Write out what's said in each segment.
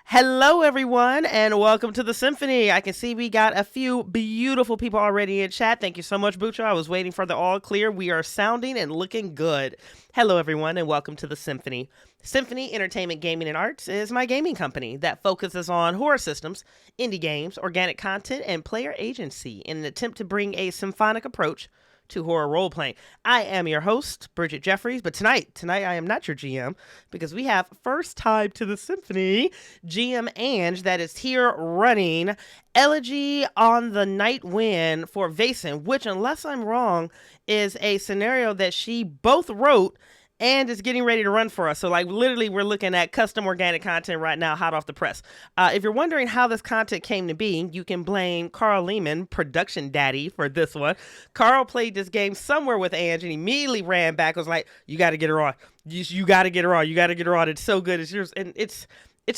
Hello, everyone, and welcome to the Symphony. I can see we got a few beautiful people already in chat. Thank you so much, Bucho. I was waiting for the all clear. We are sounding and looking good. Hello, everyone, and welcome to the Symphony. Symphony Entertainment, Gaming, and Arts is my gaming company that focuses on horror systems, indie games, organic content, and player agency in an attempt to bring a symphonic approach to horror role playing. I am your host, Bridgett Jeffries, but tonight I am not your GM because we have first time to the Symphony GM Ange that is here running Elegy on the Night Wind for Vaesen, which, unless I'm wrong, is a scenario that she both wrote and is getting ready to run for us. So, like, literally, we're looking at custom organic content right now, hot off the press. If you're wondering how this content came to be, you can blame Carl Lehman, production daddy, for this one. Carl played this game somewhere with Ange and immediately ran back. Was like, "You got to get her on. You got to get her on. You got to get her on. It's so good. It's yours." And it's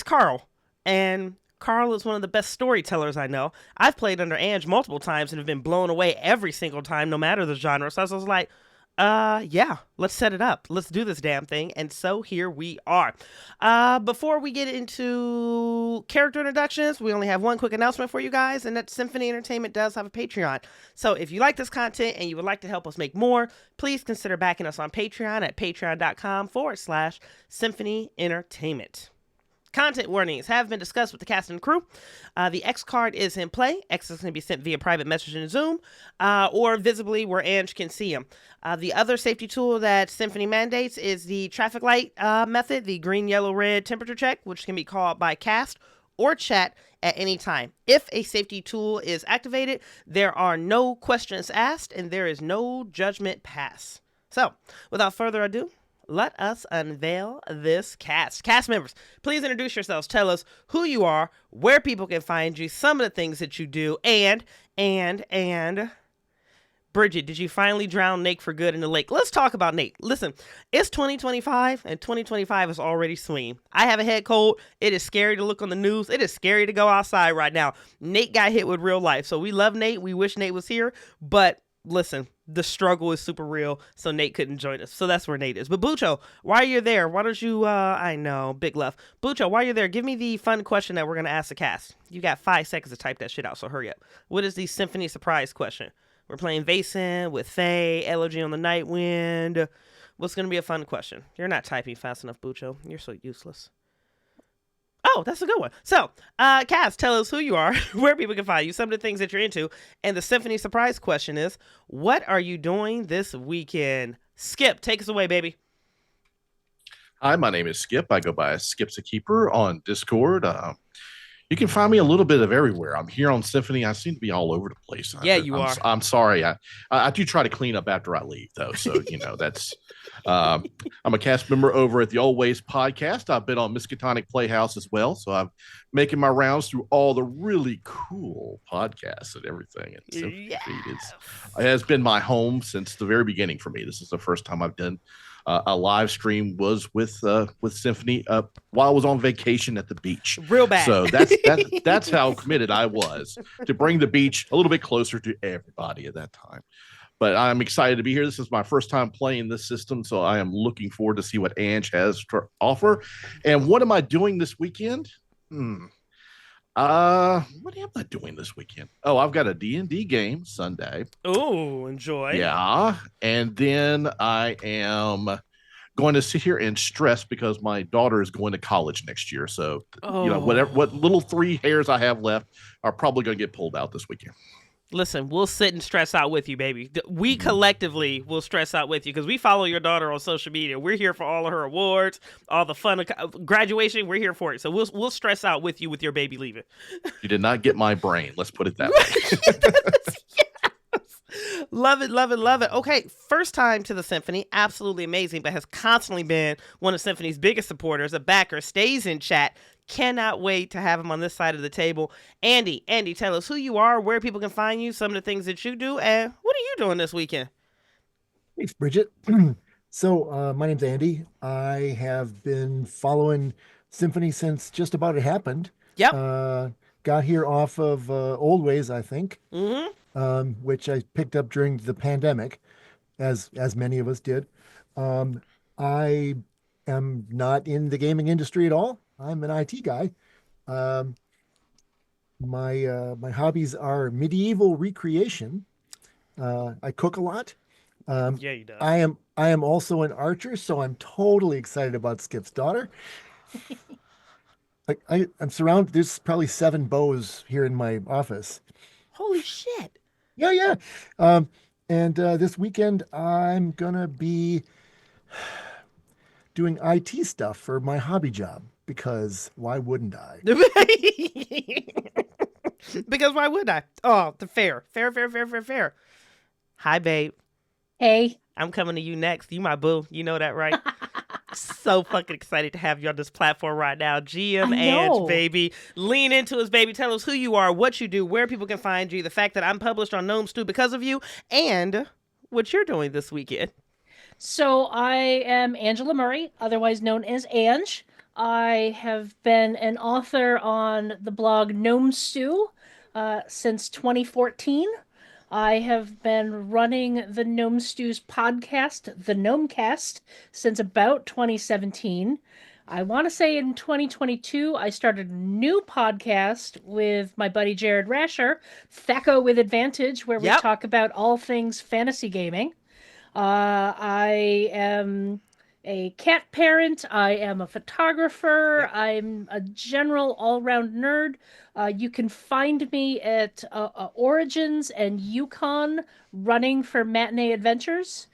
Carl, and Carl is one of the best storytellers I know. I've played under Ange multiple times and have been blown away every single time, no matter the genre. So I was like, yeah, let's set it up. Let's do this damn thing. And so here we are. Before we get into character introductions, we only have one quick announcement for you guys, and that Symphony Entertainment does have a Patreon. So if you like this content and you would like to help us make more, please consider backing us on Patreon at patreon.com/Symphony Entertainment. Content warnings have been discussed with the cast and crew. The X card is in play. X is going to be sent via private message in Zoom or visibly where Ange can see them. The other safety tool that Symphony mandates is the traffic light method, the green, yellow, red temperature check, which can be called by cast or chat at any time. If a safety tool is activated, there are no questions asked and there is no judgment pass. So, without further ado, let us unveil this cast. Cast members, please introduce yourselves. Tell us who you are, where people can find you, some of the things that you do, and Bridgett, did you finally drown Nate for good in the lake? Let's talk about Nate. Listen, it's 2025, and 2025 is already swinging. I have a head cold. It is scary to look on the news. It is scary to go outside right now. Nate got hit with real life, so we love Nate. We wish Nate was here, but listen, the struggle is super real, so Nate couldn't join us. So that's where Nate is. But Bucho, while you're there, why don't you, I know, big love. Bucho, while you're there, give me the fun question that we're going to ask the cast. You got 5 seconds to type that shit out, so hurry up. What is the Symphony surprise question? We're playing Vaesen with Faye, Elegy on the Night Wind. What's going to be a fun question? You're not typing fast enough, Bucho. You're so useless. Oh, that's a good one. So, Cass, tell us who you are, where people can find you, some of the things that you're into, and the Symphony surprise question is, what are you doing this weekend? Skip, take us away, baby. Hi, my name is Skip. I go by Skip's a Keeper on Discord. You can find me a little bit of everywhere. I'm here on Symphony. I seem to be all over the place. Yeah, you are. I'm sorry. I do try to clean up after I leave, though. So, that's. I'm a cast member over at the Old Ways podcast. I've been on Miskatonic Playhouse as well. So I'm making my rounds through all the really cool podcasts and everything. And Symphony has been my home since the very beginning for me. This is the first time I've done a live stream was with Symphony while I was on vacation at the beach. Real bad. So that's how committed I was to bring the beach a little bit closer to everybody at that time. But I'm excited to be here. This is my first time playing this system, so I am looking forward to see what Ange has to offer. And what am I doing this weekend? What am I doing this weekend? Oh, I've got a D&D game Sunday. Oh, enjoy. Yeah. And then I am going to sit here and stress because my daughter is going to college next year. So, what little 3 hairs I have left are probably going to get pulled out this weekend. Listen, we'll sit and stress out with you, baby. We collectively will stress out with you because we follow your daughter on social media. We're here for all of her awards, all the fun graduation. We're here for it. So we'll stress out with you with your baby leaving. You did not get my brain. Let's put it that way. Yes. Love it, love it, love it. Okay, first time to the Symphony. Absolutely amazing, but has constantly been one of Symphony's biggest supporters. A backer, stays in chat. Cannot wait to have him on this side of the table. Andy, tell us who you are, where people can find you, some of the things that you do, and what are you doing this weekend? Thanks, Bridgett. So my name's Andy. I have been following Symphony since just about it happened. Yep. Got here off of Old Ways, I think, which I picked up during the pandemic, as many of us did. I am not in the gaming industry at all. I'm an IT guy. Um, my hobbies are medieval recreation. I cook a lot. Um, Yeah, he does. I am also an archer, so I'm totally excited about Skip's daughter. I'm surrounded. There's probably 7 bows here in my office. Holy shit. Yeah, yeah. Um, and this weekend I'm gonna be doing IT stuff for my hobby job because why wouldn't I? Because why would I? Oh, the fair. Fair, fair, fair, fair, fair. Hi, babe. Hey, I'm coming to you next. You my boo. You know that, right? So fucking excited to have you on this platform right now. GM I Ange, know. baby. Lean into us, baby. Tell us who you are, what you do, where people can find you, the fact that I'm published on Gnome Stew because of you, and what you're doing this weekend. So I am Angela Murray, otherwise known as Ange. I have been an author on the blog Gnome Stew since 2014. I have been running the Gnome Stews podcast, the Gnomecast, since about 2017. I want to say in 2022, I started a new podcast with my buddy Jared Rasher, Thaco with Advantage, where we Yep. talk about all things fantasy gaming. I am a cat parent. I am a photographer. Yep. I'm a general all-round nerd. You can find me at Origins and Yukon running for Matinee Adventures,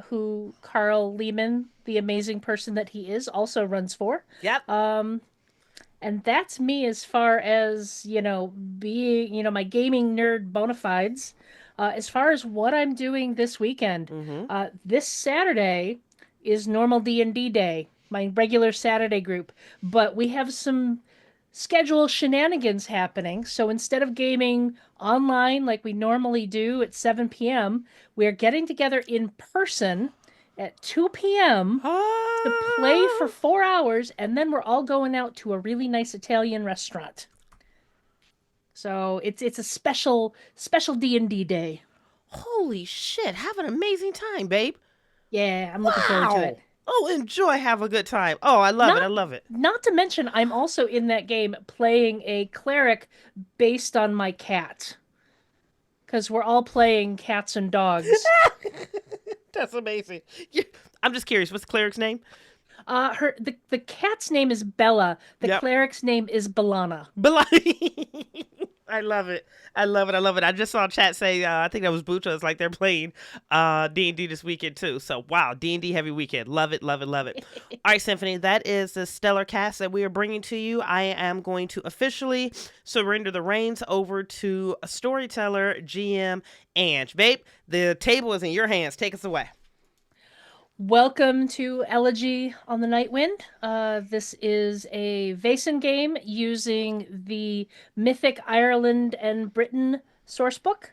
who Carl Lehman, the amazing person that he is, also runs for. Yep. And that's me as far as, being, my gaming nerd bona fides. As far as what I'm doing this weekend, Mm-hmm. this Saturday is normal D&D day, my regular Saturday group, but we have some schedule shenanigans happening. So instead of gaming online like we normally do at 7 p.m., we're getting together in person at 2 p.m. to play for 4 hours, and then we're all going out to a really nice Italian restaurant. So it's a special D&D day. Holy shit. Have an amazing time, babe. Yeah, I'm looking forward to it. Oh, enjoy. Have a good time. Oh, I love it. I Not love it. not to mention I'm also in that game playing a cleric based on my cat. Because we're all playing cats and dogs. That's amazing. I'm just curious. What's the cleric's name? The cat's name is Bella. The Yep. cleric's name is Balana. I love it. I love it. I love it. I just saw chat say, I think that was Bucha. It's like they're playing D&D this weekend too. So, wow, D&D heavy weekend. Love it, love it, love it. All right, Symphony, that is the stellar cast that we are bringing to you. I am going to officially surrender the reins over to a storyteller, GM Ange. Babe, the table is in your hands. Take us away. Welcome to Elegy on the Night Wind. This is a Vaesen game using the Mythic Ireland and Britain sourcebook,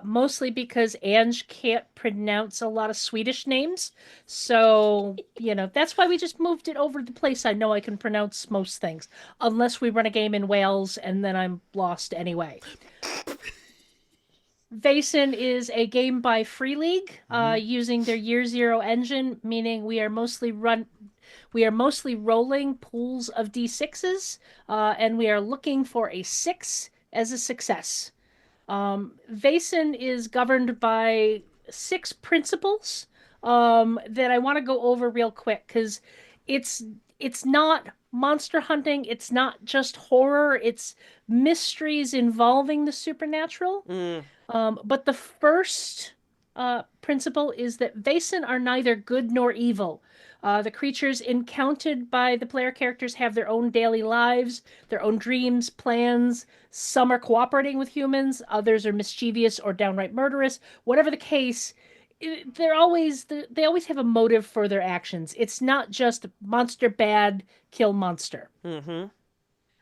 mostly because Ange can't pronounce a lot of Swedish names. So, that's why we just moved it over to the place I know I can pronounce most things, unless we run a game in Wales and then I'm lost anyway. Vaesen is a game by Free League, using their Year Zero engine, meaning we are mostly rolling pools of d6s, and we are looking for a 6 as a success. Vaesen is governed by 6 principles that I want to go over real quick because it's not monster hunting, it's not just horror, it's mysteries involving the supernatural. Mm. But the first principle is that Vaesen are neither good nor evil. The creatures encountered by the player characters have their own daily lives, their own dreams, plans. Some are cooperating with humans, others are mischievous or downright murderous. Whatever the case, they always have a motive for their actions. It's not just monster bad, kill monster. Mm-hmm.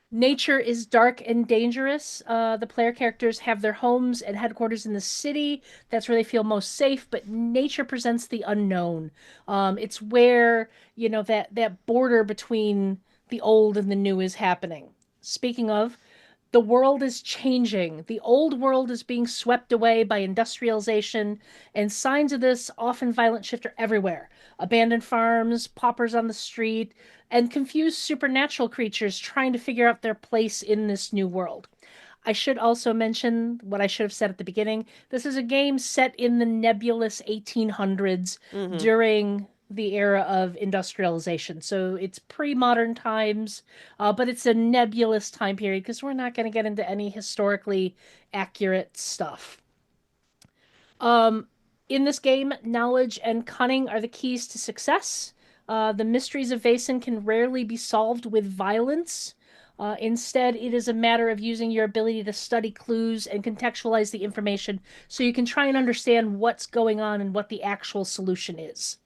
Nature is dark and dangerous. The player characters have their homes and headquarters in the city. That's where they feel most safe, but nature presents the unknown. It's where, that border between the old and the new is happening. Speaking of, The world is changing. The old world is being swept away by industrialization, and signs of this often violent shift are everywhere. Abandoned farms, paupers on the street, and confused supernatural creatures trying to figure out their place in this new world. I should also mention what I should have said at the beginning. This is a game set in the nebulous 1800s Mm-hmm. during the era of industrialization. So it's pre-modern times, but it's a nebulous time period because we're not going to get into any historically accurate stuff. In this game, knowledge and cunning are the keys to success. The mysteries of Vaesen can rarely be solved with violence. Instead, it is a matter of using your ability to study clues and contextualize the information so you can try and understand what's going on and what the actual solution is.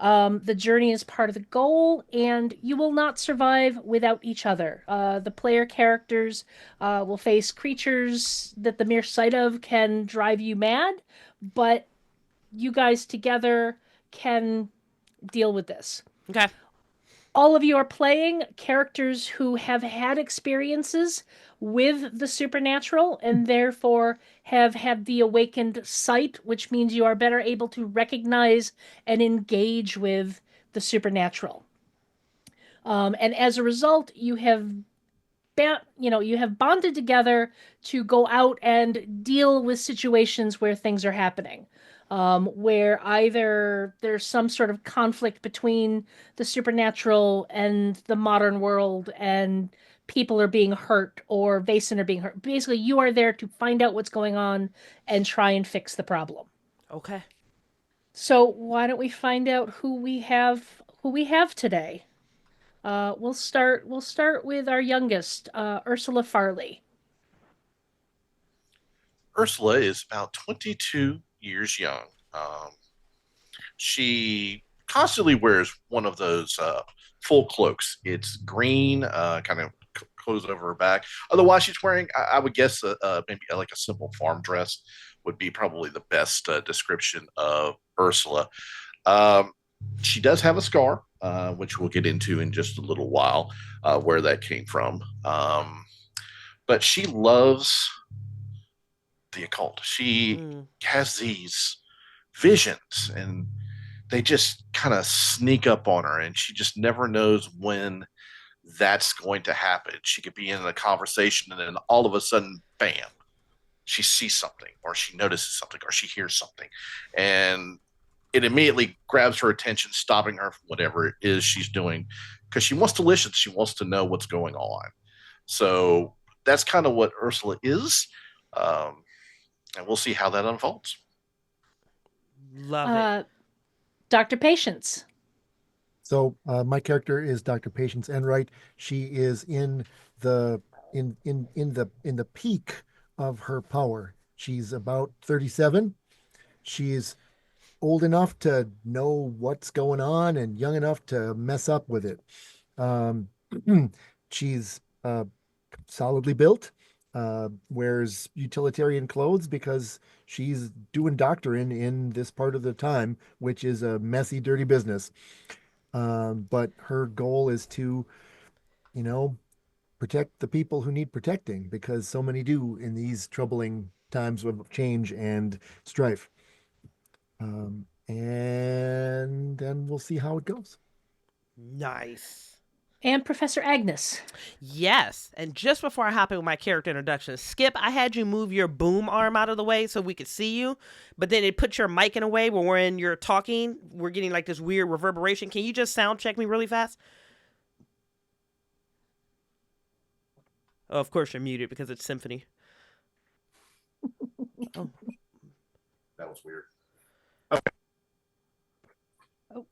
The journey is part of the goal, and you will not survive without each other. The player characters will face creatures that the mere sight of can drive you mad, but you guys together can deal with this. Okay. All of you are playing characters who have had experiences with the supernatural and therefore have had the awakened sight, which means you are better able to recognize and engage with the supernatural. And as a result, you have bonded together to go out and deal with situations where things are happening. Where either there's some sort of conflict between the supernatural and the modern world, and people are being hurt, or Vaesen are being hurt. Basically, you are there to find out what's going on and try and fix the problem. Okay. So why don't we find out who we have today? We'll start with our youngest, Ursula Farley. Ursula is about 22 years young. She constantly wears one of those full cloaks. It's green, kind of close over her back. Otherwise, she's wearing, I would guess, maybe like a simple farm dress would be probably the best description of Ursula. She does have a scar, which we'll get into in just a little while, where that came from. But she loves the occult. She has these visions, and they just kind of sneak up on her, and she just never knows when that's going to happen. She could be in a conversation, and then all of a sudden, bam, she sees something, or she notices something, or she hears something, and it immediately grabs her attention, stopping her from whatever it is she's doing, because she wants to listen. She wants to know what's going on. So that's kind of what Ursula is. And we'll see how that unfolds. Love it. Dr. Patience. So my character is Dr. Patience Enright. She is in the peak of her power. She's about 37. She's old enough to know what's going on and young enough to mess up with it. She's solidly built. Wears utilitarian clothes because she's doing doctoring in this part of the time, which is a messy, dirty business. But her goal is to, protect the people who need protecting, because so many do in these troubling times of change and strife. And then we'll see how it goes. Nice. And Professor Agnes. Yes. And just before I hop in with my character introduction, Skip, I had you move your boom arm out of the way so we could see you, but then it put your mic in a way where when you're talking, we're getting like this weird reverberation. Can you just sound check me really fast? Oh, of course you're muted because it's Symphony. Oh. That was weird. Oh.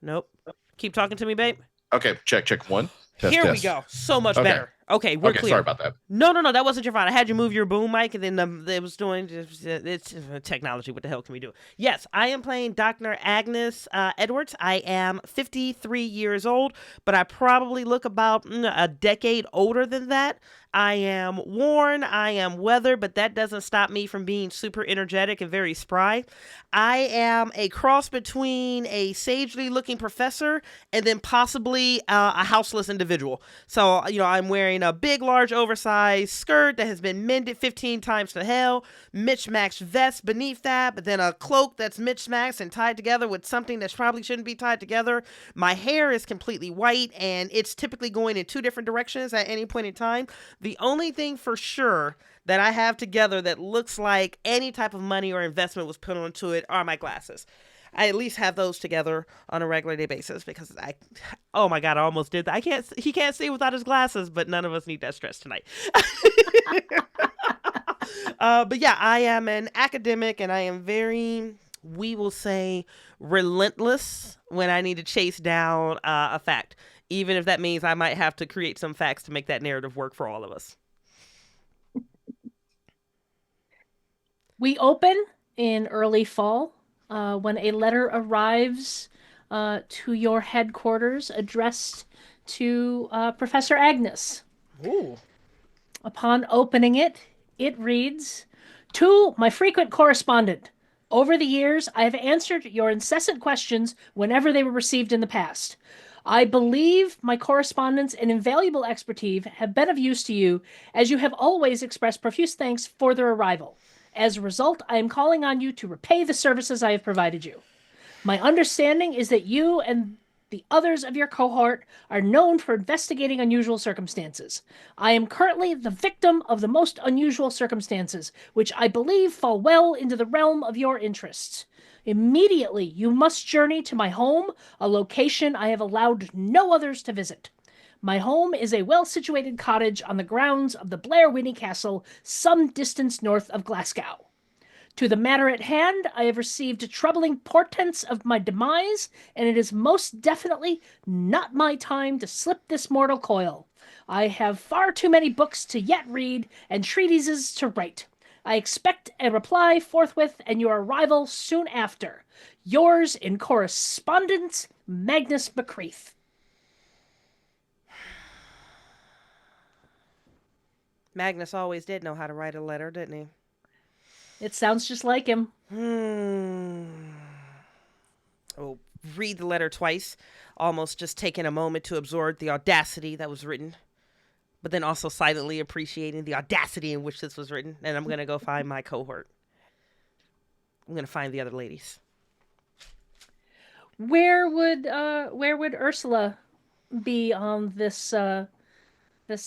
Nope. Keep talking to me, babe. Okay, check one. Test, Here test. we go. So much Okay. better. Okay, we're clear. Sorry about that. No, that wasn't your fault. I had you move your boom mic, and then it was doing it's technology. What the hell can we do? Yes, I am playing Dr. Agnes Edwards. I am 53 years old, but I probably look about a decade older than that. I am worn, I am weathered, but that doesn't stop me from being super energetic and very spry. I am a cross between a sagely looking professor and then possibly a houseless individual. So, I'm wearing wearing a big, large, oversized skirt that has been mended 15 times to hell, mismatched vest beneath that, but then a cloak that's mismatched and tied together with something that probably shouldn't be tied together. My hair is completely white, and it's typically going in 2 different directions at any point in time. The only thing for sure that I have together that looks like any type of money or investment was put onto it are my glasses. I at least have those together on a regular day basis because oh my God, I almost did that. He can't see without his glasses, but none of us need that stress tonight. But yeah, I am an academic and I am very, we will say, relentless when I need to chase down a fact, even if that means I might have to create some facts to make that narrative work for all of us. We open in early fall when a letter arrives to your headquarters addressed to Professor Agnes. Ooh. Upon opening it, it reads, "To my frequent correspondent, over the years I have answered your incessant questions whenever they were received in the past. I believe my correspondence and invaluable expertise have been of use to you, as you have always expressed profuse thanks for their arrival. As a result, I am calling on you to repay the services I have provided you. My understanding is that you and the others of your cohort are known for investigating unusual circumstances. I am currently the victim of the most unusual circumstances, which I believe fall well into the realm of your interests. Immediately, you must journey to my home, a location I have allowed no others to visit. My home is a well-situated cottage on the grounds of the Blair Whitney Castle, some distance north of Glasgow. To the matter at hand, I have received troubling portents of my demise, and it is most definitely not my time to slip this mortal coil. I have far too many books to yet read and treatises to write. I expect a reply forthwith and your arrival soon after. Yours in correspondence, Magnus Bequeath." Magnus always did know how to write a letter, didn't he? It sounds just like him. Oh, read the letter twice, almost just taking a moment to absorb the audacity that was written, but then also silently appreciating the audacity in which this was written. And I'm going to go find my cohort. I'm going to find the other ladies. Where would Ursula be on this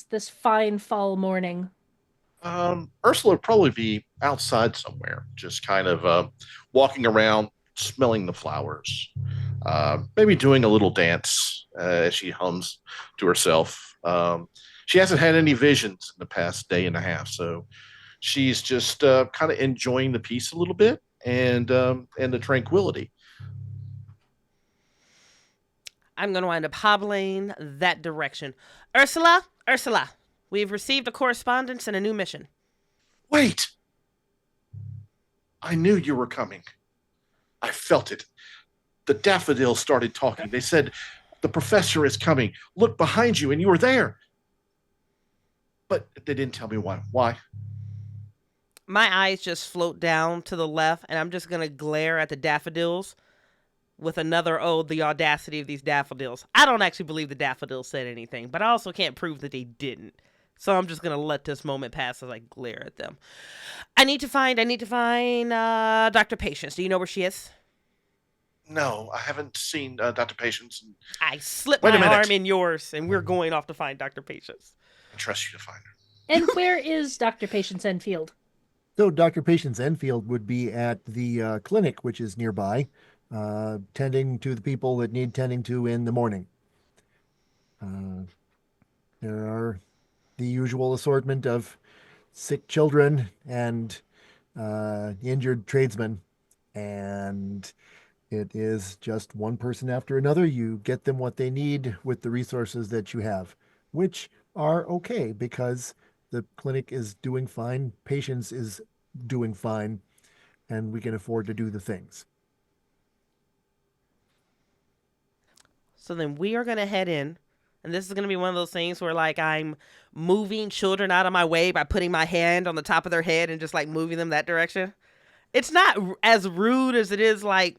this fine fall morning? Ursula would probably be outside somewhere, just kind of walking around, smelling the flowers, maybe doing a little dance as she hums to herself. She hasn't had any visions in the past day and a half, so she's just kind of enjoying the peace a little bit and the tranquility. I'm going to wind up hobbling that direction. Ursula, we've received a correspondence and a new mission. Wait! I knew you were coming. I felt it. The daffodils started talking. They said, "The professor is coming. Look behind you," and you were there. But they didn't tell me why. Why? My eyes just float down to the left, and I'm just going to glare at the daffodils with another, oh, the audacity of these daffodils. I don't actually believe the daffodils said anything, but I also can't prove that they didn't. So I'm just going to let this moment pass as I glare at them. I need to find Dr. Patience. Do you know where she is? No, I haven't seen Dr. Patience. I slip my arm in yours, and we're going off to find Dr. Patience. I trust you to find her. And where is Dr. Patience Enfield? So Dr. Patience Enfield would be at the clinic, which is nearby, tending to the people that need tending to in the morning. There are the usual assortment of sick children and injured tradesmen, and it is just one person after another. You get them what they need with the resources that you have, which are okay because the clinic is doing fine, patients is doing fine, and we can afford to do the things. So then we are going to head in, and this is going to be one of those things where like I'm moving children out of my way by putting my hand on the top of their head and just like moving them that direction. It's not as rude as it is like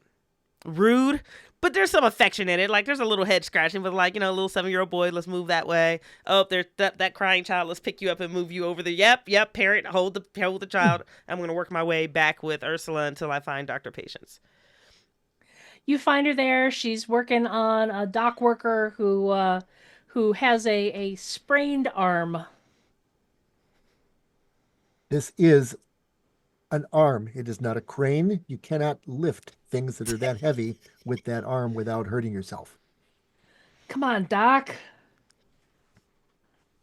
rude, But there's some affection in it. Like there's a little head scratching, but like, a little 7-year-old boy, let's move that way. Oh, there's that crying child, let's pick you up and move you over there. Yep, parent, hold the child. I'm gonna work my way back with Ursula until I find Dr. Patience. You find her there. She's working on a dock worker who has a sprained arm. This is an arm. It is not a crane. You cannot lift things that are that heavy with that arm without hurting yourself. Come on, Doc.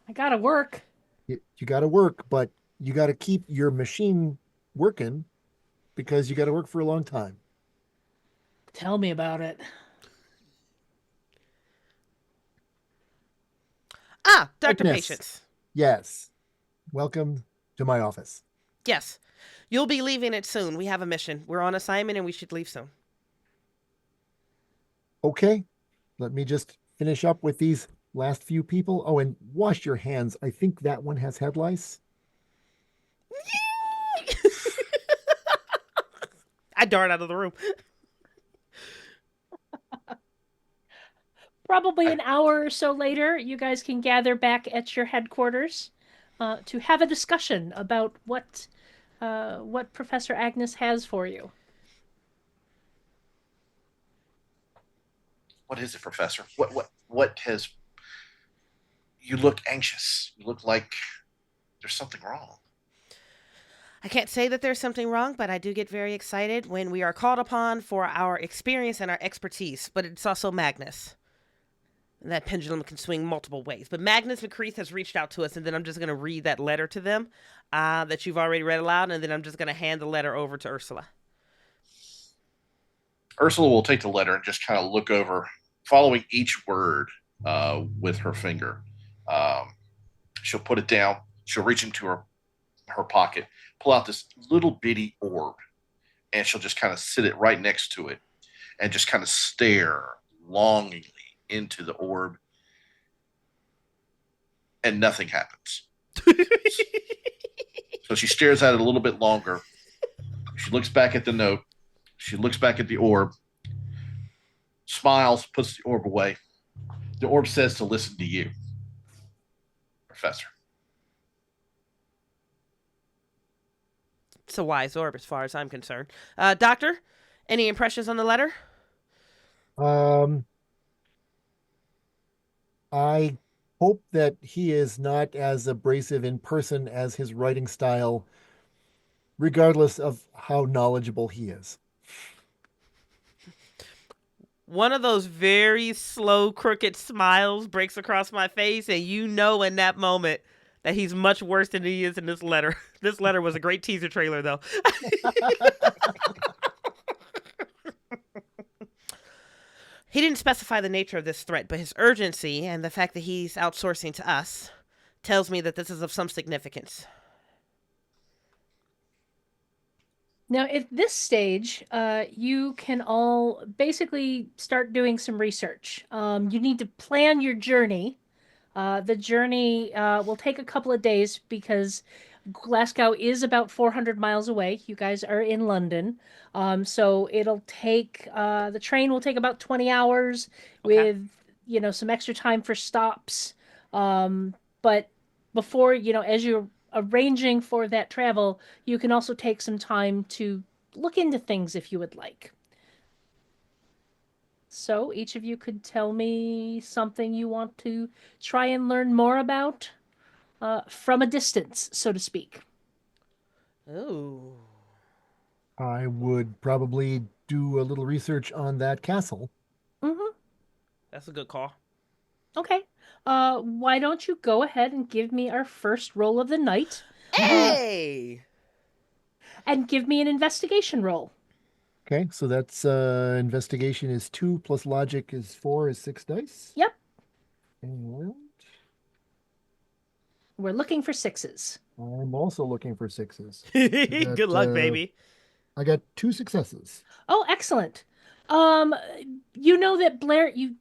I gotta work. You got to work, but you got to keep your machine working because you got to work for a long time. Tell me about it. Ah, Dr. Agnes. Patience. Yes. Welcome to my office. Yes. You'll be leaving it soon. We have a mission. We're on assignment and we should leave soon. Okay. Let me just finish up with these last few people. Oh, and wash your hands. I think that one has head lice. I dart out of the room. Probably an hour or so later, you guys can gather back at your headquarters to have a discussion about what Professor Agnes has for you. What is it, Professor? What has? You look anxious. You look like there's something wrong. I can't say that there's something wrong, but I do get very excited when we are called upon for our experience and our expertise. But it's also Magnus. And that pendulum can swing multiple ways. But Magnus McCreath has reached out to us, and then I'm just going to read that letter to them that you've already read aloud, and then I'm just going to hand the letter over to Ursula. Ursula will take the letter and just kind of look over, following each word with her finger. She'll put it down. She'll reach into her pocket, pull out this little bitty orb, and she'll just kind of sit it right next to it and just kind of stare longingly into the orb, and nothing happens. So she stares at it a little bit longer. She looks back at the note. She looks back at the orb, smiles, puts the orb away. The orb says to listen to you, Professor. It's a wise orb as far as I'm concerned. Doctor, any impressions on the letter? I hope that he is not as abrasive in person as his writing style, regardless of how knowledgeable he is. One of those very slow, crooked smiles breaks across my face, and you know in that moment that he's much worse than he is in this letter. This letter was a great teaser trailer, though. He didn't specify the nature of this threat, but his urgency and the fact that he's outsourcing to us tells me that this is of some significance. Now, at this stage, you can all basically start doing some research. You need to plan your journey. The journey will take a couple of days because Glasgow is about 400 miles away. You guys are in London. So it'll take, the train will take about 20 hours Okay. with, some extra time for stops. But before, as you're arranging for that travel, you can also take some time to look into things if you would like. So each of you could tell me something you want to try and learn more about from a distance, so to speak. Ooh. I would probably do a little research on that castle. Mm-hmm. That's a good call. Okay. Why don't you go ahead and give me our first roll of the night? Hey! And give me an investigation roll. Okay, so that's investigation is 2 plus logic is 4 is 6 dice. Yep. And We're looking for sixes. I'm also looking for 6s. Good luck, baby. I got 2 successes. Oh, excellent. You know that Blair, you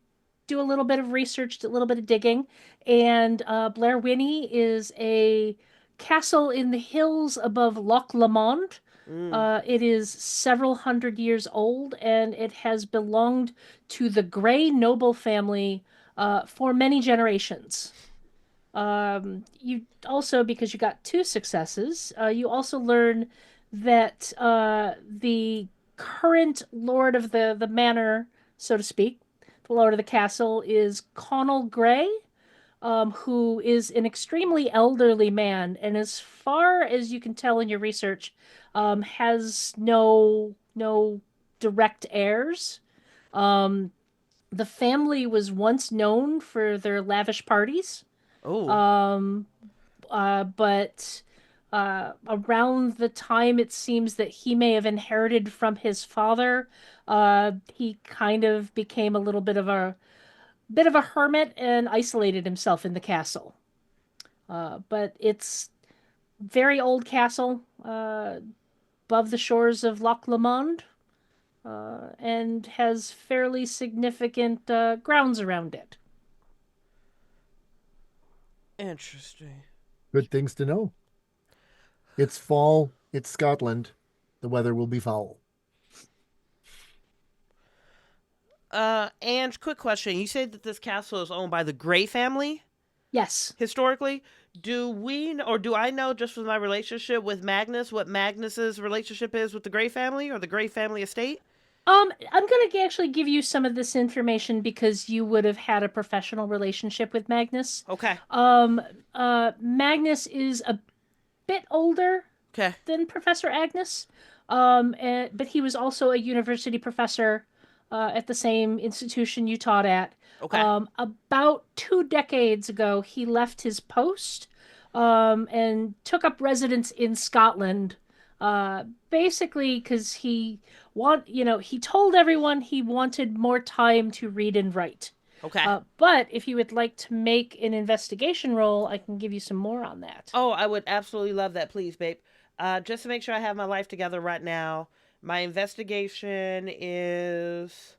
do a little bit of research, a little bit of digging, and Blair Winnie is a castle in the hills above Loch Lomond. Mm. It is several hundred years old, and it has belonged to the Grey noble family for many generations. You also, because you got two successes, you also learn that the current lord of the manor, so to speak, the lord of the castle, is Connell Grey, who is an extremely elderly man, and as far as you can tell in your research, has no direct heirs. Um, the family was once known for their lavish parties, Oh. um, but around the time it seems that he may have inherited from his father, he kind of became a little bit of a hermit and isolated himself in the castle. But it's very old castle above the shores of Loch Lomond, and has fairly significant grounds around it. Interesting. Good things to know. It's fall. It's Scotland. The weather will be foul. And quick question. You said that this castle is owned by the Grey family Yes. historically. Do we or do I know just from my relationship with Magnus what Magnus's relationship is with the Grey family or the Grey family estate? I'm gonna actually give you some of this information because you would have had a professional relationship with Magnus. Okay. Um, Magnus is a bit older Okay. than Professor Agnes, but he was also a university professor at the same institution you taught at. Okay. About 2 decades ago, he left his post and took up residence in Scotland, basically because he told everyone he wanted more time to read and write. Okay. But if you would like to make an investigation roll, I can give you some more on that. Oh, I would absolutely love that, please, babe. Just to make sure I have my life together right now, my investigation is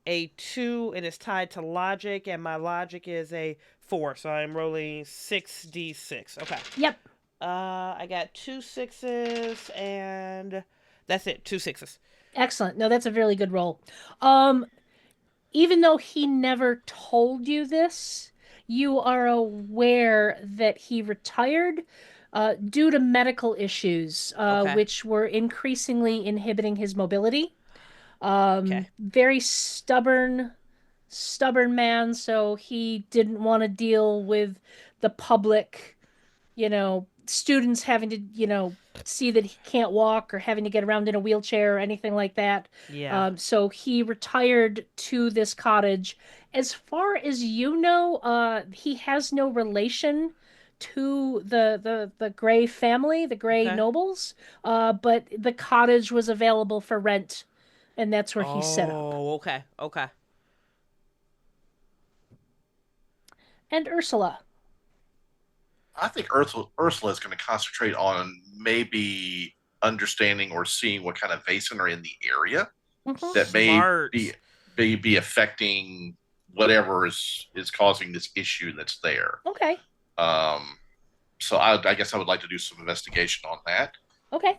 a 2 and it's tied to logic, and my logic is a 4, so I'm rolling 6d6. Okay. Yep. I got 2 6s, and that's it. 2 6s. Excellent. No, that's a really good roll. Even though he never told you this, you are aware that he retired due to medical issues, Okay. which were increasingly inhibiting his mobility. Okay. Very stubborn man, so he didn't want to deal with the public, students having to, see that he can't walk or having to get around in a wheelchair or anything like that. Yeah. So he retired to this cottage. As far as you know, he has no relation to the Grey family, the Grey Okay. nobles, but the cottage was available for rent, and that's where he set up. Oh, okay. Okay. And Ursula. I think Ursula is going to concentrate on maybe understanding or seeing what kind of Vaesen are in the area Mhm. that may Smart. be affecting whatever is causing this issue that's there. Okay. Um, so I guess I would like to do some investigation on that. Okay.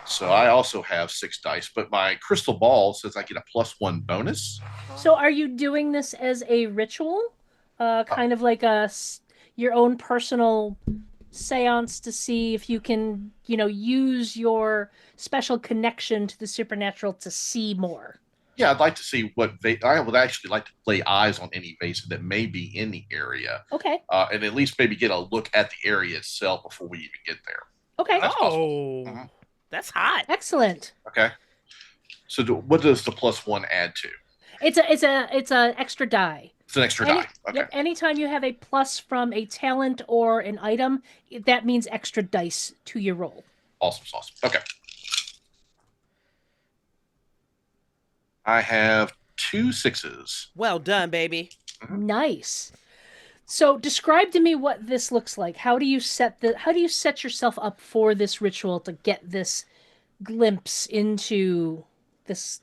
So I also have 6 dice, but my crystal ball says I get a +1 bonus. So are you doing this as a ritual? Kind of like your own personal seance to see if you can, use your special connection to the supernatural to see more. Yeah, I'd like to see I would actually like to lay eyes on any Vaesen that may be in the area, Okay. and at least maybe get a look at the area itself before we even get there. Okay. That's Oh, possible. Mhm. that's hot. Excellent. Okay. So what does the +1 add to? It's a extra die. It's an extra die. Okay. Yep. Anytime you have a plus from a talent or an item, that means extra dice to your roll. Awesome. Okay. I have 2 6s. Well done, baby. Nice. So describe to me what this looks like. How do you set yourself up for this ritual to get this glimpse into this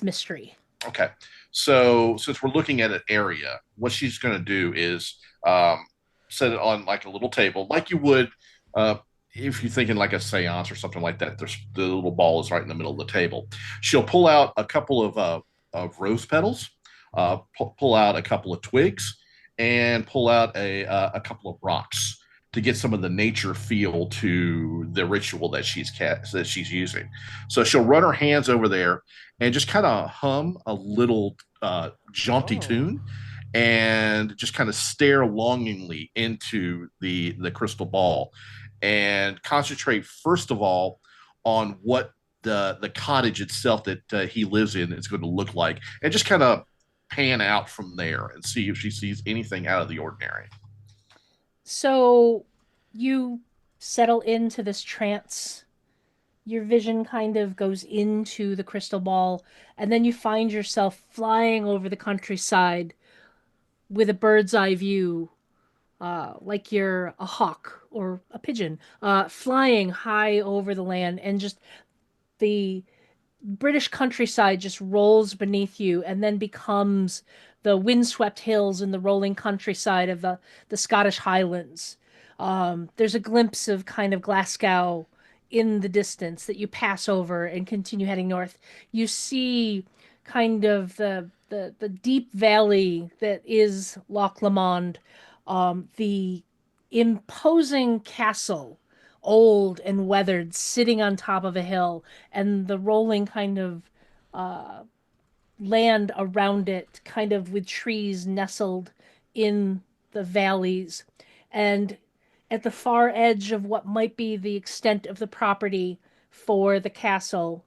mystery? Okay. So since we're looking at an area, what she's going to do is set it on like a little table, like you would if you're thinking like a seance or something like that, there's the little ball is right in the middle of the table. She'll pull out a couple of rose petals, pull out a couple of twigs, and pull out a couple of rocks to get some of the nature feel to the ritual that she's using. So she'll run her hands over there and just kind of hum a little jaunty Oh. tune and just kind of stare longingly into the crystal ball and concentrate first of all on what the cottage itself that he lives in is going to look like, and just kind of pan out from there and see if she sees anything out of the ordinary. So you settle into this trance. Your vision kind of goes into the crystal ball, and then you find yourself flying over the countryside with a bird's eye view, like you're a hawk or a pigeon, flying high over the land, and just the British countryside just rolls beneath you and then becomes the windswept hills and the rolling countryside of the Scottish Highlands. There's a glimpse of kind of Glasgow in the distance that you pass over and continue heading north. You see kind of the deep valley that is Loch Lomond, the imposing castle, old and weathered, sitting on top of a hill, and the rolling kind of uh, land around it, kind of with trees nestled in the valleys. And at the far edge of what might be the extent of the property for the castle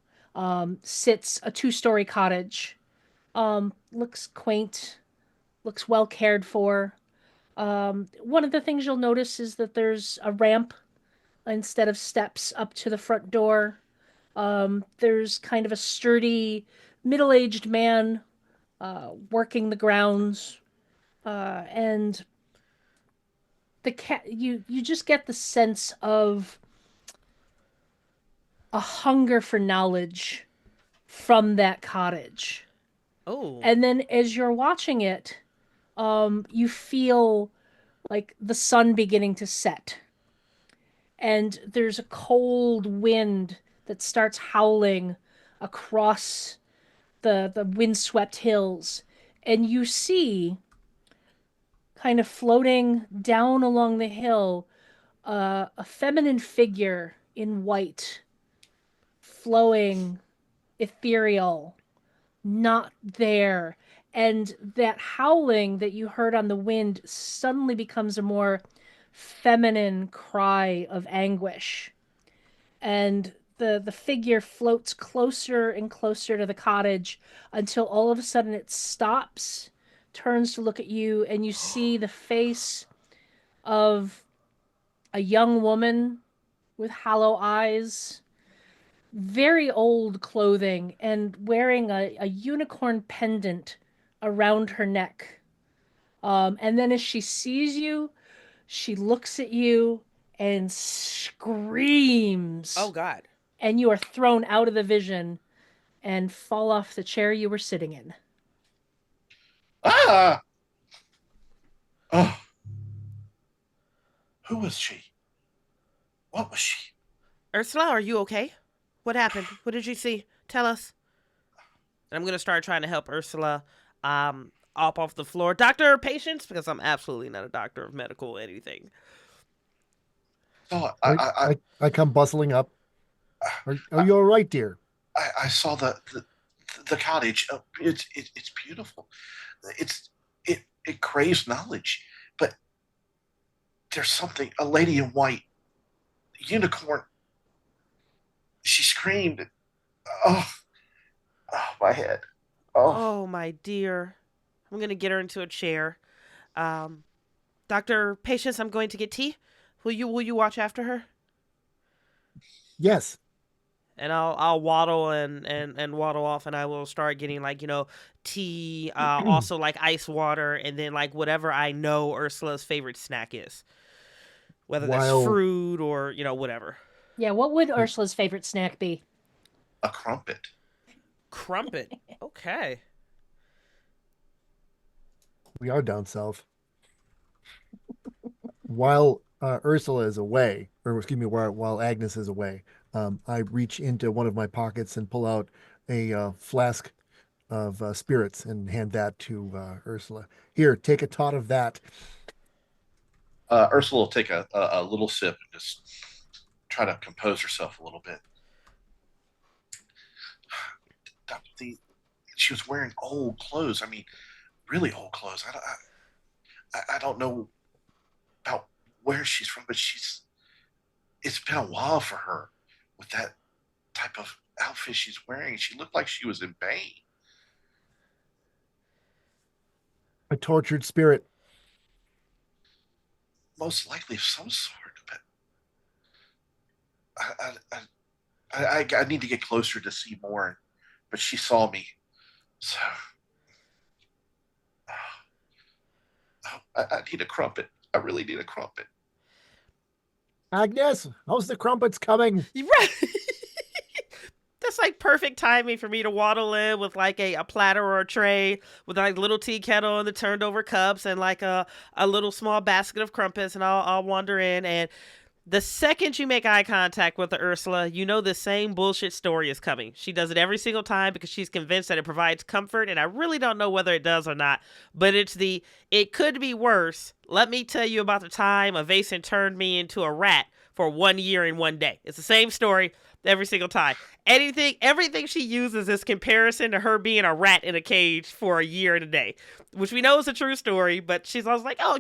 sits a two-story cottage. Looks quaint, looks well cared for. One of the things you'll notice is that there's a ramp instead of steps up to the front door. There's kind of a sturdy, middle-aged man working the grounds, and the cat. You just get the sense of a hunger for knowledge from that cottage. Oh. And then as you're watching it, you feel like the sun beginning to set, and there's a cold wind that starts howling across the windswept hills, and you see kind of floating down along the hill a feminine figure in white, flowing, ethereal, not there. And that howling that you heard on the wind suddenly becomes a more feminine cry of anguish. And the figure floats closer and closer to the cottage until all of a sudden it stops, turns to look at you, and you see the face of a young woman with hollow eyes, very old clothing, and wearing a unicorn pendant around her neck. And then as she sees you, she looks at you and Oh screams, God. and you are thrown out of the vision and fall off the chair you were sitting in. Ah! Oh, who was she? What was she? Ursula, are you okay? What happened? What did you see? Tell us. And I'm gonna start trying to help Ursula up off the floor. Doctor, patients, because I'm absolutely not a doctor of medical anything. Oh, I come bustling up. Are you all right, dear? I saw the cottage. It's beautiful. It craves knowledge, but there's something. A lady in white, unicorn. She screamed. Oh, oh my head. Oh, Oh my dear. I'm gonna get her into a chair. Um, Doctor, patience, I'm going to get tea. Will you watch after her? Yes. And I'll waddle and waddle off, and I will start getting like tea, also like ice water, and then like whatever I know Ursula's favorite snack is, whether that's While fruit or whatever. Yeah, what would Ursula's favorite snack be? a crumpet. Crumpet. Okay. we are down south, while Ursula is away, or excuse me, while Agnes is away, I reach into one of my pockets and pull out a flask of spirits and hand that to Ursula. Here, take a tot of that. Ursula will take a little sip and just try to compose herself a little bit. The, she was wearing old clothes. I mean, really old clothes. I don't know about where she's from, but it's been a while for her with that type of outfit she's wearing. She looked like she was in pain. A tortured spirit. Most likely of some sort, but I need to get closer to see more. But she saw me, so I need a crumpet. I really need a crumpet. Agnes, how's the crumpets coming? Right. That's like perfect timing for me to waddle in with like a platter or a tray with like little tea kettle and the turned over cups and like a little small basket of crumpets, and I'll wander in. And the second you make eye contact with the Ursula, you know the same bullshit story is coming. She does it every single time because she's convinced that it provides comfort, and I really don't know whether it does or not. But it could be worse. Let me tell you about the time a Vaesen turned me into a rat for 1 year and 1 day. It's the same story every single time. Everything she uses is comparison to her being a rat in a cage for a year and a day, which we know is a true story. But she's always like, oh,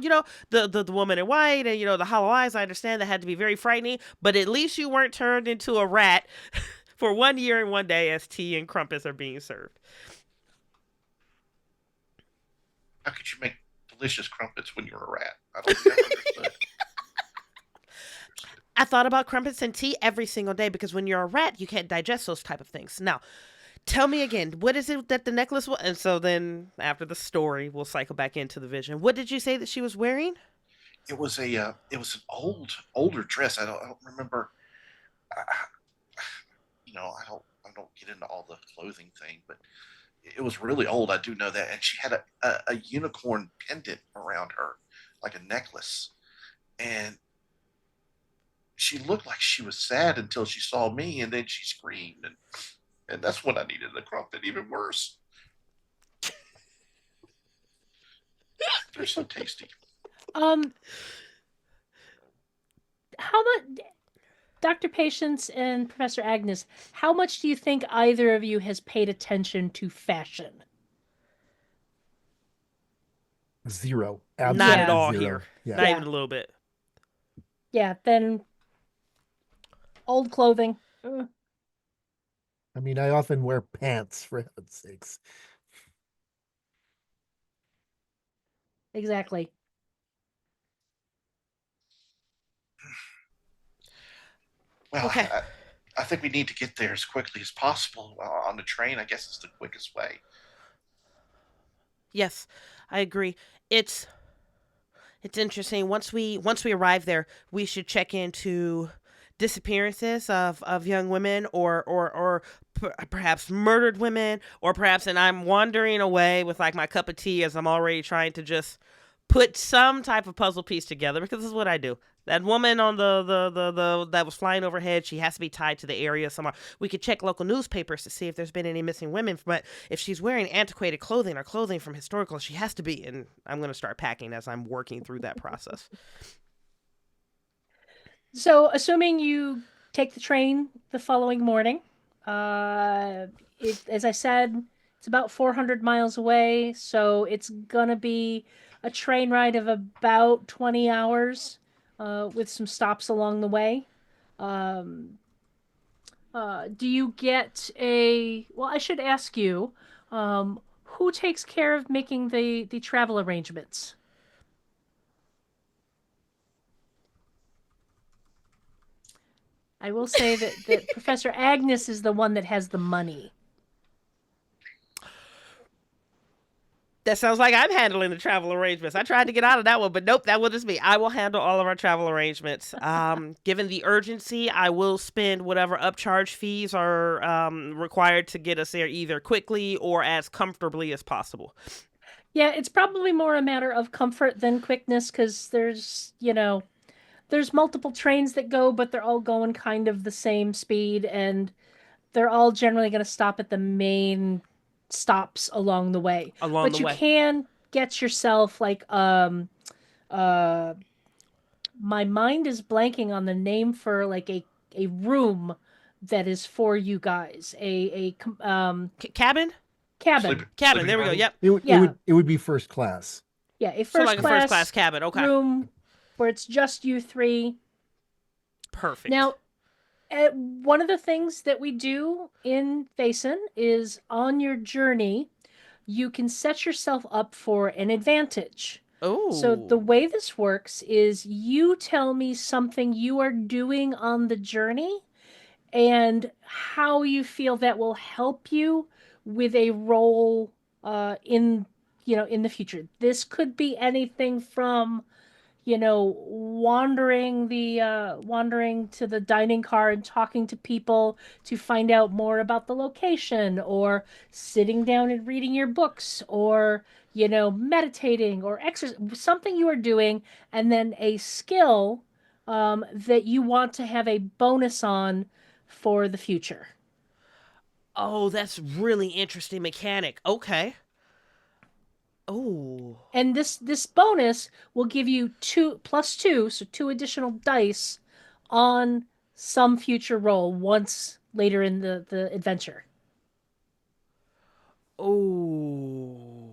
the woman in white and the hollow eyes. I understand that had to be very frightening, but at least you weren't turned into a rat for 1 year and 1 day as tea and crumpets are being served. How could you make delicious crumpets when you're a rat? I don't never understood. I thought about crumpets and tea every single day because when you're a rat, you can't digest those type of things. Now, tell me again, what is it that the necklace was? And so then after the story, we'll cycle back into the vision. What did you say that she was wearing? It was an older dress. I don't remember. I, I don't get into all the clothing thing, but it was really old. I do know that, and she had a unicorn pendant around her, like a necklace, and she looked like she was sad until she saw me, and then she screamed, and that's when I needed the crumpet even worse. They're so tasty. How much, Dr. Patience and Professor Agnes, how much do you think either of you has paid attention to fashion? Zero. Not at Absolutely all zero. here. Yeah. Not even a little bit. Yeah, then old clothing. I mean, I often wear pants, for heaven's sakes. Exactly. Well, Okay. I think we need to get there as quickly as possible on the train. I guess it's the quickest way. Yes, I agree. It's interesting. Once we arrive there, we should check into disappearances of young women or perhaps murdered women, or perhaps, and I'm wandering away with like my cup of tea as I'm already trying to just put some type of puzzle piece together, because this is what I do. That woman on the that was flying overhead, she has to be tied to the area somewhere. We could check local newspapers to see if there's been any missing women, but if she's wearing antiquated clothing or clothing from historical, she has to be. And I'm going to start packing as I'm working through that process. So, assuming you take the train the following morning, as I said, it's about 400 miles away, so it's gonna be a train ride of about 20 hours, with some stops along the way. Um, do you get a? Well, I should ask you, who takes care of making the travel arrangements? I will say that Professor Agnes is the one that has the money. That sounds like I'm handling the travel arrangements. I tried to get out of that one, but nope, that will just be. I will handle all of our travel arrangements. Given the urgency, I will spend whatever upcharge fees are required to get us there either quickly or as comfortably as possible. Yeah, it's probably more a matter of comfort than quickness because there's, there's multiple trains that go, but they're all going kind of the same speed, and they're all generally going to stop at the main stops along the way. along But the you way. can get yourself like uh my mind is blanking on the name for like a room that is for you guys. Cabin? Cabin. Cabin. Sleeping There we go. room. Yep. Yeah. It would be first class. Yeah, a So first like a first class class cabin. Okay. room where it's just you three. Perfect. Now, one of the things that we do in Vaesen is on your journey, you can set yourself up for an advantage. So the Oh. way this works is you tell me something you are doing on the journey and how you feel that will help you with a role in in the future. This could be anything from wandering to the dining car and talking to people to find out more about the location, or sitting down and reading your books, or meditating or exercise, something you are doing, and then a skill that you want to have a bonus on for the future. Oh, that's really interesting mechanic. Okay. Oh. And this bonus will give you +2, so 2 additional dice on some future roll once later in the adventure. Oh.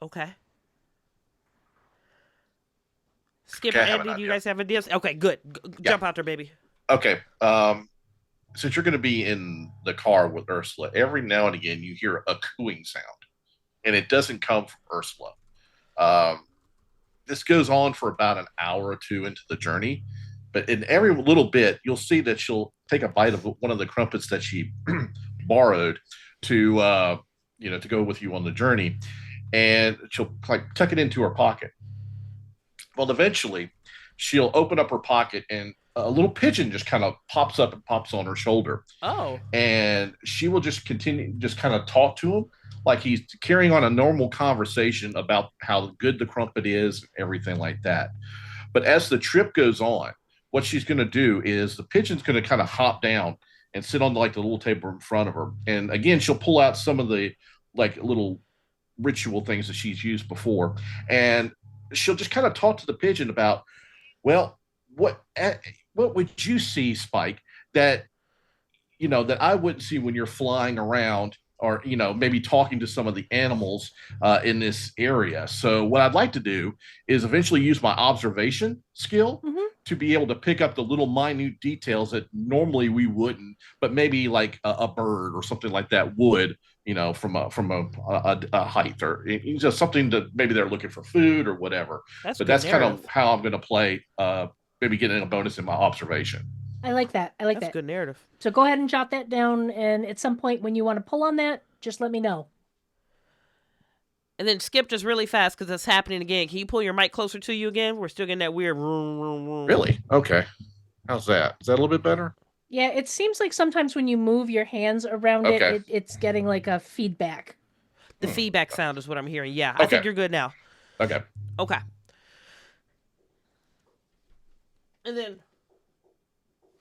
Okay. Skip Okay, or I have an Andy, do you idea. guys have ideas? Okay, good. Yeah. Jump out there, baby. Okay. Since you're going to be in the car with Ursula, every now and again you hear a cooing sound, and it doesn't come from Ursula. Um, this goes on for about an hour or two into the journey, but in every little bit, you'll see that she'll take a bite of one of the crumpets that she borrowed to, to go with you on the journey, and she'll like tuck it into her pocket. Well, eventually, she'll open up her pocket, and a little pigeon just kind of pops up and pops on her shoulder, Oh. and she will just continue, just kind of talk to him like he's carrying on a normal conversation about how good the crumpet is and everything like that. But as the trip goes on, what she's going to do is the pigeon's going to kind of hop down and sit on like the little table in front of her, and again she'll pull out some of the like little ritual things that she's used before, and she'll just kind of talk to the pigeon about, well, what would you see, Spike, that that I wouldn't see when you're flying around, or maybe talking to some of the animals in this area. So what I'd like to do is eventually use my observation skill Mm-hmm. to be able to pick up the little minute details that normally we wouldn't, but maybe like a bird or something like that would, from a height, or just something that maybe they're looking for food or whatever. That's But good that's kind of narrative. how I'm going to play. Maybe getting a bonus in my observation. I like that. I like That's that. good narrative. So go ahead and jot that down, and at some point when you want to pull on that, just let me know. And then Skip, just really fast because it's happening again. Can you pull your mic closer to you again? We're still getting that weird room, room, room. Really? Okay. How's that? Is that a little bit better? Yeah, it seems like sometimes when you move your hands around Okay. it's getting like a feedback. The feedback sound is what I'm hearing. Yeah, I Okay. think you're good now. Okay. Okay. And then,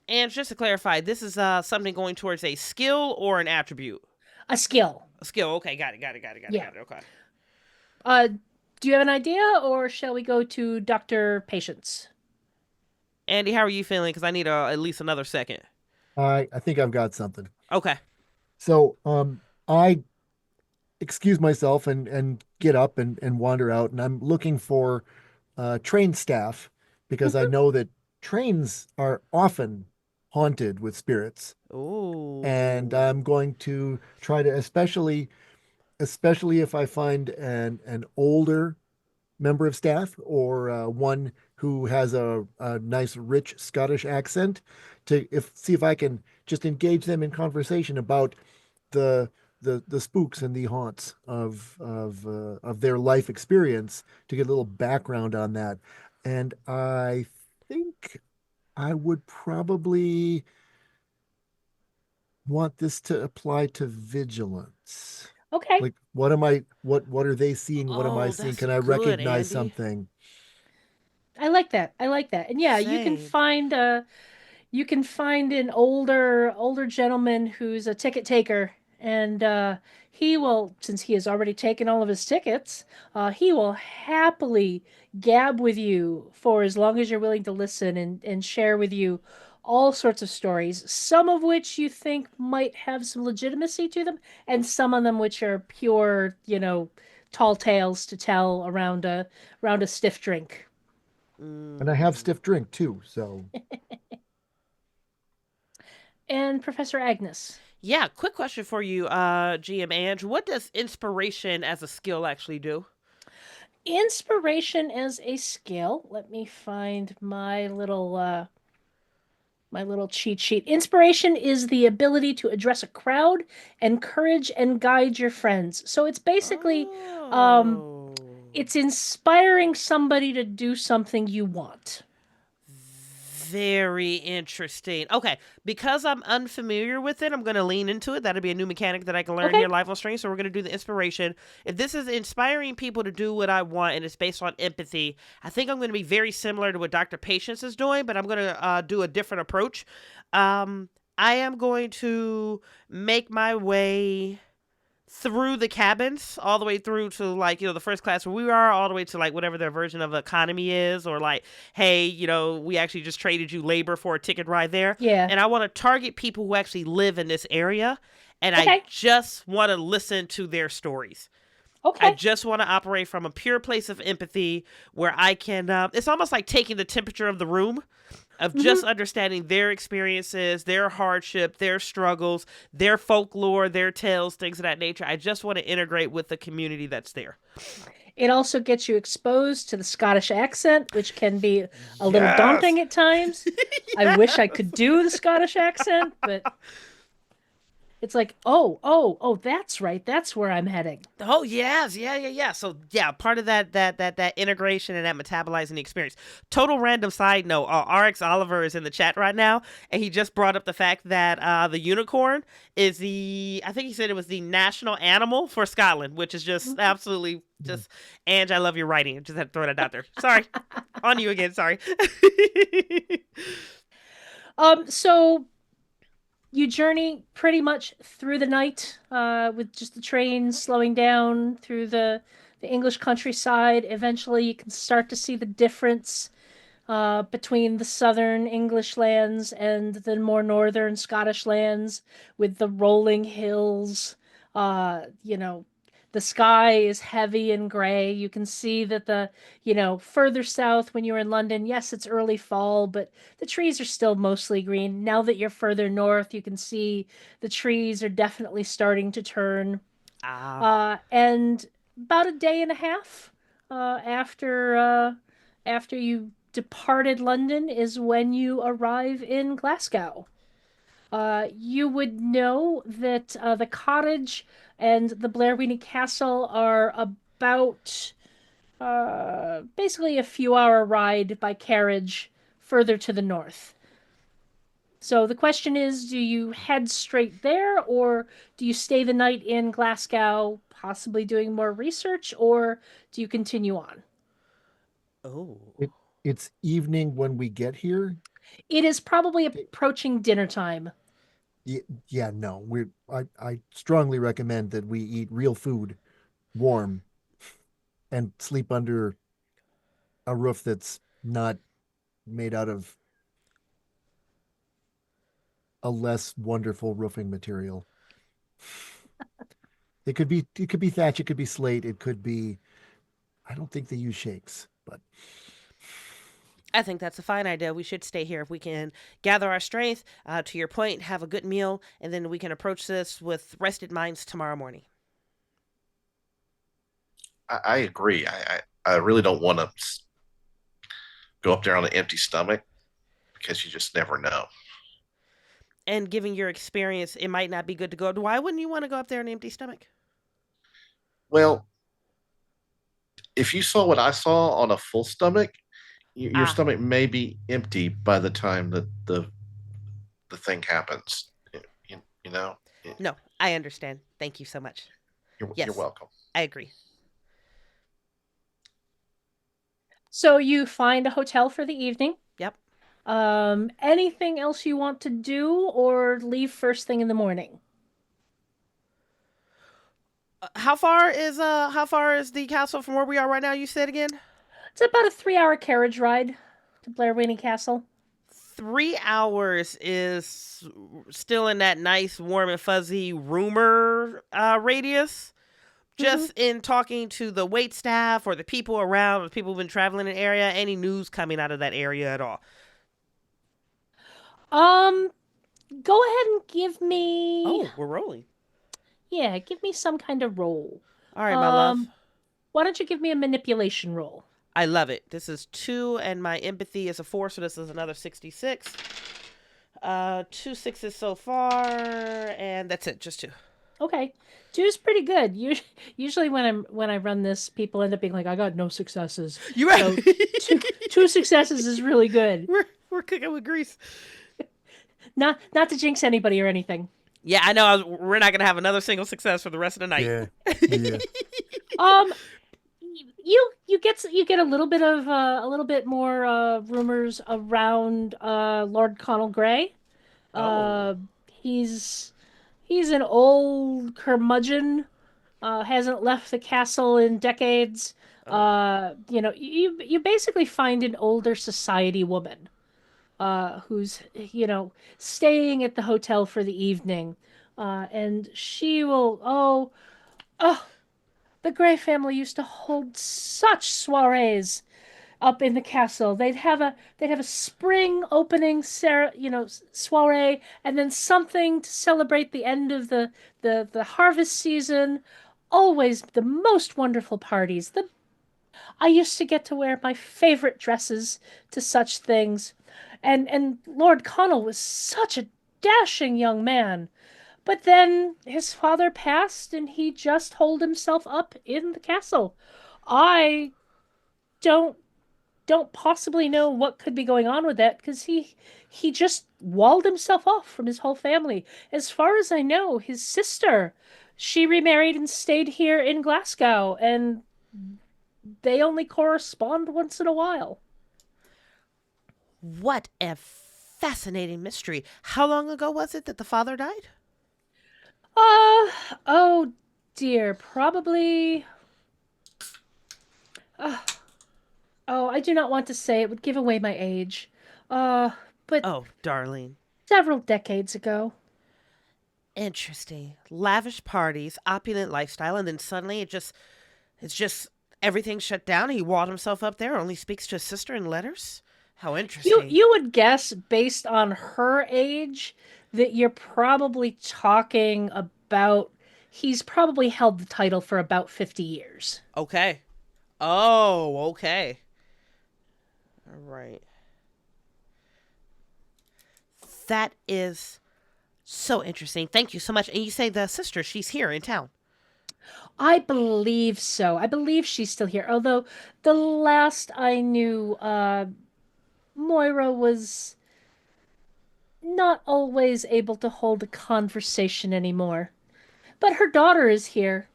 and just to clarify, this is something going towards a skill or an attribute? A skill. A skill. Okay, got it. Yeah. Okay. Do you have an idea, or shall we go to Dr. Patience? Andy, how are you feeling? Because I need at least another second. I think I've got something. Okay. So I excuse myself and get up and wander out, and I'm looking for train staff because I know that trains are often haunted with spirits, Ooh. and I'm going to try to, especially if I find an older member of staff, or one who has a nice rich Scottish accent, to see if I can just engage them in conversation about the the spooks and the haunts of their life experience, to get a little background on that. And I think I would probably want this to apply to vigilance. Okay. Like, what are they seeing? What am I Oh, seeing? that's Can I good, recognize Andy. something? I like that. I like that. And yeah, Same. you can find an older gentleman who's a ticket taker, and he will, since he has already taken all of his tickets, he will happily gab with you for as long as you're willing to listen, and share with you all sorts of stories, some of which you think might have some legitimacy to them, and some of them which are pure, tall tales to tell around a stiff drink. And I have Mm. stiff drink too, so And Professor Agnes. Yeah, quick question for you, GM Ange. What does inspiration as a skill actually do? Inspiration as a skill. Let me find my little cheat sheet. Inspiration is the ability to address a crowd, encourage and guide your friends. So it's basically um Oh. it's inspiring somebody to do something you want. Very interesting. Okay, because I'm unfamiliar with it, I'm going to lean into it. That'll be a new mechanic that I can learn Okay. here live on stream. So we're going to do the inspiration. If this is inspiring people to do what I want and it's based on empathy, I think I'm going to be very similar to what Dr. Patience is doing, but I'm going to do a different approach. I am going to make my way through the cabins all the way through to like the first class where we are, all the way to like whatever their version of economy is, or like, hey, we actually just traded you labor for a ticket ride there. Yeah. And I want to target people who actually live in this area, and I Okay. just want to listen to their stories. I Okay. just want to operate from a pure place of empathy where I can it's almost like taking the temperature of the room, of Hmm. just understanding their experiences, their hardship, their struggles, their folklore, their tales, things of that nature. I just want to integrate with the community that's there. It also gets you exposed to the Scottish accent, which can be a little Yes. daunting at times. I wish I could do the Scottish accent, but it's like, oh, that's right. That's where I'm heading. Oh yes, yeah. So yeah, part of that integration and that metabolizing the experience. Total random side note: RX Oliver is in the chat right now, and he just brought up the fact that the unicorn is I think he said it was the national animal for Scotland, which is just absolutely just. Ange, I love your writing. Just had to throw that out there. Sorry, on you again. Sorry. So you journey pretty much through the night, with just the train slowing down through the English countryside. Eventually, you can start to see the difference between the southern English lands and the more northern Scottish lands, with the rolling hills. The sky is heavy and gray. You can see that further south when you're in London, yes, it's early fall, but the trees are still mostly green. Now that you're further north, you can see the trees are definitely starting to turn. Ah. And about a day and a half after you departed London is when you arrive in Glasgow. You would know that the cottage and the Blairweeny Castle are about basically a few hour ride by carriage further to the north. So the question is, do you head straight there, or do you stay the night in Glasgow, possibly doing more research, or do you continue on? Oh. it it's evening when we get here. It is probably Y- approaching dinner time. Yeah, no, I strongly recommend that we eat real food, warm, and sleep under a roof that's not made out of a less wonderful roofing material. It could be thatch, it could be slate, it could be I don't think they use shakes, but I think that's a fine idea. We should stay here if we can gather our strength. To your point, have a good meal, and then we can approach this with rested minds tomorrow morning. I agree. I really don't want to go up there on an empty stomach because you just never know. And given your experience, it might not be good to go. Why wouldn't you want to go up there on an empty stomach? Well, if you saw what I saw on a full stomach, your Ah, stomach may be empty by the time that the thing happens. You know, no, I understand. Thank you so much. you're Yes, welcome. I agree. So you find a hotel for the evening. Yep. Anything else you want to do or leave first thing in the morning? How far is the castle from where we are right now? You said again. It's about a 3-hour carriage ride to Blair Whinny Castle. 3 hours is still in that nice, warm and fuzzy rumor radius. Mm-hmm. Just in talking to the wait staff or the people around, the people who've been traveling in the area, any news coming out of that area at all? Um, Go ahead and give me, Oh, we're rolling. yeah, give me some kind of roll. All right, my love. Um, why don't you give me a manipulation roll? I love it. This is 2, and my empathy is a 4, so this is another 66. 2 sixes so far, and that's it. Just 2. Okay, two's pretty good. Usually when I run this, people end up being like, I got no successes. You So right? two successes is really good. we're cooking with grease. Not to jinx anybody or anything. Yeah, I know. We're not gonna have another single success for the rest of the night. Yeah. Yeah. Um, you get a little bit more rumors around Lord Connell Grey. Oh. Uh, he's an old curmudgeon. Hasn't left the castle in decades. Oh. You basically find an older society woman who's staying at the hotel for the evening, and she will oh the Grey family used to hold such soirees up in the castle. They'd have a spring opening soiree, and then something to celebrate the end of the harvest season. Always the most wonderful parties. The I used to get to wear my favorite dresses to such things. And Lord Connell was such a dashing young man. But then his father passed and he just holed himself up in the castle. I don't don't possibly know what could be going on with that because he just walled himself off from his whole family. As far as I know, his sister, she remarried and stayed here in Glasgow, and they only correspond once in a while. What a fascinating mystery. How long ago was it that the father died? Uh, oh dear, probably. Uh, oh, I do not want to say it would give away my age. Uh, but Oh, darling. several decades ago. Interesting. Lavish parties, opulent lifestyle, and then suddenly it's just everything shut down. He walled himself up there, only speaks to his sister in letters. How You interesting. you would guess based on her age that you're probably talking about he's probably held the title for about 50 years. Okay. Oh, okay. All right. That is so interesting. Thank you so much. And you say the sister, she's here in town. I believe so. I believe she's still here. Although the last I knew, Moira was not always able to hold a conversation anymore. But her daughter is here.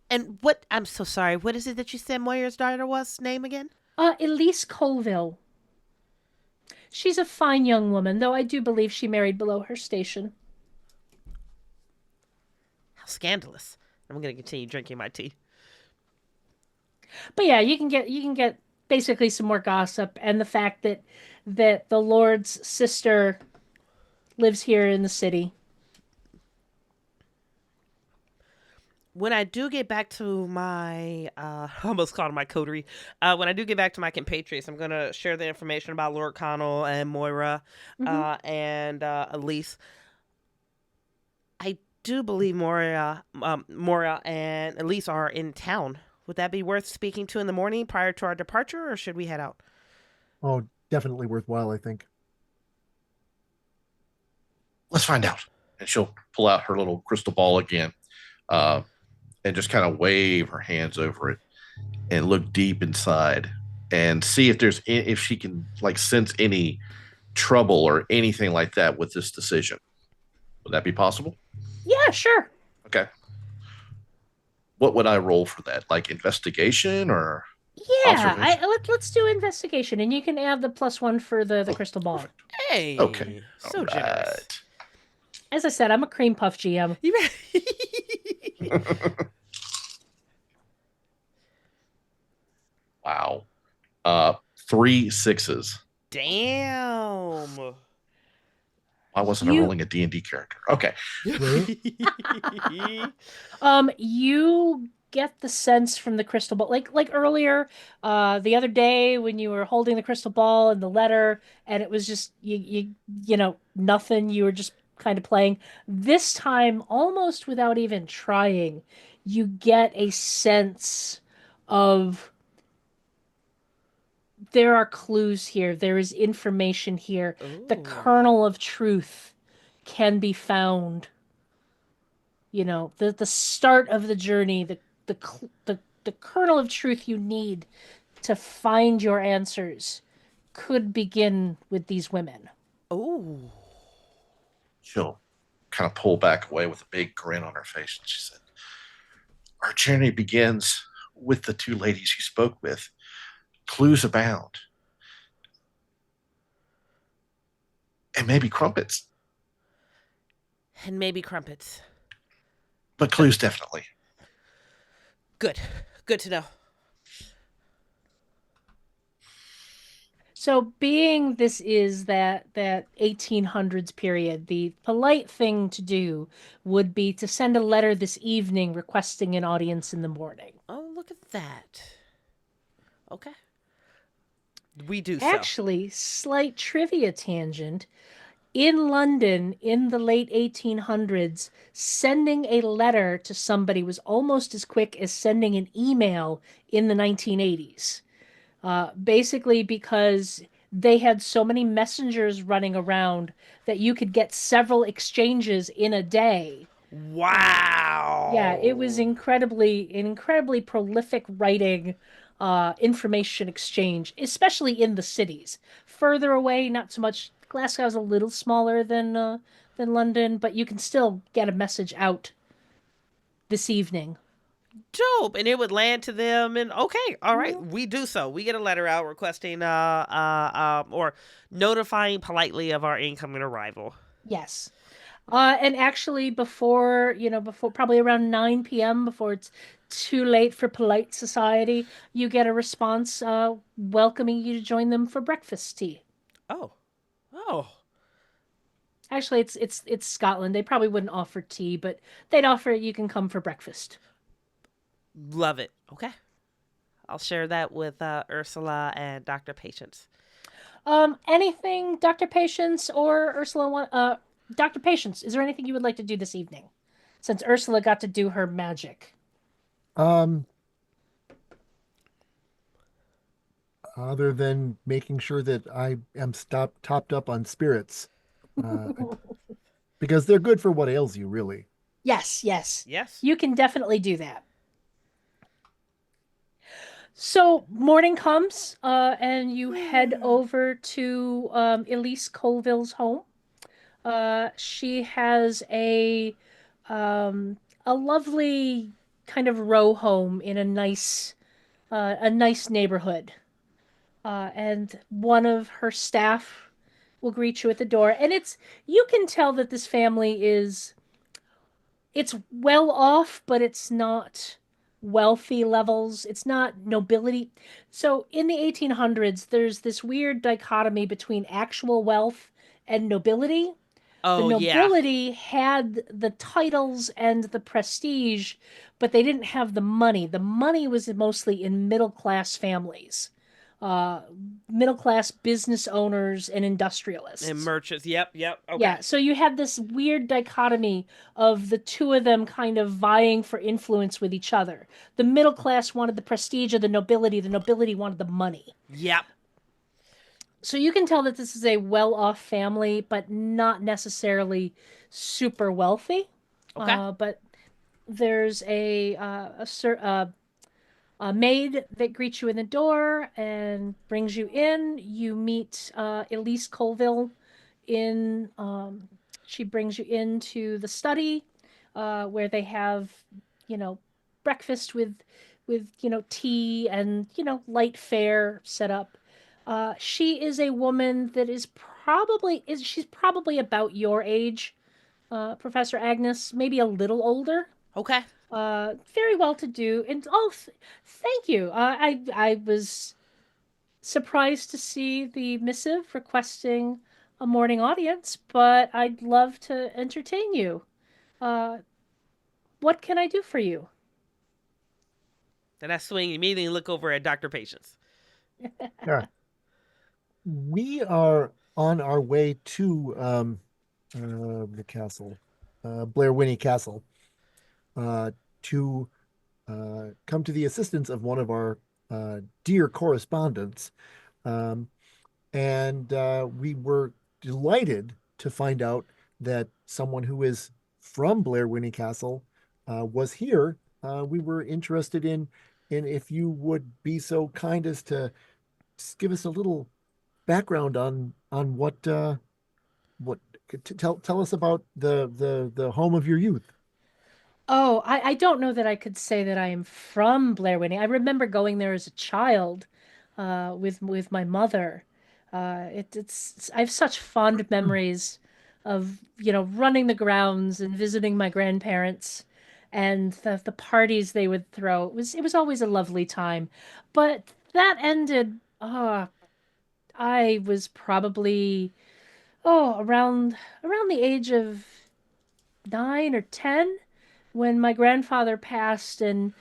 And what, I'm so sorry, what is it that you said Moira's daughter was? Name again? Elise Colville. She's a fine young woman, though I do believe she married below her station. How scandalous. I'm going to continue drinking my tea. But yeah, you can get basically some more gossip and the fact that the Lord's sister lives here in the city. When I do get back to my, I almost called it my coterie. When I do get back to my compatriots, I'm going to share the information about Lord Connell and Moira Hmm. and Elise. I do believe Moira and Elise are in town. Would that be worth speaking to in the morning prior to our departure, or should we head out? Oh, definitely worthwhile, I think. Let's find out. And she'll pull out her little crystal ball again, uh, and just kind of wave her hands over it and look deep inside and see if she can like sense any trouble or anything like that with this decision. Would that be possible? Yeah, sure. Okay. what would I roll for that? Like investigation or Yeah, observation? let's do investigation, and you can add the +1 for the Oh, crystal ball. perfect. Okay. Hey, All so generous. As I said, I'm a cream puff GM. You right. Wow. 3 6s. Damn. Why wasn't I You rolling a D&D character? Okay. Right? you get the sense from the crystal ball, like earlier, the other day when you were holding the crystal ball and the letter, and it was just nothing. You were just kind of playing. This time, almost without even trying, you get a sense of there are clues here. There is information here. The Ooh. kernel of truth can be found. The start of the journey, the kernel of truth you need to find your answers could begin with these women. Ooh. She'll kind of pull back away with a big grin on her face. And she said, our journey begins with the 2 ladies you spoke with. Clues abound. And maybe crumpets, And maybe crumpets. but clues definitely. Good. Good to know. So, being this is that 1800s period, the polite thing to do would be to send a letter this evening requesting an audience in the morning. Oh, look at that. Okay. We do so. Actually, slight trivia tangent. In London in the late 1800s, sending a letter to somebody was almost as quick as sending an email in the 1980s. Basically, because they had so many messengers running around that you could get several exchanges in a day. Yeah, it was Wow. incredibly prolific writing, information exchange, especially in the cities. Further away, not so much. Glasgow's a little smaller than London, but you can still get a message out this evening. Dope. And it would land to them and okay, all right, Mhm. we do so. We get a letter out requesting or notifying politely of our incoming arrival. Yes. And actually, before probably around 9 p.m., before it's too late for polite society, you get a response welcoming you to join them for breakfast tea. Oh. Oh. Actually, it's Scotland. They probably wouldn't offer tea, but they'd offer you can come for breakfast. Love it. Okay. I'll share that with Ursula and Dr. Patience. Anything, Dr. Patience or Ursula want Dr. Patience, is there anything you would like to do this evening? Since Ursula got to do her magic. Um, Other than making sure that I am topped up on spirits, I- because they're good for what ails you, really. Yes, yes. Yes. You can definitely do that. So morning comes, and you head over to Elise Colville's home. She has a lovely kind of row home in a nice neighborhood. And one of her staff will greet you at the door, and you can tell that this family it's well off, but it's not wealthy levels. It's not nobility. So in the 1800s, there's this weird dichotomy between actual wealth and nobility. The Oh yeah. nobility had the titles and the prestige, but they didn't have the money. The money was mostly in middle class families, uh, middle class business owners and And industrialists. merchants. Yep. Yep. Okay. Yeah, so you had this weird dichotomy of the two of them kind of vying for influence with each other. The middle class wanted the prestige of the nobility wanted the money. Yep. So you can tell that this is a well-off family, but not necessarily super wealthy. Okay. But there's a maid that greets you in the door and brings you in. You meet Elise Colville in. She brings you into the study where they have, you know, breakfast with tea and light fare set up. She is a woman that she's probably about your age, Professor Agnes, maybe a little older. Okay. Very well to do, and thank you. I was surprised to see the missive requesting a morning audience, but I'd love to entertain you. Uh, what can I do for you? And I swing immediately and look over at Dr. Patience. Yeah. We are on our way to the castle, Blair Winnie Castle, uh, to come to the assistance of one of our dear correspondents. Um, and we were delighted to find out that someone who is from Blair Winnie Castle was here. We were interested in if you would be so kind as to just give us a little background on what tell us about the home of your youth. Oh, I don't know that I could say that I am from Blair Whitney. I remember going there as a child, with my mother. I have such fond memories of running the grounds and visiting my grandparents, and the parties they would throw. It was always a lovely time, but that ended. I was probably around the age of 9 or 10 when my grandfather passed, and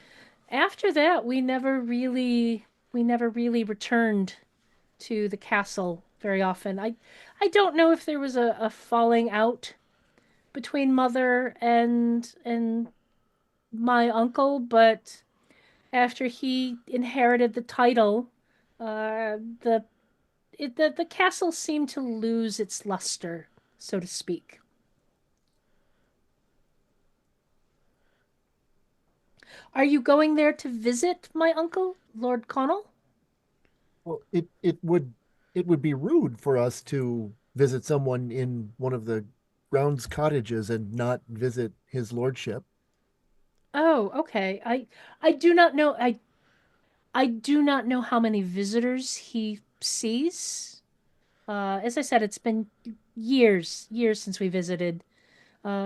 after that we never really returned to the castle very often. I don't know if there was a falling out between mother and my uncle, but after he inherited the title, the the castle seemed to lose its luster, so to speak. Are you going there to visit my uncle, Lord Connell? Well, it would be rude for us to visit someone in one of the grounds cottages and not visit his lordship. Oh, okay. I do not know. I do not know how many visitors he sees. As I said, it's been years since we visited.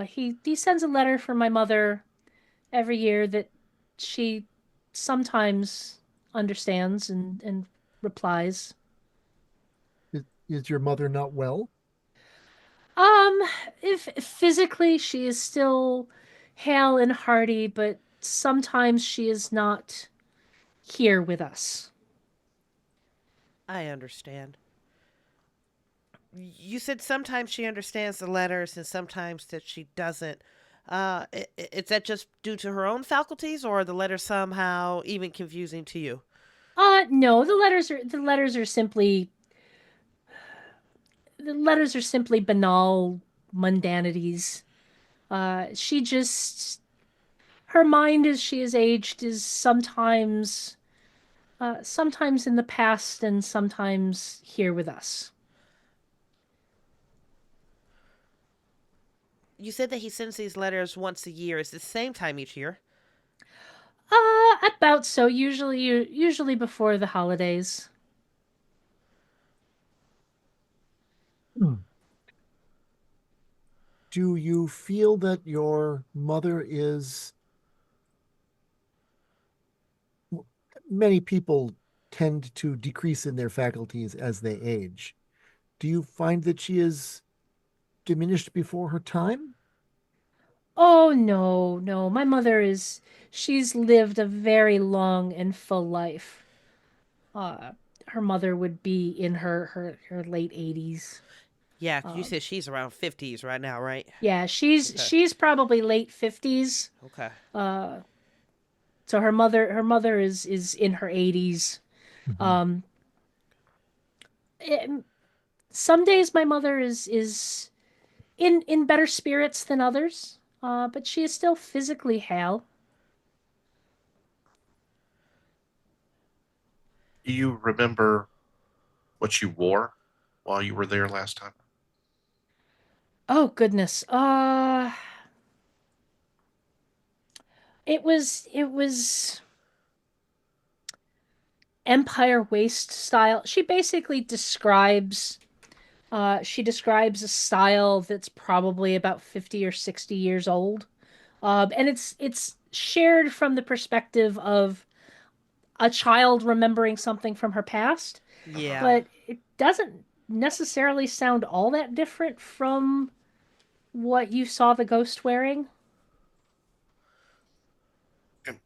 He sends a letter for my mother every year that she sometimes understands and replies. Is your mother not well? Um, if physically she is still hale and hearty, but sometimes she is not here with us. I understand. You said sometimes she understands the letters and sometimes that she doesn't. Is that just due to her own faculties, or are the letters somehow even confusing to you? No, the letters are simply banal mundanities. She just her mind as she has aged is sometimes in the past and sometimes here with us. You said that he sends these letters once a year. Is it the same time each year? About so. Usually before the holidays. Hmm. Do you feel that your mother is many people tend to decrease in their faculties as they age. Do you find that she is diminished before her time? Oh no, no. She's lived a very long and full life. Uh, Her mother would be in her late 80s. Yeah, you Um, said she's around 50s right now, right? yeah, she's Okay. she's probably late 50s. Okay. Uh, so her mother is in her 80s. Mhm. Um, it- some days my mother is in better spirits than others. But she is still physically hale. Do you remember what you wore while you were there last time? Oh goodness. It was Empire Waste style. She describes a style that's probably about 50 or 60 years old. And it's shared from the perspective of a child remembering something from her past, Yeah. but it doesn't necessarily sound all that different from what you saw the ghost wearing. And,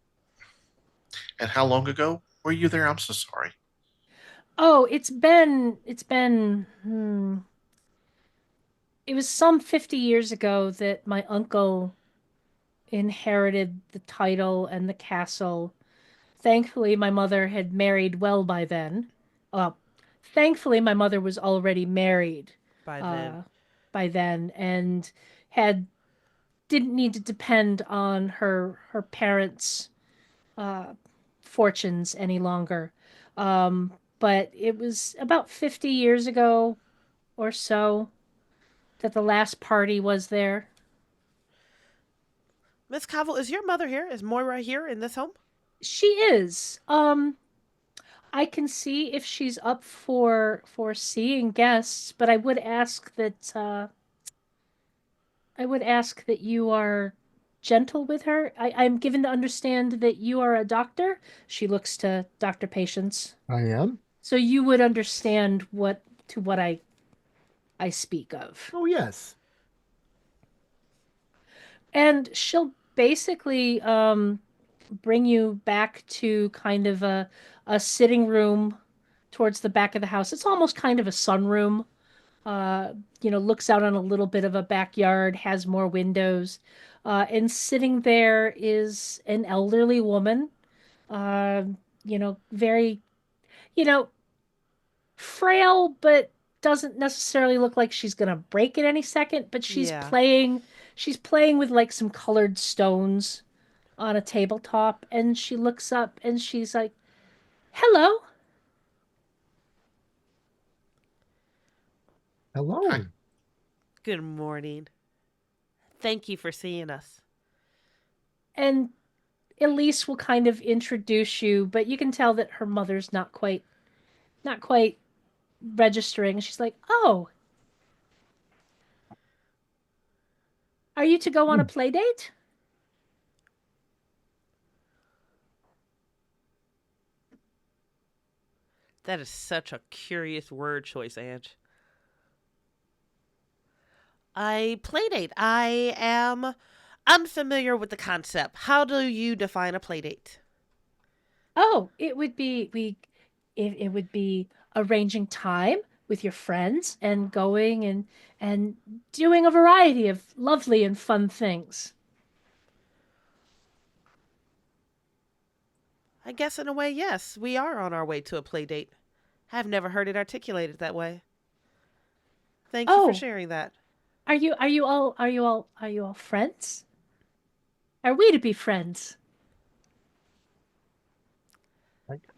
and how long ago were you there? I'm so sorry. Oh, it was some 50 years ago that my uncle inherited the title and the castle. Thankfully, my mother had married well by then. Well, thankfully, my mother was already married By then. uh, by then and had didn't need to depend on her parents' uh, fortunes any longer. But it was about 50 years ago or so that the last party was there. Miss Covell, is your mother here? Is Moira here in this home? She is. I can see if she's up for seeing guests, but I would ask that you are gentle with her. I'm given to understand that you are a doctor. She looks to Dr. Patience. I am. So you would understand what I speak of. Oh, yes. And she'll basically bring you back to kind of a sitting room towards the back of the house. It's almost kind of a sunroom. Looks out on a little bit of a backyard, has more windows. And sitting there is an elderly woman, uh, very, you know, frail, but doesn't necessarily look like she's gonna break at any second. But Yeah. she's playing with like some colored stones on a tabletop, and she looks up and she's like, "Hello." Hi. Hello. Good morning. Thank you for seeing us. And Elise will kind of introduce you, but you can tell that her mother's not quite registering. She's like, "Oh, are you to go on a Hmm. play date?" That is such a curious word choice, Ange. I playdate. I am unfamiliar with the concept. How do you define a playdate? Oh, it would be arranging time with your friends and going and doing a variety of lovely and fun things. I guess in a way, yes, we are on our way to a playdate. I've never heard it articulated that way. Thank you for Oh, sharing that. are you all friends? Are we to be friends?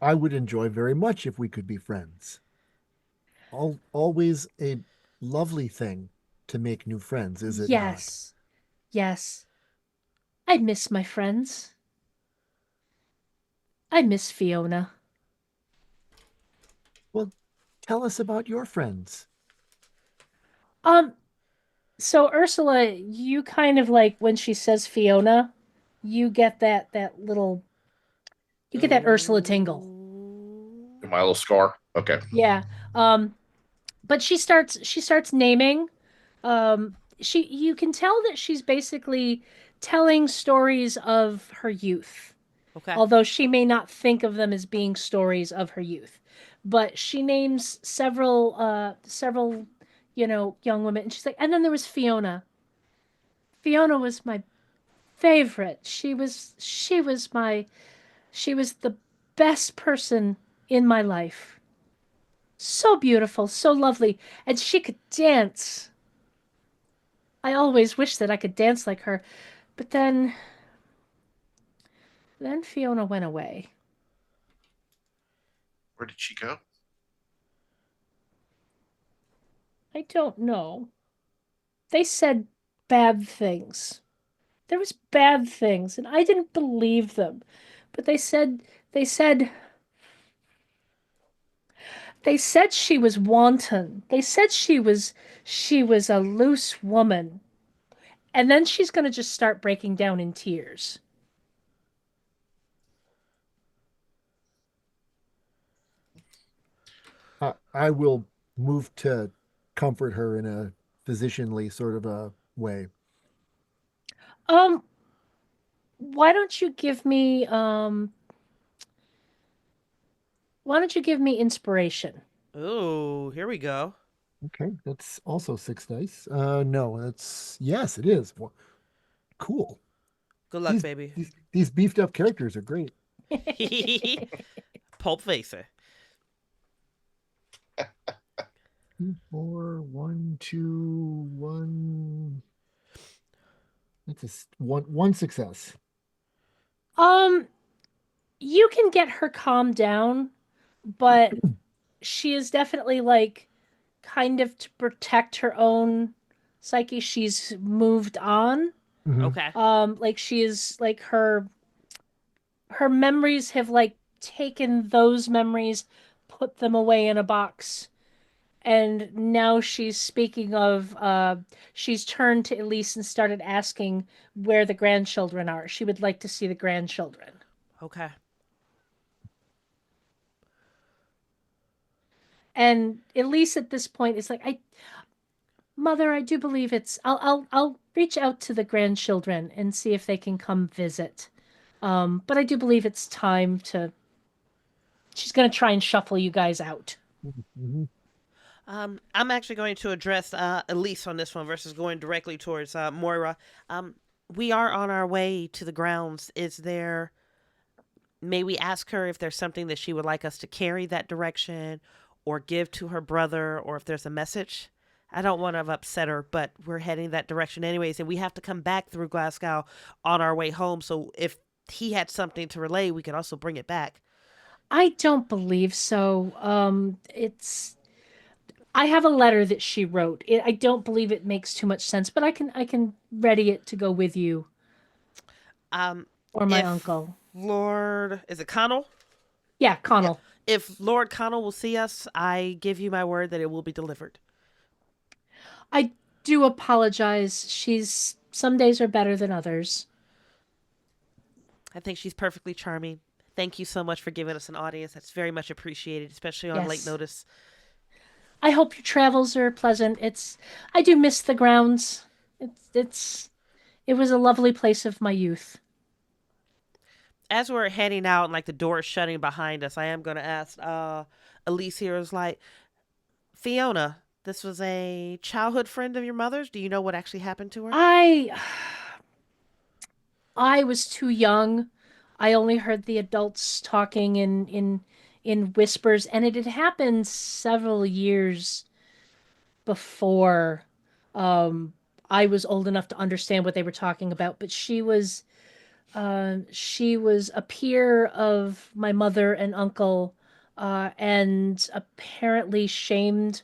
I would enjoy very much if we could be friends. Always a lovely thing to make new friends, is it not? Yes. Yes. I miss my friends. I miss Fiona. Well, tell us about your friends. Um, so Ursula, you kind of like when she says Fiona, you get that Ursula tingle. Am I a little scar? Okay. Yeah. But she starts naming. You can tell that she's basically telling stories of her youth, Okay. although she may not think of them as being stories of her youth. But she names several, young women, and she's like, and then there was Fiona. Fiona was my favorite. She was the best person in my life. So beautiful, so lovely, and she could dance. I always wished that I could dance like her, but then Fiona went away. Where did she go? I don't know. They said bad things. there was bad things, and I didn't believe them. But they said they said she was wanton. They said she was a loose woman. And then she's going to just start breaking down in tears. I will move to comfort her in a physicianly sort of a way. Um, why don't you give me why don't you give me inspiration? Ooh, here we go. Okay, that's also 6 dice. No, that's yes, it is. Cool. Good luck, These baby. these beefed up characters are great. Pulp Vaesen. 4, 1, 2, 1. That's one success. Um, you can get her calmed down, but she is definitely like kind of to protect her own psyche. She's moved on. Mhm. Okay. Like she is like her memories have like taken those memories, put them away in a box, and now she's speaking of she's turned to Elise and started asking where the grandchildren are. She would like to see the grandchildren. Okay. And Elise at this point is like, I Mother, I do believe it's I'll reach out to the grandchildren and see if they can come visit. But I do believe it's time to she's gonna try and shuffle you guys out. Mhm. I'm actually going to address Elise on this one versus going directly towards Moira. We are on our way to the grounds. May we ask her if there's something that she would like us to carry that direction or give to her brother, or if there's a message? I don't want to upset her, but we're heading that direction anyways, and we have to come back through Glasgow on our way home. So if he had something to relay, we could also bring it back. I don't believe so. It's I have a letter that she wrote. I don't believe it makes too much sense, but I can ready it to go with you Um, or my if uncle. Lord, is it Connell? Yeah, Yeah. Connell. If Lord Connell will see us, I give you my word that it will be delivered. I do apologize. She's some days are better than others. I think she's perfectly charming. Thank you so much for giving us an audience. That's very much appreciated, especially on late Yes. notice. I hope your travels are pleasant. I do miss the grounds. It was a lovely place of my youth. As we're heading out and like the door is shutting behind us, I am going to ask Elise here is like, Fiona, this was a childhood friend of your mother's. Do you know what actually happened to her? I I was too young. I only heard the adults talking in whispers, and it had happened several years before um, I was old enough to understand what they were talking about. But she was a peer of my mother and uncle, and apparently shamed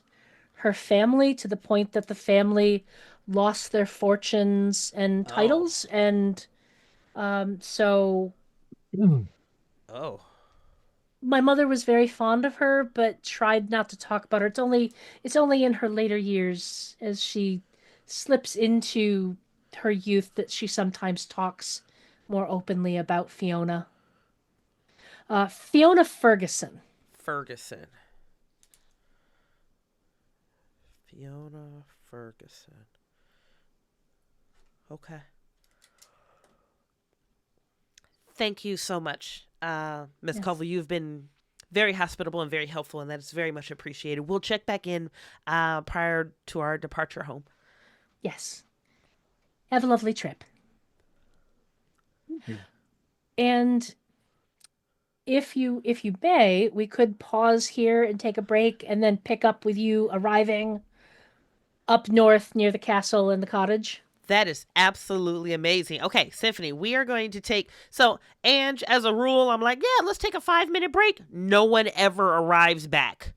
her family to the point that the family lost their fortunes and Oh. titles, and so Oh. my mother was very fond of her, but tried not to talk about her. It's only in her later years, as she slips into her youth, that she sometimes talks more openly about Fiona. Fiona Ferguson. Ferguson. Fiona Ferguson. Okay. Thank you so much, Miss Yes. Colville. You've been very hospitable and very helpful, and that is very much appreciated. We'll check back in prior to our departure home. Yes. Have a lovely trip. Mhm. And if you may, we could pause here and take a break and then pick up with you arriving up north near the castle and the cottage. That is absolutely amazing. Okay, Symphony, we are going to take. So, Ange, as a rule, I'm like, yeah, let's take a 5-minute break. No one ever arrives back.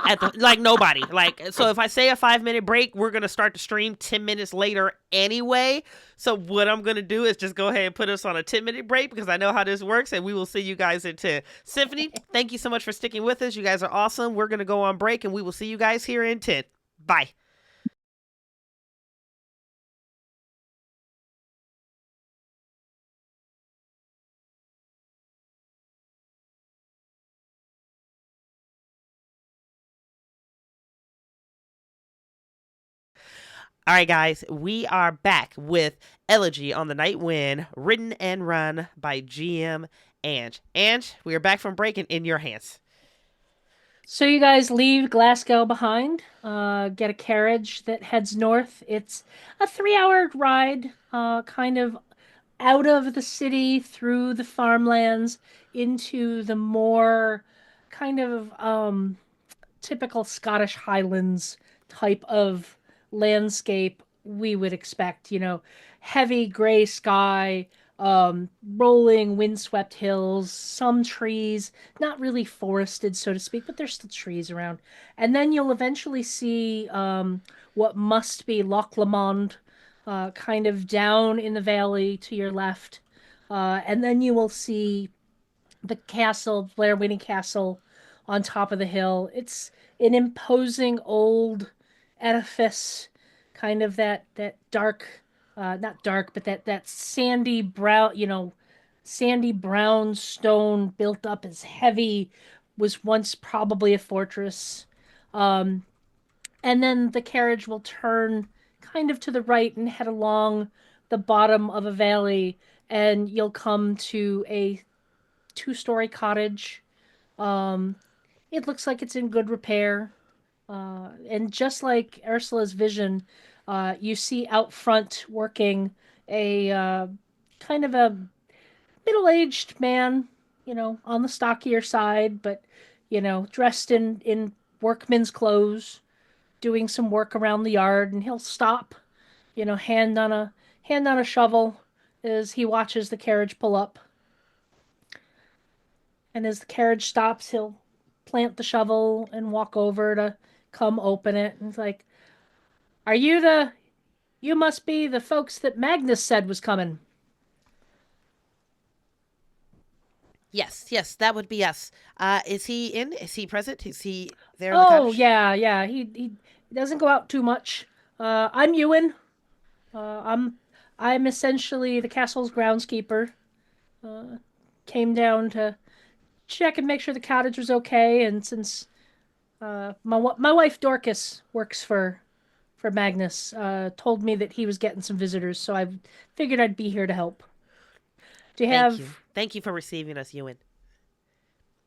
At the like nobody. Like so if I say a 5 minute break, we're gonna start the stream 10 minutes later anyway. So what I'm gonna do is just go ahead and put us on a 10 minute break because I know how this works and we will see you guys in 10. Symphony, thank you so much for sticking with us. You guys are awesome. We're gonna go on break and we will see you guys here in 10. Bye. All right, guys, we are back with Elegy on the Night Wind, written and run by GM Ange. Ange, we are back from break and in your hands. So you guys leave Glasgow behind, get a carriage that heads north. It's a 3 hour ride, kind of out of the city through the farmlands into the more kind of typical Scottish Highlands type of landscape we would expect, heavy gray sky, rolling windswept hills, some trees, not really forested, so to speak, but there's still trees around. And then you'll eventually see what must be Loch Lomond, kind of down in the valley to your left. And then you will see the castle, Blair Winnie Castle, on top of the hill. It's an imposing old edifice, kind of that dark, not dark, but that sandy brown, sandy brown stone built up as heavy, was once probably a fortress. Um, and then the carriage will turn kind of to the right and head along the bottom of a valley, and you'll come to a two-story cottage. Um, it looks like it's in good repair. And just like Ursula's vision, you see out front working a kind of a middle-aged man, on the stockier side, but dressed in workman's clothes, doing some work around the yard, and he'll stop, hand on a shovel as he watches the carriage pull up. And as the carriage stops, he'll plant the shovel and walk over to come open it. And it's like, "Are you the? You must be the folks that Magnus said was coming." Yes, yes, that would be us. Is he in? Is he present? Is he there in the Oh cottage? yeah, yeah. He doesn't go out too much. I'm Ewan. I'm essentially the castle's groundskeeper. Uh, Came down to check and make sure the cottage was okay. And since my wife Dorcas works for Magnus, told me that he was getting some visitors, so I figured I'd be here to help. Do you Thank you. have Thank you for receiving us, Ewan.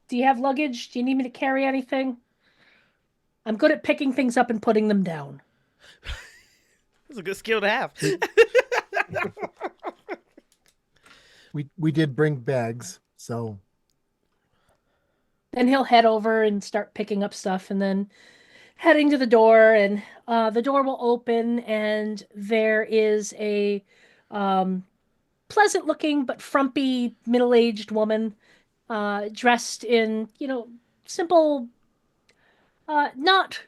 do you have luggage? Do you need me to carry anything? I'm good at picking things up and putting them down. It's a good skill to have. We we did bring bags, so Then he'll head over and start picking up stuff, and then heading to the door, and the door will open, and there is a um, pleasant looking but frumpy middle aged woman, dressed in, simple, not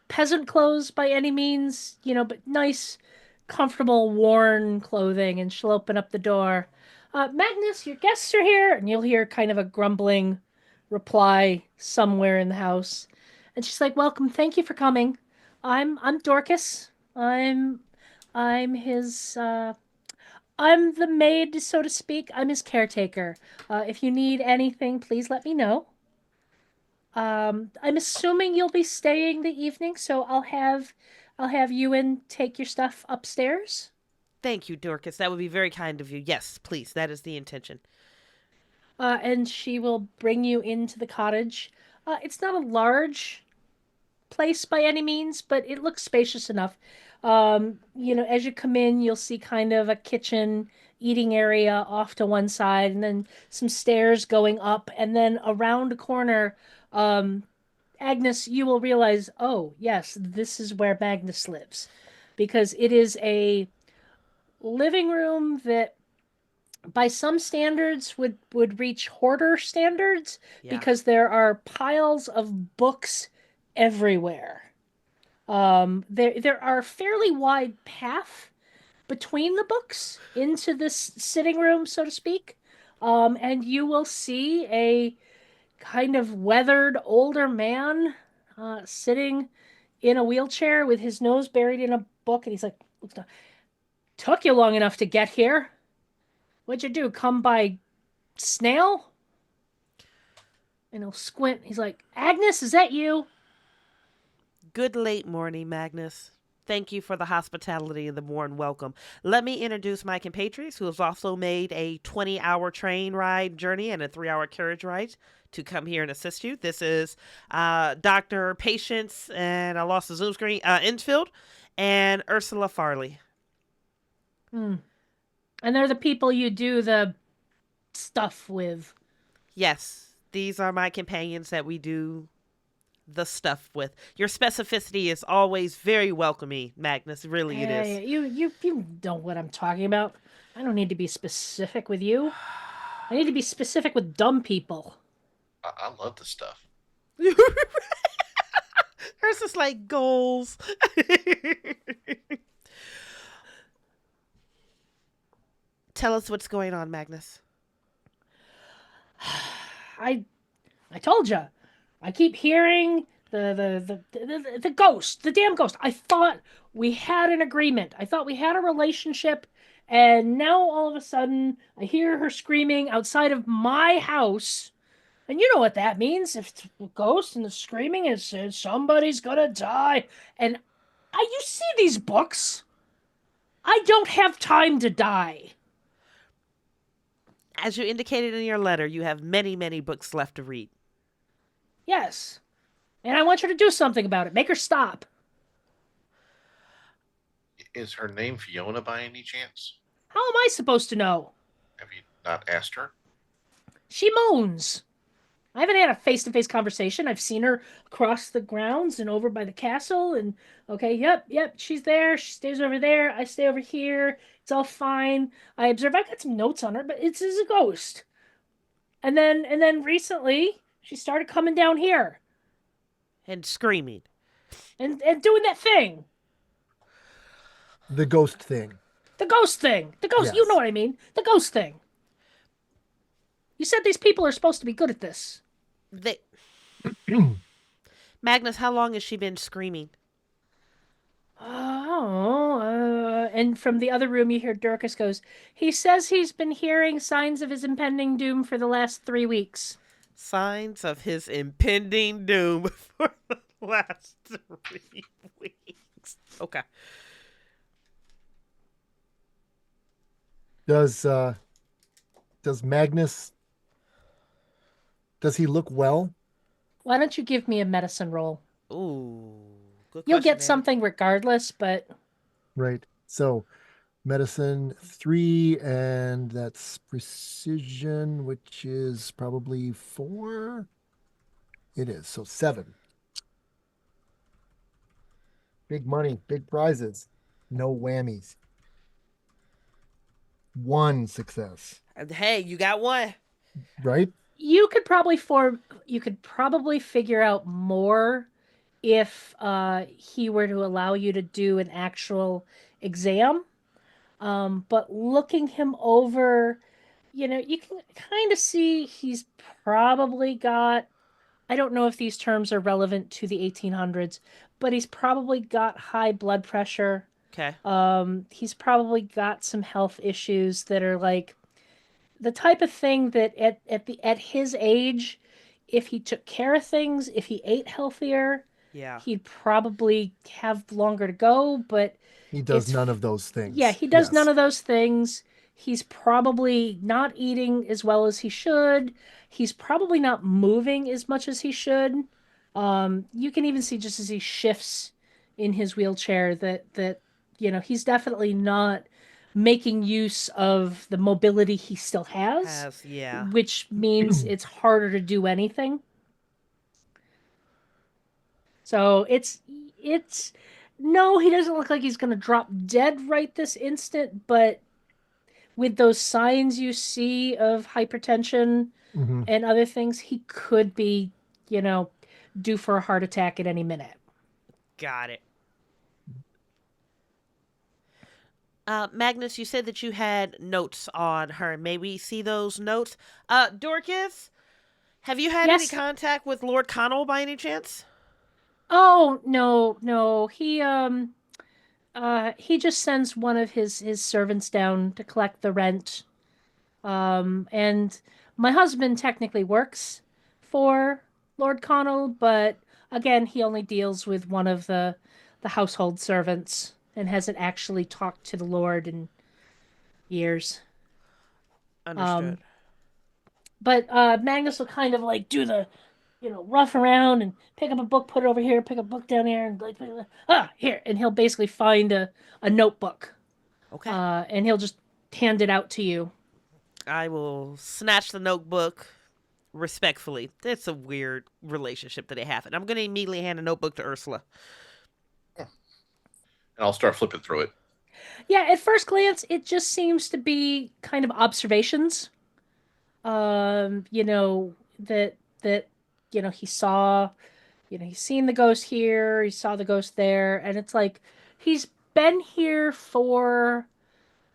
peasant clothes by any means, but nice, comfortable, worn clothing. And she'll open up the door. Magnus, your guests are here, and you'll hear kind of a grumbling reply somewhere in the house. And she's like, "Welcome, thank you for coming. I'm Dorcas. I'm his I'm the maid, so to speak. I'm his caretaker. If you need anything, please let me know. I'm assuming you'll be staying the evening, so I'll have you and take your stuff upstairs." Thank you, Dorcas. That would be very kind of you. Yes, please. That is the intention. And she will bring you into the cottage. It's not a large place by any means, but it looks spacious enough. As you come in, you'll see kind of a kitchen, eating area off to one side, and then some stairs going up, and then around a corner, um, Agnes, you will realize, oh, yes, this is where Magnus lives, because it is a living room that by some standards would reach hoarder standards, Yeah. because there are piles of books everywhere. There are fairly wide path between the books into this sitting room, so to speak. And you will see a kind of weathered older man sitting in a wheelchair with his nose buried in a book. And he's like, took you long enough to get here. What'd you do? Come by snail? And he'll squint. He's like, Agnes, is that you? Good late morning, Magnus. Thank you for the hospitality and the warm welcome. Let me introduce my compatriots who have also made a 20-hour train ride journey and a 3-hour carriage ride to come here and assist you. This is Dr. Patience, and I lost the Zoom screen, Infield, and Ursula Farley. Hmm. And they're the people you do the stuff with. Yes, these are my companions that we do the stuff with. Your specificity is always very welcoming, Magnus. Really, it is. You know what I'm talking about. I don't need to be specific with you. I need to be specific with dumb people. I love this stuff. Hers is like goals. Tell us what's going on, Magnus. I told you. I keep hearing the ghost, the damn ghost. I thought we had an agreement. I thought we had a relationship, and now all of a sudden I hear her screaming outside of my house. And you know what that means? If the ghost and the screaming is somebody's gonna die. And you see these books. I don't have time to die. As you indicated in your letter, you have many, many books left to read. Yes. And I want her to do something about it. Make her stop. Is her name Fiona by any chance? How am I supposed to know? Have you not asked her? She moans. I haven't had a face-to-face conversation. I've seen her across the grounds and over by the castle. And okay, yep, she's there. She stays over there. I stay over here. It's all fine. I observe. I got some notes on her, but it's a ghost. And then recently, she started coming down here And screaming. and doing that thing. The ghost thing. The ghost thing. The ghost. Yes. You know what I mean. The ghost thing. You said these people are supposed to be good at this. They... Magnus, how long has she been screaming? And from the other room, you hear Dorcas goes, he says he's been hearing signs of his impending doom for the last 3 weeks. Signs of his impending doom for the last 3 weeks. Okay. Does Magnus, does he look well? Why don't you give me a medicine roll? Ooh, good You'll question, get Andy. something regardless, but Right. So medicine 3, and that's precision, which is probably 4. It is. So 7. Big money, big prizes, no whammies. 1 success, Hey, you got one. right? you could probably figure out more if he were to allow you to do an actual exam. But looking him over, you can kind of see he's probably got, I don't know if these terms are relevant to the 1800s, but he's probably got high blood pressure. Okay. He's probably got some health issues that are like the type of thing that at his age, if he took care of things, if he ate healthier, Yeah. he'd probably have longer to go, but He does it's none of those things. yeah, he does Yes. none of those things. He's probably not eating as well as he should. He's probably not moving as much as he should. You can even see just as he shifts in his wheelchair that he's definitely not making use of the mobility he still has, Yeah. which means it's harder to do anything. So it's no, he doesn't look like he's going to drop dead right this instant, but with those signs you see of hypertension Mhm. and other things, he could be, due for a heart attack at any minute. Got it. Magnus, you said that you had notes on her. May we see those notes? Dorcas, have you had any Yes. contact with Lord Connell by any chance? Oh, no. He just sends one of his servants down to collect the rent. And my husband technically works for Lord Connell, but again, he only deals with one of the household servants and hasn't actually talked to the Lord in years. Understood. But Magnus will kind of like do the, rough around and pick up a book, put it over here, pick a book down there, and like, here, and he'll basically find a notebook, Okay. and he'll just hand it out to you. I will snatch the notebook respectfully. It's a weird relationship that they have. And I'm going to immediately hand a notebook to Ursula. And I'll start flipping through it. Yeah, at first glance, it just seems to be kind of observations. That he saw, he's seen the ghost here, he saw the ghost there, and it's like he's been here for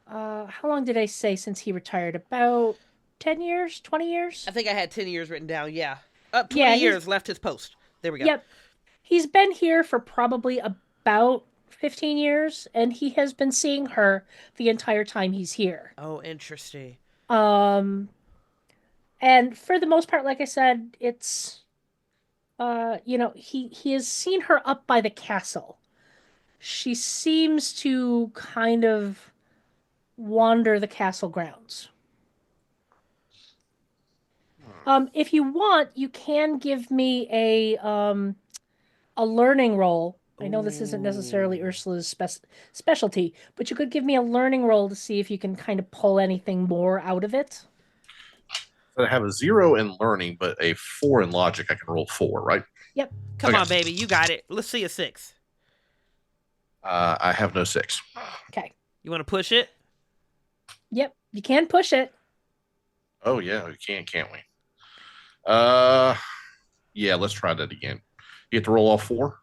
how long did I say since he retired? About 10 years, 20 years? I think I had 10 years written down. Yeah. Up 20 Yeah, years left his post. There we go. Yep. He's been here for probably about 15 years, and he has been seeing her the entire time he's here. Oh, interesting. And for the most part, like I said, it's he has seen her up by the castle. She seems to kind of wander the castle grounds. If you want, you can give me a learning roll. I know this isn't necessarily Ursula's specialty, but you could give me a learning roll to see if you can kind of pull anything more out of it. So I have a 0 in learning, but a 4 in logic. I can roll 4, right? Yep. Come Okay. on, baby. You got it. Let's see a 6. I have no 6. Okay. You want to push it? Yep. You can push it. Oh, yeah, we can, can't we? Yeah, let's try that again. You get to roll all 4?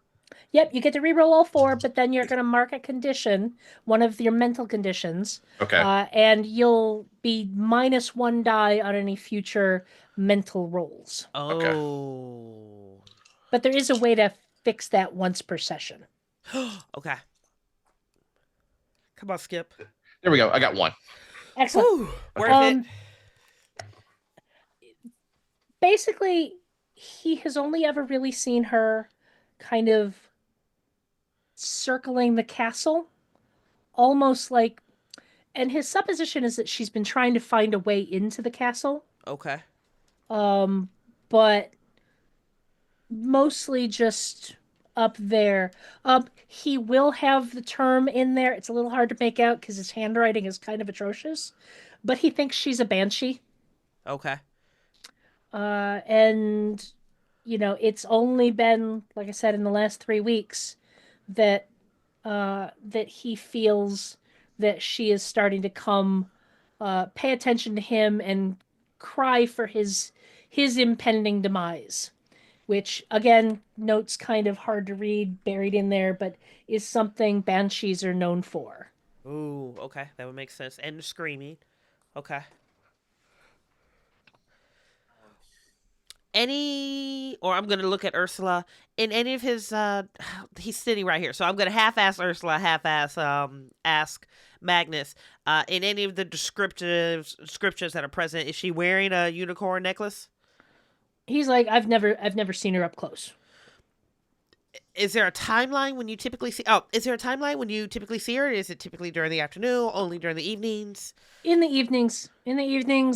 Yep, you get to reroll all 4, but then you're going to mark a condition, one of your mental conditions. Okay. And you'll be -1 die on any future mental rolls. Oh. But there is a way to fix that once per session. Okay. Come on, Skip. There we go. I got 1. Excellent. Woo, worth it. Basically, he has only ever really seen her kind of circling the castle, almost like, and his supposition is that she's been trying to find a way into the castle. Okay. But mostly just up there. He will have the term in there. It's a little hard to make out because his handwriting is kind of atrocious, but he thinks she's a banshee. Okay. And it's only been, like I said, in the last 3 weeks that he feels that she is starting to come pay attention to him and cry for his impending demise, which again, notes kind of hard to read, buried in there, but is something banshees are known for. Ooh, okay. That would make sense. And screaming. Okay. I'm going to look at Ursula in any of his, he's sitting right here. So I'm going to half-ass Ursula, half-ass ask Magnus. In any of the descriptions that are present, is she wearing a unicorn necklace? He's like, I've never seen her up close. Is there a timeline when you typically see? Is there a timeline when you typically see her? Is it typically during the afternoon? Only during the evenings? In the evenings.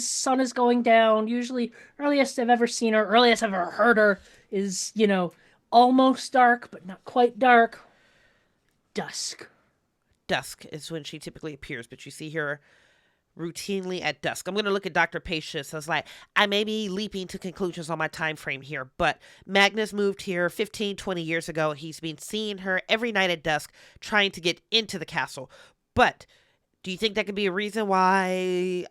Sun is going down. Usually, earliest I've ever seen her, earliest I've ever heard her is, almost dark, but not quite dark. Dusk. Dusk is when she typically appears, but you see her routinely at dusk. I'm going to look at Dr. Patience. I was like, I may be leaping to conclusions on my time frame here, but Magnus moved here 15, 20 years ago. He's been seeing her every night at dusk, trying to get into the castle. But Do you think that could be a reason why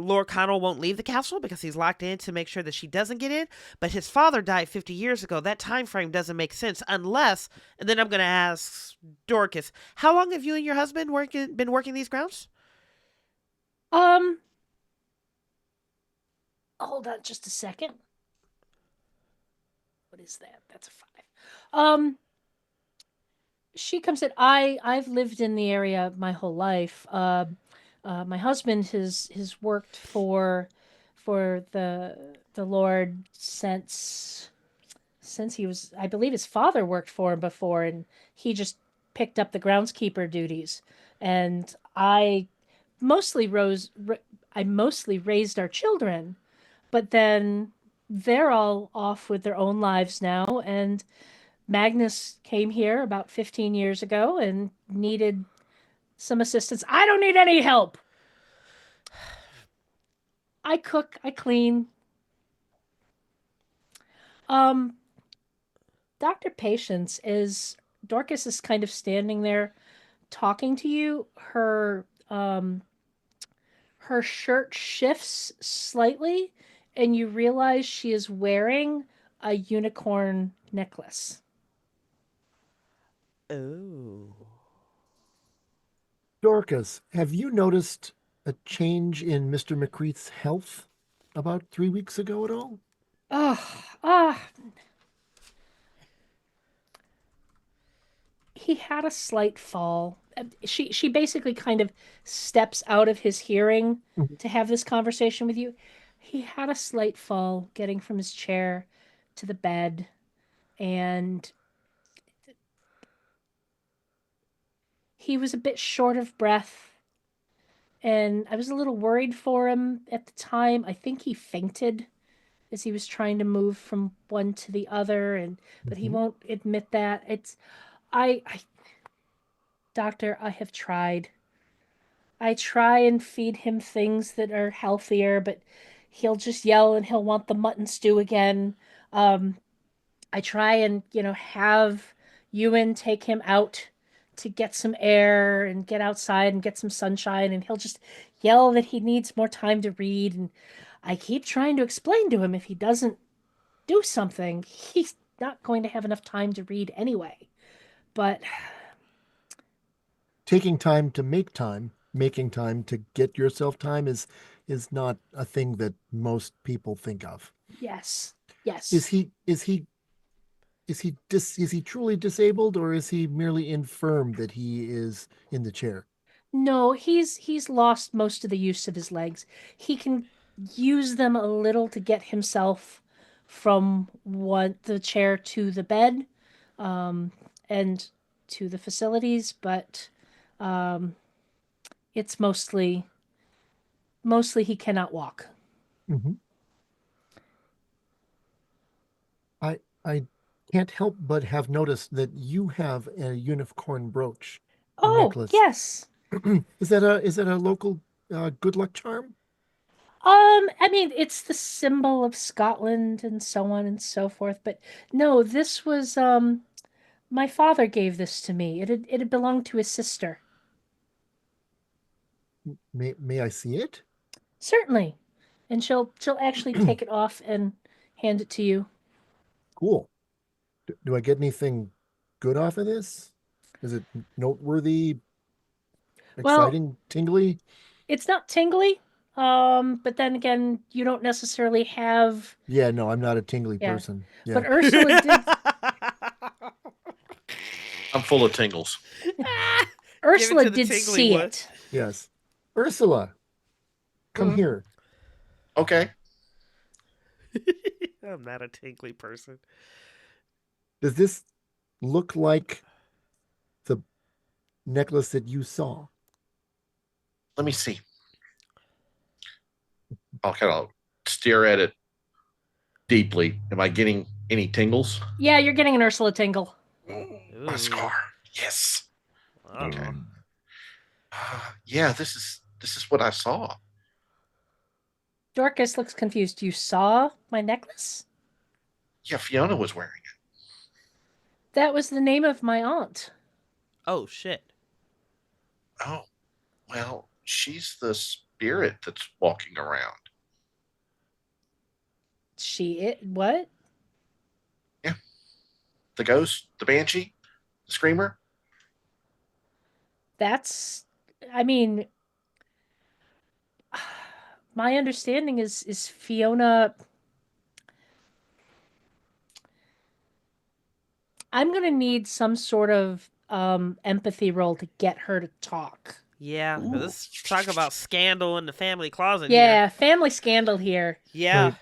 Lord Connell won't leave the castle because he's locked in to make sure that she doesn't get in? But his father died 50 years ago. That time frame doesn't make sense unless. And then I'm going to ask Dorcas, how long have you and your husband been working these grounds? Um, hold on just a second. What is that? That's a 5. She comes in. I've lived in the area my whole life. My husband has worked for the Lord since he was. I believe his father worked for him before, and he just picked up the groundskeeper duties. And mostly rose. I mostly raised our children, but then they're all off with their own lives now, and Magnus came here about 15 years ago and needed some assistance. I don't need any help. I cook, I clean. Um, Dr. Patience is Dorcas is kind of standing there talking to you. Her shirt shifts slightly and you realize she is wearing a unicorn necklace. Oh. Dorcas, have you noticed a change in Mr. McCreath's health about 3 weeks ago at all? Oh, ah, he had a slight fall. She basically kind of steps out of his hearing Mhm. to have this conversation with you. He had a slight fall getting from his chair to the bed, and he was a bit short of breath. And I was a little worried for him at the time. I think he fainted as he was trying to move from one to the other, and but he Mhm. won't admit that. I doctor, I have tried. I try and feed him things that are healthier, but he'll just yell and he'll want the mutton stew again. Um, I try and, have Ewan take him out to get some air and get outside and get some sunshine, and he'll just yell that he needs more time to read. And I keep trying to explain to him if he doesn't do something, he's not going to have enough time to read anyway. But Taking time to make time, making time to get yourself time is not a thing that most people think of. yes, Is yes. he is he is he truly disabled, or is he merely infirm that he is in the chair? No, he's lost most of the use of his legs. He can use them a little to get himself from the chair to the bed, um, and to the facilities, but um, it's mostly he cannot walk. Mhm. I can't help but have noticed that you have a unicorn brooch, a Oh, necklace. yes. Is that a local good luck charm? I mean, it's the symbol of Scotland and so on and so forth, but no, this was my father gave this to me. It had belonged to his sister. May I see it? Certainly. And she'll actually take it off and hand it to you. Cool. Do I get anything good off of this? Is it noteworthy, Well, exciting, tingly? it's not tingly, but then again, you don't necessarily have, Yeah, no, I'm not a tingly yeah. person. But Yeah. I'm full of tingles. Give it Ursula to the did tingly see one. it. Yes. Ursula, come Mm. here. Okay. I'm not a tingly person. Does this look like the necklace that you saw? Let me see. I'll kind of stare at it deeply. Am I getting any tingles? Yeah, you're getting an Ursula tingle. My Ooh. scar. Yes. Okay. Oh. Yeah, this is what I saw. Dorcas looks confused. You saw my necklace? Yeah, Fiona was wearing it. That was the name of my aunt. Oh shit. Oh, Well, she's the spirit that's walking around. What? Yeah, the ghost, the banshee, the screamer. That's, I mean, my understanding is Fiona. I'm gonna need some sort of empathy roll to get her to talk. Yeah, Ooh. let's talk about scandal in the family closet here. Yeah, family scandal here. Yeah. Right.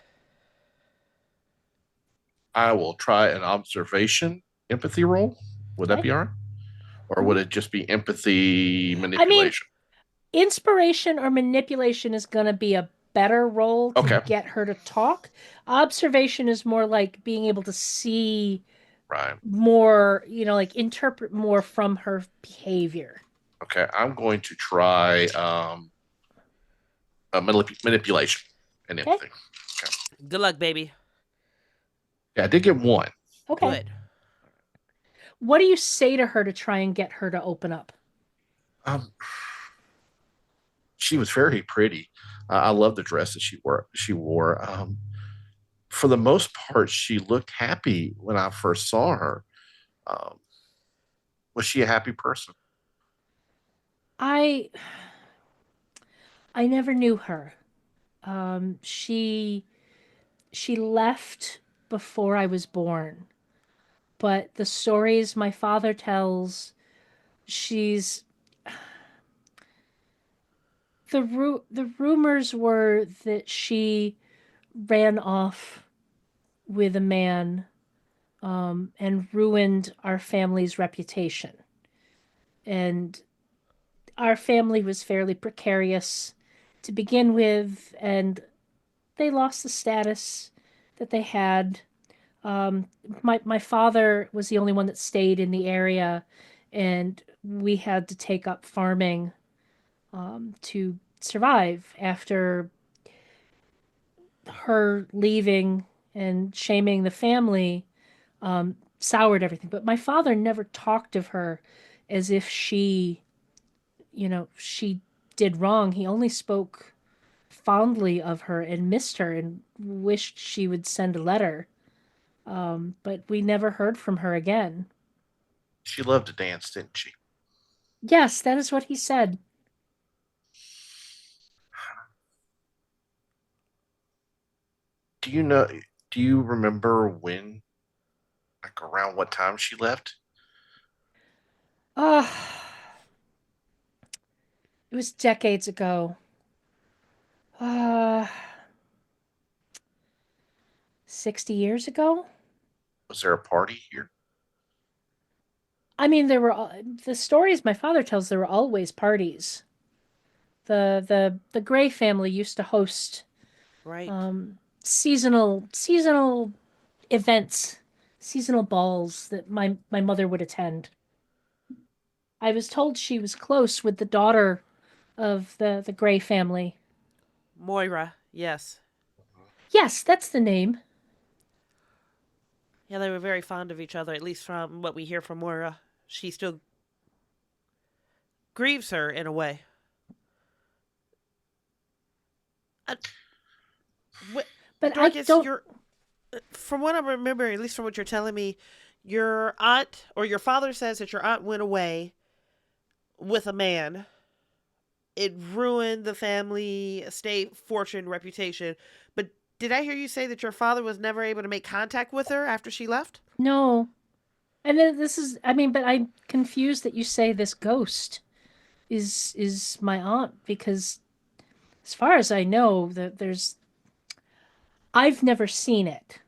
I will try an observation empathy roll. Would that Okay. be all right? Or would Mhm. it just be empathy I mean, manipulation? inspiration or manipulation is gonna be a better role to Okay. get her to talk. Observation is more like being able to see Right. more, like interpret more from her behavior. Okay. I'm going to try manipulation and Okay. empathy. Good luck, baby. Yeah, I did get one. Okay. Good. What do you say to her to try and get her to open up? Um, she was very pretty. I love the dress that she wore. For the most part, she looked happy when I first saw her. Um, was she a happy person? I I never knew her. She left before I was born, but the stories my father tells, she's the rumors were that she ran off with a man, and ruined our family's reputation. And our family was fairly precarious to begin with, and they lost the status that they had. My father was the only one that stayed in the area, and we had to take up farming to survive after her leaving and shaming the family soured everything. But my father never talked of her as if she did wrong. He only spoke fondly of her and missed her and wished she would send a letter. But we never heard from her again. She loved to dance, didn't she? Yes, that is what he said. Do you know? Do you remember when, like around what time she left? Ah, it was decades ago. Uh, 60 years ago? Was there a party here? I mean, the stories my father tells, there were always parties. The Gray family used to host Right. seasonal events, seasonal balls that my mother would attend. I was told she was close with the daughter of the Gray family. Moira, yes. Yes, that's the name. Yeah, they were very fond of each other, at least from what we hear from Moira. She still grieves her in a way. Uh, But I Dorcas, don't. from what I'm remembering, at least from what you're telling me, your aunt or your father says that your aunt went away with a man. It ruined the family estate, fortune, reputation. But did I hear you say that your father was never able to make contact with her after she left? No. And then this is. I mean, but I'm confused that you say this ghost is my aunt, because as far as I know, I've never seen it,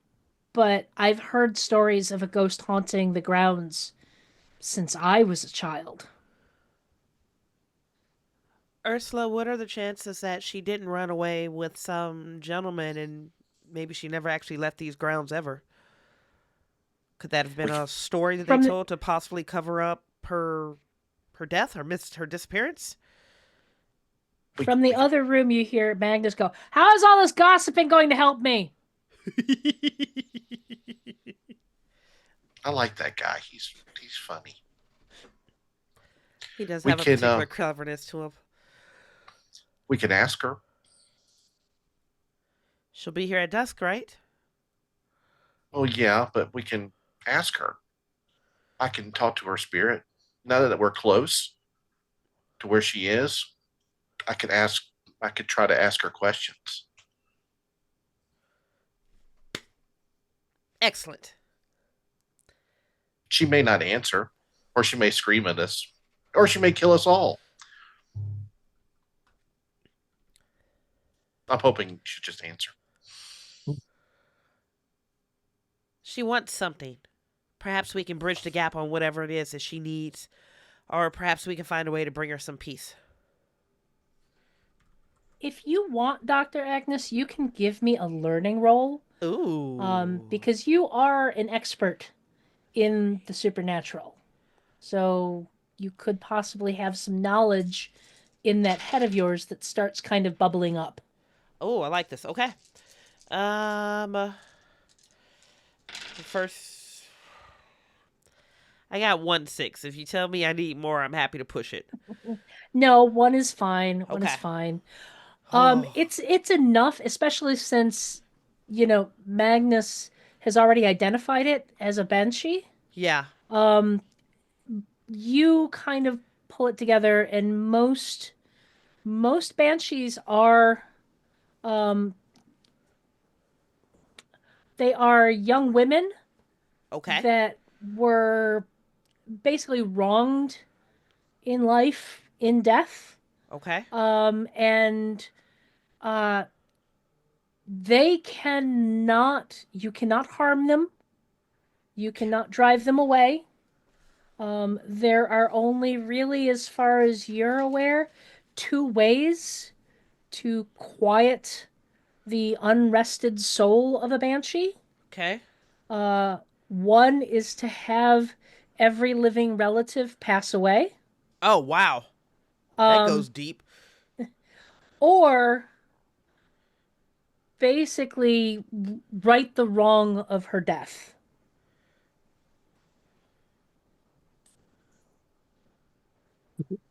but I've heard stories of a ghost haunting the grounds since I was a child. Ursula, what are the chances that she didn't run away with some gentleman and maybe she never actually left these grounds ever? Could that have been We, a story that they From the told to possibly cover up her death or missed her disappearance? we, from the we, other room, you hear Magnus go, "How is all this gossiping going to help me?" I like that guy. He's funny. He does We have a can particular cleverness to him. We can ask her. She'll be here at dusk, right? Oh, yeah, but we can ask her. I can talk to her spirit. Now that we're close to where she is, I could ask. I could try to ask her questions. Excellent. She may not answer, or she may scream at us, or she may kill us all. I'm hoping she'll just answer. She wants something. Perhaps we can bridge the gap on whatever it is that she needs, or perhaps we can find a way to bring her some peace. If you want, Dr. Agnes, you can give me a learning roll. Ooh. Because you are an expert in the supernatural. So you could possibly have some knowledge in that head of yours that starts kind of bubbling up. Oh, I like this. Okay. First, I got 1-6. If you tell me I need more, I'm happy to push it. No, one is fine. One is Okay. fine. Oh, It's enough, especially since, Magnus has already identified it as a banshee. yeah. Um, you kind of pull it together, and most banshees are um they are young women Okay. that were basically wronged in life, in death. Okay. And uh, you cannot harm them. You cannot drive them away. There are only really, as far as you're aware, two ways to quiet the unrested soul of a banshee. Okay. Uh, One is to have every living relative pass away, Oh, wow. That um, goes deep. or basically right the wrong of her death.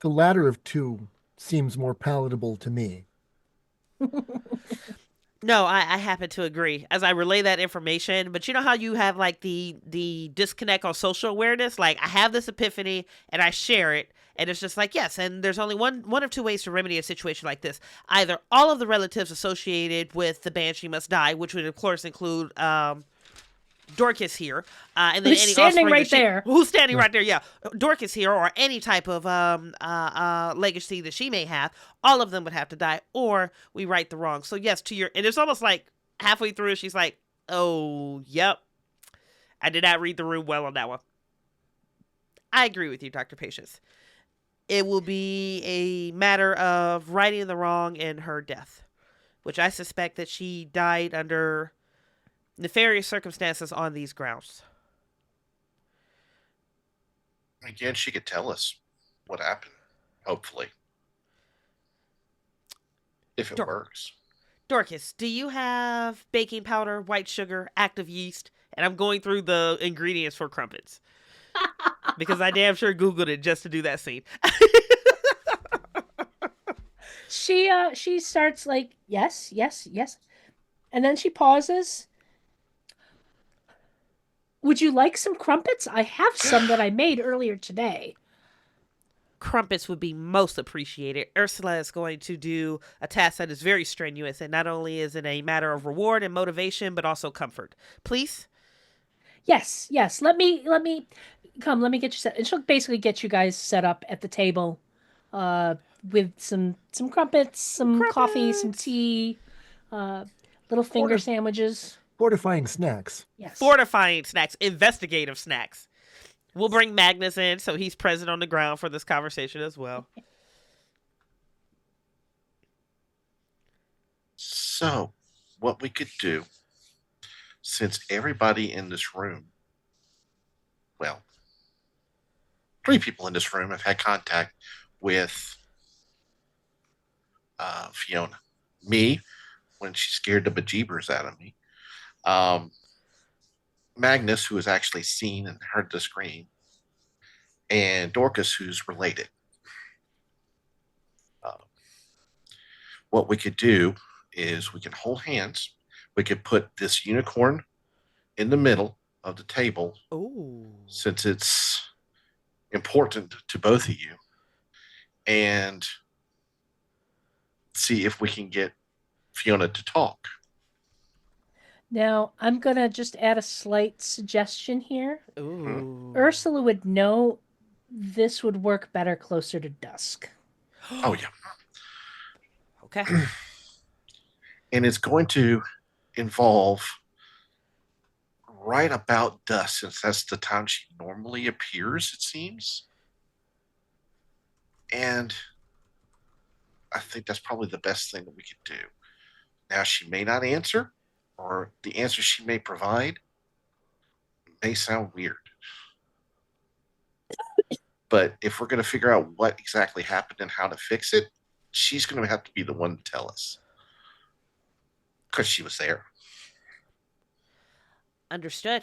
The latter of two seems more palatable to me. No, I happen to agree as I relay that information. But you know how you have like the disconnect on social awareness? Like I have this epiphany and I share it, and it's just like yes. And there's only one of two ways to remedy a situation like this: either all of the relatives associated with the banshee must die, which would of course include Dorcas here, and then Who's any standing offspring that right there? who's standing Yeah. right there, yeah, Dorcas here, or any type of legacy that she may have, all of them would have to die, or we right the wrong. So yes, to your, and it's almost like halfway through, she's like, "Oh, yep, I did not read the room well on that one." I agree with you, Doctor Patience. It will be a matter of righting the wrong in her death, which I suspect that she died under nefarious circumstances on these grounds. Again, she could tell us what happened. Hopefully, if it Dor- works. Dorcas, do you have baking powder, white sugar, active yeast? And I'm going through the ingredients for crumpets because I damn sure Googled it just to do that scene. She starts like, yes, yes, yes. And then she pauses. Would you like some crumpets? I have some that I made earlier today. Crumpets would be most appreciated. Ursula is going to do a task that is very strenuous, and not only is it a matter of reward and motivation, but also comfort. Please? Yes, yes. Let me come, let me get you set. And she'll basically get you guys set up at the table uh with some crumpets, some coffee, some Crumpets! tea, uh little finger Fortif- sandwiches. Fortifying snacks. Yes. Fortifying snacks, investigative snacks. We'll bring Magnus in so he's present on the ground for this conversation as well. So, what we could do, since everybody in this room, well, three people in this room have had contact with Fiona. Me, when she scared the bejeebers out of me. Um, Magnus, who has actually seen and heard the scream. And Dorcas, who's related. Uh, what we could do is we can hold hands. We could put this unicorn in the middle of the table Ooh. since it's important to both of you and see if we can get Fiona to talk. Now, I'm going to just add a slight suggestion here. Hmm. Ooh. Ursula would know this would work better closer to dusk. Oh, yeah. Okay. And it's going to involve right about dusk, since that's the time she normally appears, it seems. And I think that's probably the best thing that we could do. Now, she may not answer, or the answer she may provide may sound weird. But if we're going to figure out what exactly happened and how to fix it, she's going to have to be the one to tell us because she was there. Understood.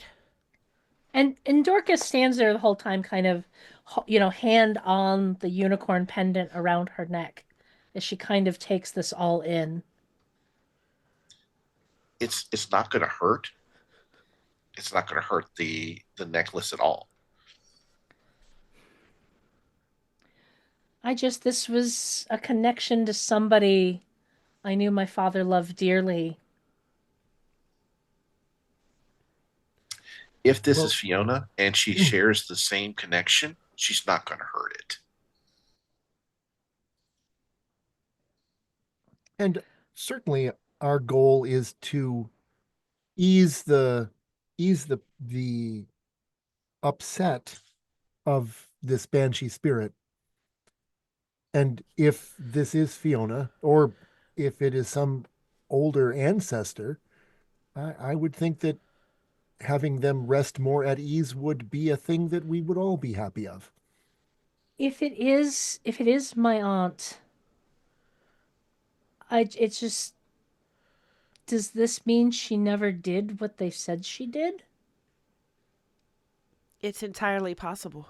And Dorcas stands there the whole time, kind of, hand on the unicorn pendant around her neck as she kind of takes this all in. It's not going to hurt. It's not going to hurt the necklace at all. This was a connection to somebody I knew my father loved dearly. If this Well, is Fiona and she shares the same connection, she's not going to hurt it. and certainly our goal is to ease the upset of this banshee spirit. And if this is Fiona, or if it is some older ancestor, I would think that having them rest more at ease would be a thing that we would all be happy of. If it is my aunt, it's just, does this mean she never did what they said she did? It's entirely possible.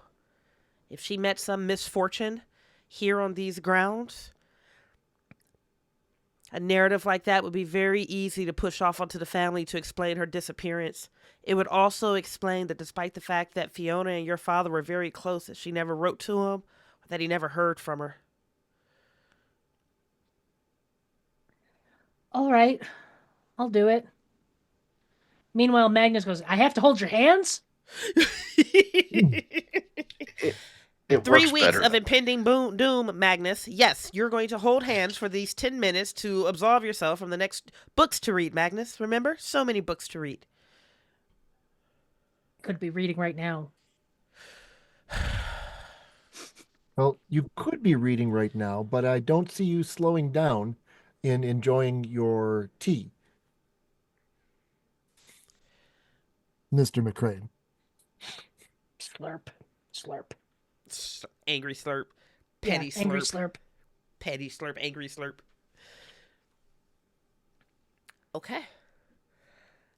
If she met some misfortune here on these grounds, a narrative like that would be very easy to push off onto the family to explain her disappearance. It would also explain that despite the fact that Fiona and your father were very close, that she never wrote to him, or that he never heard from her. All right, I'll do it. Meanwhile, Magnus goes, I have to hold your hands? It, it 3 works weeks better of that way. impending doom, Magnus. Yes, you're going to hold hands for these 10 minutes to absolve yourself from the next books to read, Magnus. Remember? So many books to read. Could be reading right now. Well, you could be reading right now, but I don't see you slowing down in enjoying your tea, Mr. McCrane. Slurp. Slurp. Angry slurp. Yeah, Petty angry slurp. slurp. Petty slurp. Angry slurp. Okay.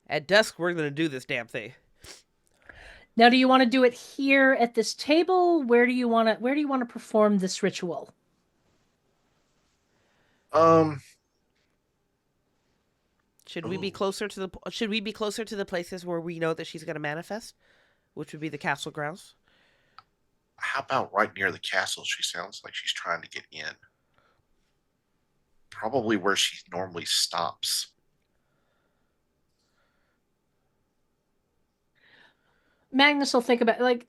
At dusk, we're going to do this damn thing. Now, do you want to do it here at this table? Where do you want to perform this ritual? Um, Should we be closer to the places where we know that she's going to manifest, which would be the castle grounds? how about right near the castle? She sounds like she's trying to get in. Probably where she normally stops. Magnus will think about, like,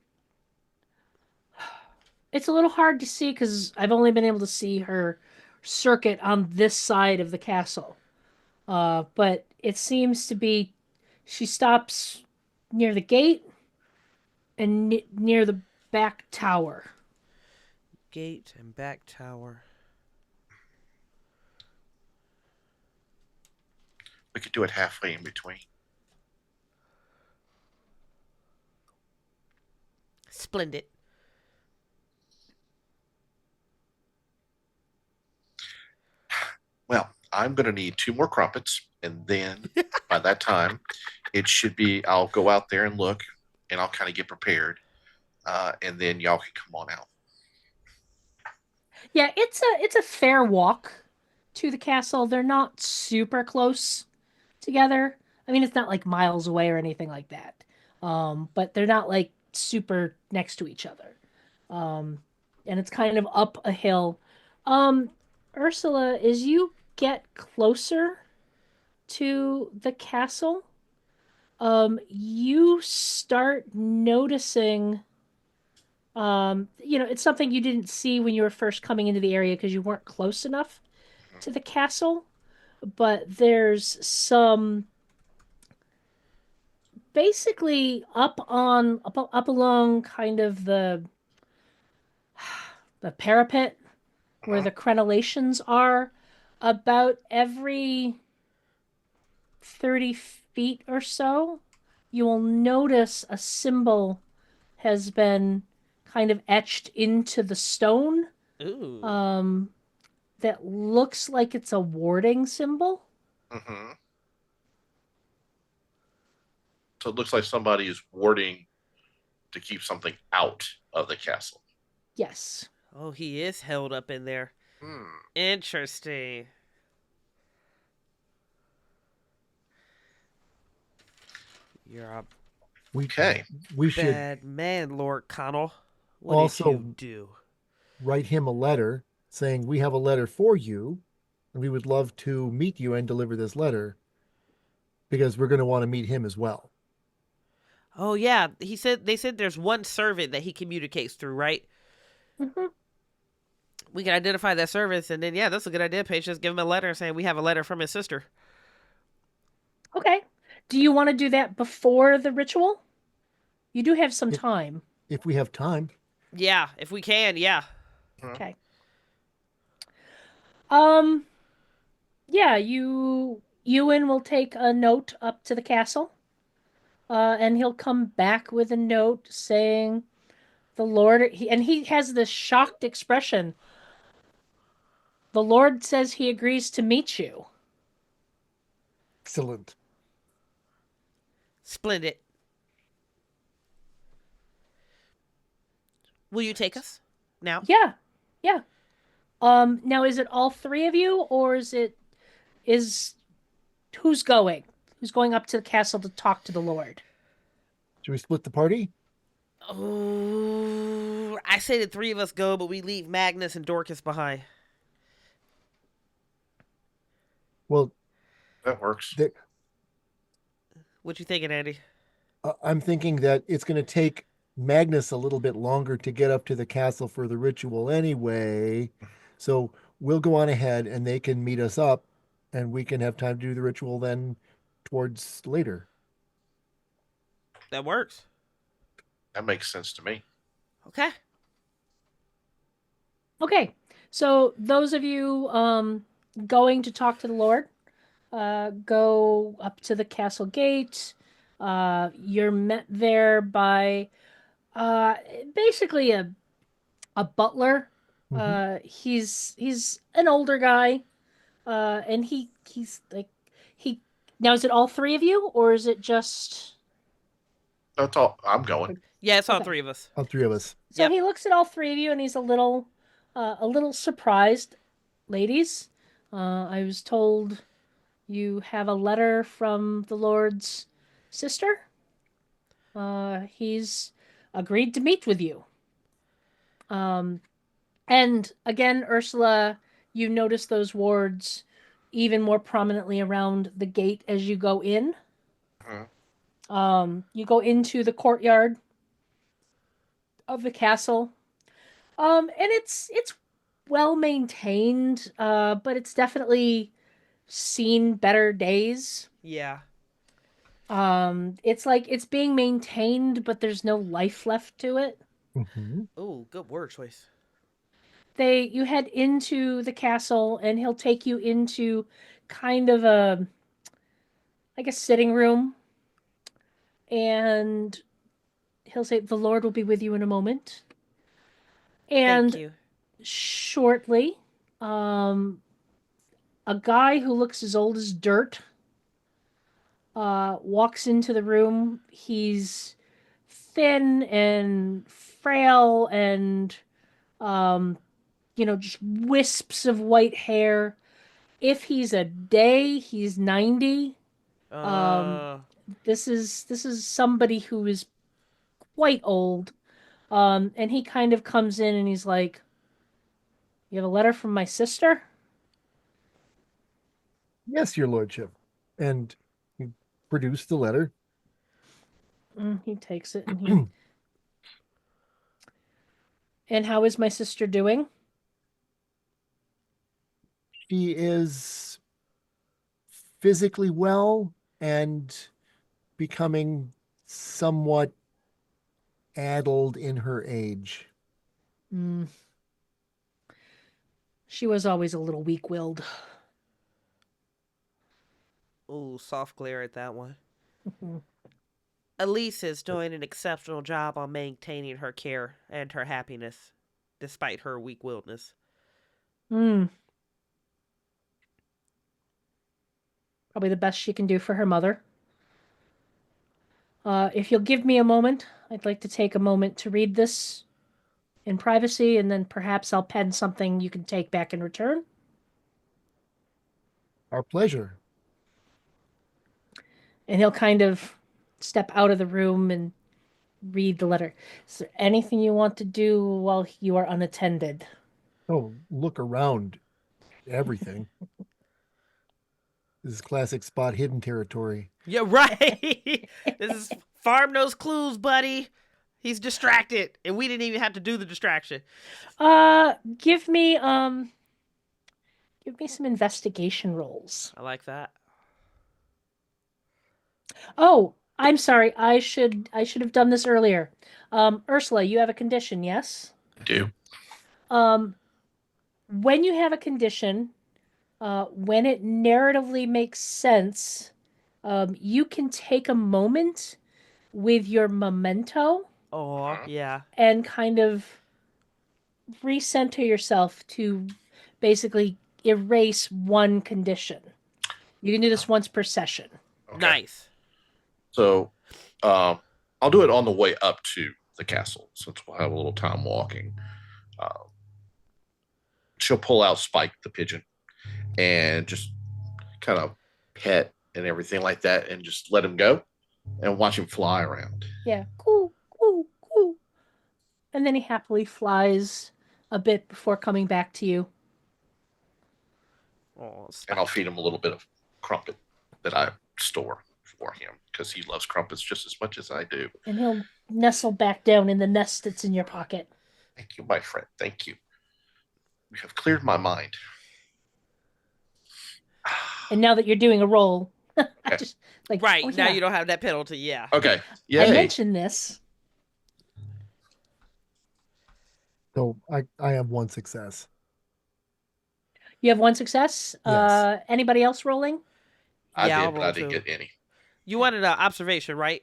it's a little hard to see because I've only been able to see her circuit on this side of the castle. But it seems to be she stops near the gate and near the back tower. Gate and back tower. We could do it halfway in between. Splendid. Well, I'm going to need 2 more crumpets, and then by that time, it should be. I'll go out there and look, and I'll kind of get prepared, and then y'all can come on out. Yeah, it's a fair walk to the castle. They're not super close together. I mean, it's not like miles away or anything like that. But they're not like super next to each other. And it's kind of up a hill. Um, Ursula, as you get closer to the castle, you start noticing, it's something you didn't see when you were first coming into the area because you weren't close enough to the castle, but there's some basically up along kind of the parapet where the crenellations are, about every 30 feet or so, you will notice a symbol has been kind of etched into the stone. Ooh. That looks like it's a warding symbol. Mm-hmm. So it looks like somebody is warding to keep something out of the castle. Yes. Oh, he is held up in there. Interesting. You're a Okay. We should bad man, Lord Connell. What also did you do? write him a letter saying, we have a letter for you, and we would love to meet you and deliver this letter because we're going to want to meet him as well. Oh yeah, they said there's one servant that he communicates through, right? Mm-hmm. We can identify that service, and then yeah, that's a good idea. Paige, just give him a letter saying we have a letter from his sister. Okay. Do you want to do that before the ritual? You do have some If, time. if we have time. Yeah, if we can, yeah. Okay. Um, yeah, Ewan will take a note up to the castle. And he'll come back with a note saying the Lord he has this shocked expression. The Lord says he agrees to meet you. Excellent. Splendid. Will you take us now? Yeah. Yeah. Now is it all three of you or is who's going? Who's going up to the castle to talk to the Lord? Should we split the party? Oh, I say the three of us go, but we leave Magnus and Dorcas behind. Well, That works. What you thinking, Andy? I'm thinking that it's going to take Magnus a little bit longer to get up to the castle for the ritual anyway. So we'll go on ahead and they can meet us up and we can have time to do the ritual then towards later. That works. That makes sense to me. Okay. Okay. So those of you going to talk to the Lord, go up to the castle gate. You're met there by uh, basically a butler. Mhm. He's an older guy, and he's like he now is it all three of you or is it just That's all. I'm going. Yeah, it's all Okay. three of us. All three of us. So Yep. he looks at all three of you and he's a little surprised, ladies. I was told you have a letter from the Lord's sister. He's agreed to meet with you. And again, Ursula, you notice those wards even more prominently around the gate as you go in. You go into the courtyard of the castle. And it's well maintained, but it's definitely seen better days. Yeah. It's like it's being maintained, but there's no life left to it. Mhm. Oh, good word choice. You head into the castle and he'll take you into kind of a like a sitting room and he'll say the Lord will be with you in a moment. Thank And you. shortly, a guy who looks as old as dirt walks into the room. He's thin and frail and just wisps of white hair. If he's a day, he's 90. Um, Uh, this is somebody who is quite old. And he kind of comes in and he's like, "You have a letter from my sister?" Yes, your lordship. And he produced the letter. He takes it and he. And how is my sister doing? She is physically well and becoming somewhat addled in her age. Mm, she was always a little weak-willed. ooh, soft glare at that one. Mhm. Elise is doing an exceptional job on maintaining her care and her happiness, despite her weak-willedness. Mm, probably the best she can do for her mother. If you'll give me a moment, I'd like to take a moment to read this in privacy, and then perhaps I'll pen something you can take back in return. Our pleasure. And he'll kind of step out of the room and read the letter. Is there anything you want to do while you are unattended? Oh, look around everything. This is classic spot hidden territory. Yeah, right. This is Farm Knows Clues, buddy. He's distracted, and we didn't even have to do the distraction. Uh, give me um, give me some investigation rolls. I like that. Oh, I'm sorry. I should have done this earlier. Ursula, you have a condition, yes? I do. Um, when you have a condition, when it narratively makes sense, you can take a moment with your memento Oh, Mhm. yeah. and kind of recenter yourself to basically erase one condition. You can do this once per session. Okay. Nice. So I'll do it on the way up to the castle since we'll have a little time walking. Uh, she'll pull out Spike the pigeon and just kind of pet and everything like that and just let him go and watch him fly around. Yeah, cool, cool, cool. And then he happily flies a bit before coming back to you. Oh, And I'll feed him a little bit of crumpet that I store for him because he loves crumpets just as much as I do. And he'll nestle back down in the nest that's in your pocket. Thank you, my friend. Thank you. You have cleared my mind. And now that you're doing a roll, I Okay. just like right. oh, Now yeah, you don't have that penalty. Yeah. Okay. I Yay. mentioned this. So I have one success. You have one success. Yes. Anybody else rolling? I Yeah, I'll did, but roll I didn't too. get any. You wanted an observation, right?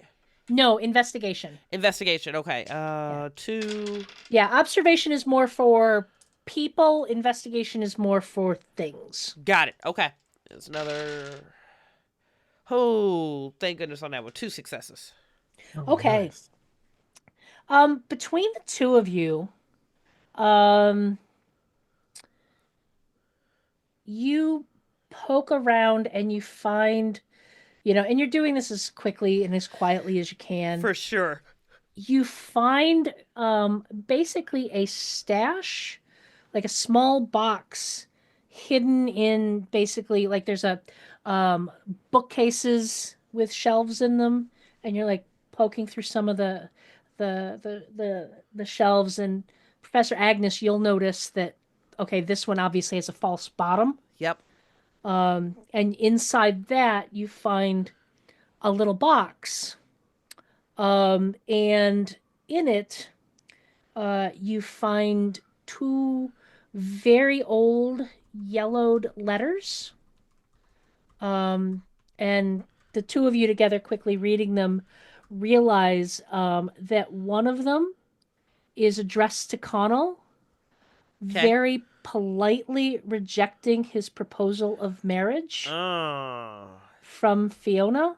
No, investigation. Investigation. Okay. Yeah. 2. Yeah, observation is more for people. Investigation is more for things. Got it. Okay. There's another. Oh, thank goodness on that one. 2 successes. Oh, Okay. nice. Between the two of you, um, you poke around and you find, and you're doing this as quickly and as quietly as you can. For sure. You find basically a stash, like a small box hidden in basically like there's a bookcases with shelves in them, and you're like poking through some of the shelves, and Professor Agnes, you'll notice that okay, this one obviously has a false bottom. Yep. And inside that you find a little box. And in it, you find two very old yellowed letters. And the two of you together, quickly reading them, realize that one of them is addressed to Connell, Okay. very politely rejecting his proposal of marriage Oh. from Fiona.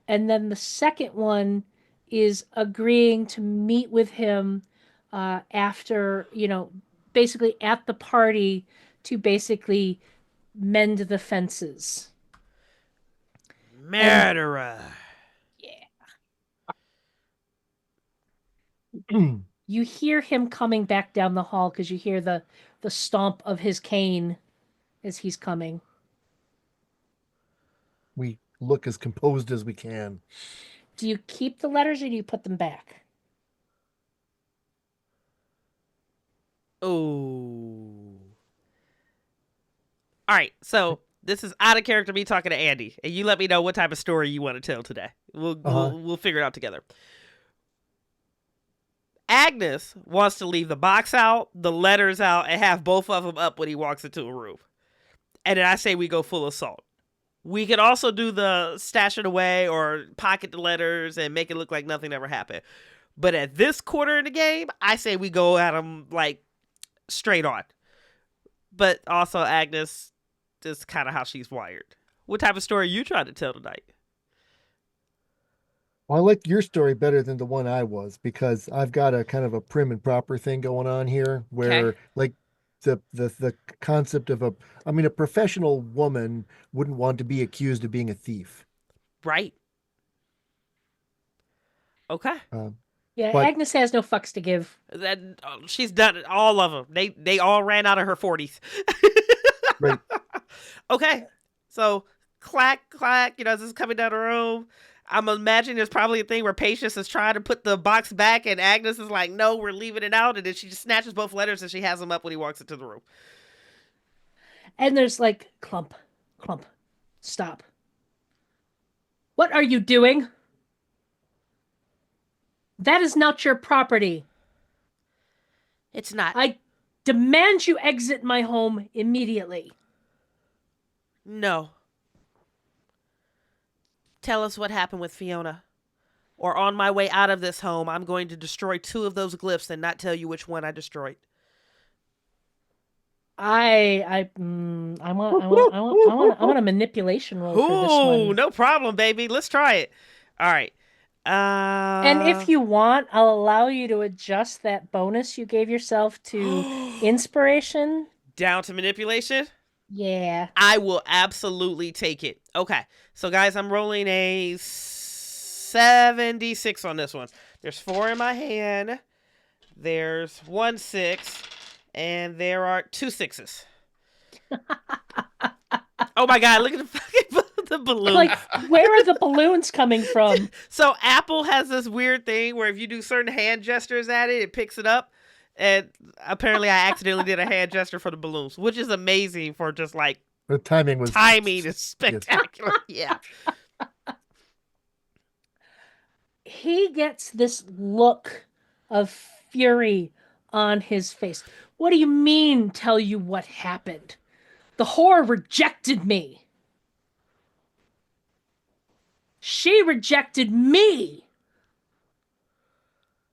And then the second one is agreeing to meet with him after, basically at the party to basically mend the fences. Murderer. You hear him coming back down the hall because you hear the stomp of his cane as he's coming. We look as composed as we can. Do you keep the letters or do you put them back? Oh. All right, so this is out of character me talking to Andy, and you let me know what type of story you want to tell today. We'll figure it out together. Agnes wants to leave the box out, the letters out, and have both of them up when he walks into a room. And then I say we go full assault. We could also do the stash it away or pocket the letters and make it look like nothing ever happened. But at this quarter in the game, I say we go at them like straight on. But also Agnes is kind of how she's wired. What type of story are you trying to tell tonight? Well, I like your story better than the one I was because I've got a kind of a prim and proper thing going on here where Okay. like the concept of a professional woman wouldn't want to be accused of being a thief. Right. Okay. Yeah, But Agnes has no fucks to give. That she's done it, all of them. They all ran out of her 40s. right, Okay. So clack clack, this is coming down the room. I'm imagining there's probably a thing where Patience is trying to put the box back and Agnes is like, no, we're leaving it out. And then she just snatches both letters and she has them up when he walks into the room. And there's like, clump, clump, stop. What are you doing? That is not your property. It's not. I demand you exit my home immediately. No. Tell us what happened with Fiona. Or on my way out of this home, I'm going to destroy 2 of those glyphs and not tell you which one I destroyed. I want a manipulation roll for this Ooh, one. no problem, baby. Let's try it. All right. And if you want, I'll allow you to adjust that bonus you gave yourself to inspiration. Down to manipulation? Yeah. I will absolutely take it. Okay. So, guys, I'm rolling a 76 on this one. There's 4 in my hand. There's 1 6. And there are 2 6s. Oh, my God. Look at the fucking the balloons. Like, where are the balloons coming from? So, Apple has this weird thing where if you do certain hand gestures at it, it picks it up. And apparently I accidentally did a hand gesture for the balloons, which is amazing for just like the timing is spectacular. Yeah. He gets this look of fury on his face. What do you mean, tell you what happened? The whore rejected me. She rejected me.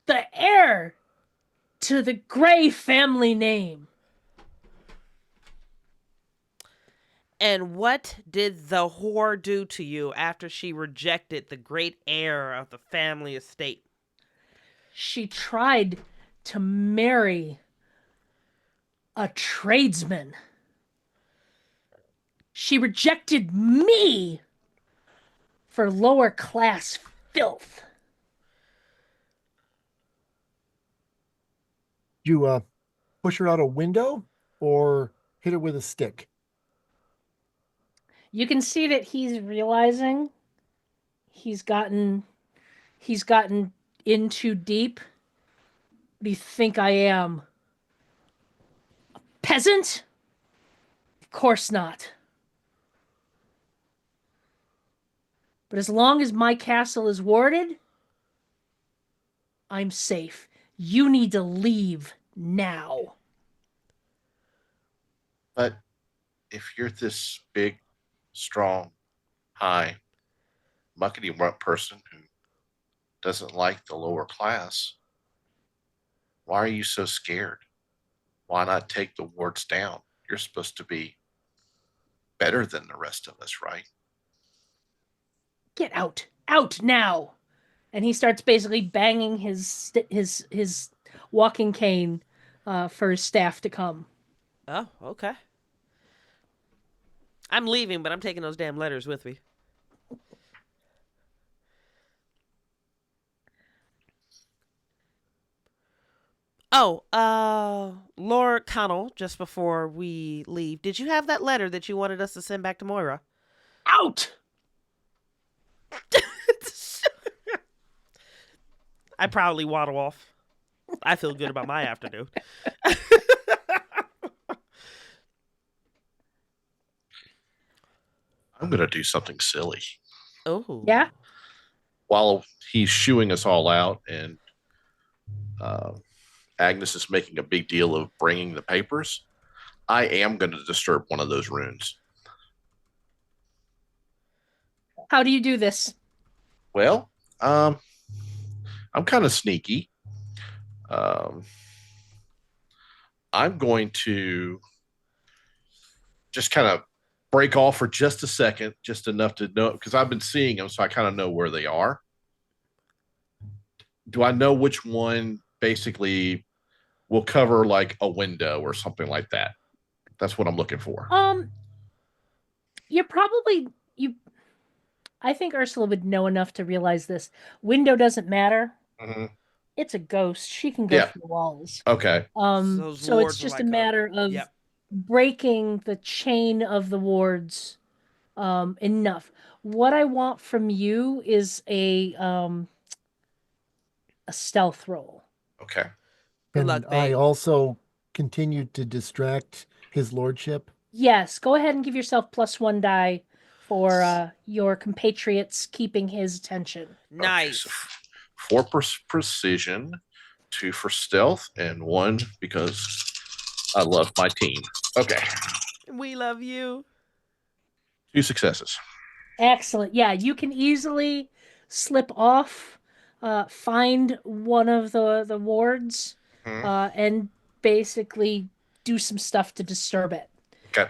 The heir to the Grey family name. And what did the whore do to you after she rejected the great heir of the family estate? She tried to marry a tradesman. She rejected me for lower class filth. You push her out a window or hit her with a stick? You can see that he's realizing he's gotten in too deep. What do you think I am? A peasant? Of course not. But as long as my castle is warded, I'm safe. You need to leave now. But if you're this big, strong, high, muckety muck person who doesn't like the lower class, why are you so scared? Why not take the wards down? You're supposed to be better than the rest of us, right? Get out. Out now. And he starts basically banging his walking cane for his staff to come. Oh, okay. I'm leaving, but I'm taking those damn letters with me. Oh, Lord Connell, just before we leave, did you have that letter that you wanted us to send back to Moira? Out! I proudly waddle off. I feel good about my afternoon. I'm going to do something silly. Oh. Yeah? While he's shooing us all out and Agnes is making a big deal of bringing the papers, I am going to disturb one of those runes. How do you do this? Well, I'm kind of sneaky. I'm going to just kind of break off for just a second, just enough to know, because I've been seeing them, so I kind of know where they are. Do I know which one basically will cover like a window or something like that? That's what I'm looking for. You're probably I think Ursula would know enough to realize this. Window doesn't matter. Mm-hmm. It's a ghost. She can go through walls. Okay. Those So it's wards are just like a matter of breaking the chain of the wards enough. What I want from you is a stealth roll. Okay. Good And luck, I babe. also continued to distract his lordship. Yes, go ahead and give yourself +1 die for your compatriots keeping his attention. Nice. Okay, so 4 precision, 2 for stealth, and 1 because I love my team. Okay. We love you. 2 successes. Excellent. Yeah, you can easily slip off, find one of the wards, and basically do some stuff to disturb it. Okay.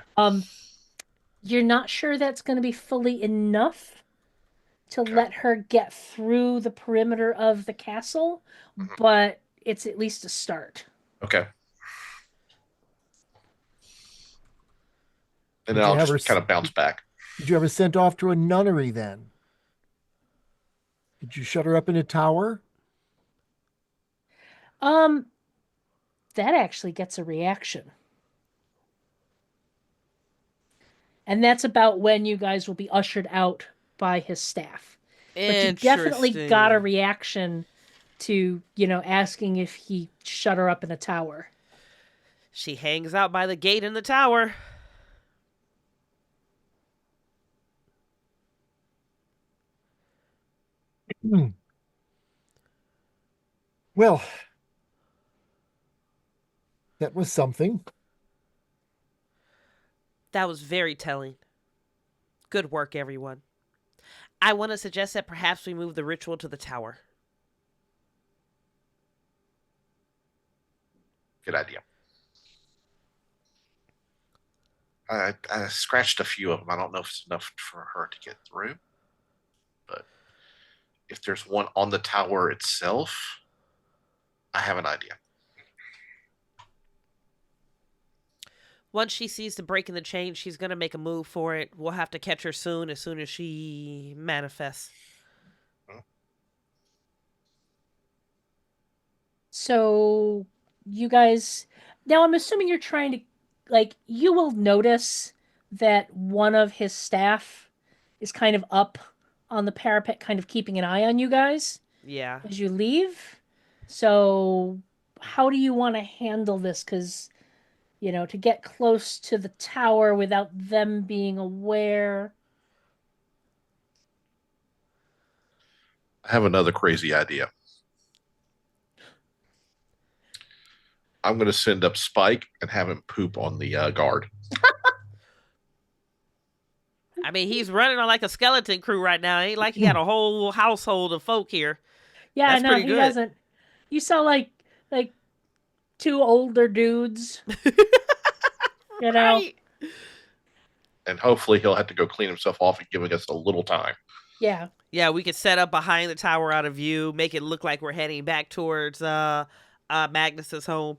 You're not sure that's going to be fully enough to let her get through the perimeter of the castle, but it's at least a start. Okay. And Did then you I'll ever just kind of bounce back. Did you ever sent off to a nunnery then? Did you shut her up in a tower? That actually gets a reaction. And that's about when you guys will be ushered out by his staff. But you definitely got a reaction to, asking if he shut her up in a tower. She hangs out by the gate in the tower. Well, that was something. That was very telling. Good work, everyone. I want to suggest that perhaps we move the ritual to the tower. Good idea. I scratched a few of them. I don't know if it's enough for her to get through. But if there's one on the tower itself, I have an idea. Once she sees the break in the chain, she's going to make a move for it. We'll have to catch her as soon as she manifests. So you guys, now I'm assuming you're trying to, you will notice that one of his staff is kind of up on the parapet, kind of keeping an eye on you guys. Yeah. As you leave. So how do you want to handle this? Because, to get close to the tower without them being aware. I have another crazy idea. I'm going to send up Spike and have him poop on the guard. I mean, he's running on like a skeleton crew right now. Ain't like he got a whole household of folk here. Yeah, that's no, pretty he good. doesn't. You saw like 2 older dudes. Right. And hopefully he'll have to go clean himself off and giving us a little time. Yeah. Yeah, we could set up behind the tower out of view, make it look like we're heading back towards Magnus's home.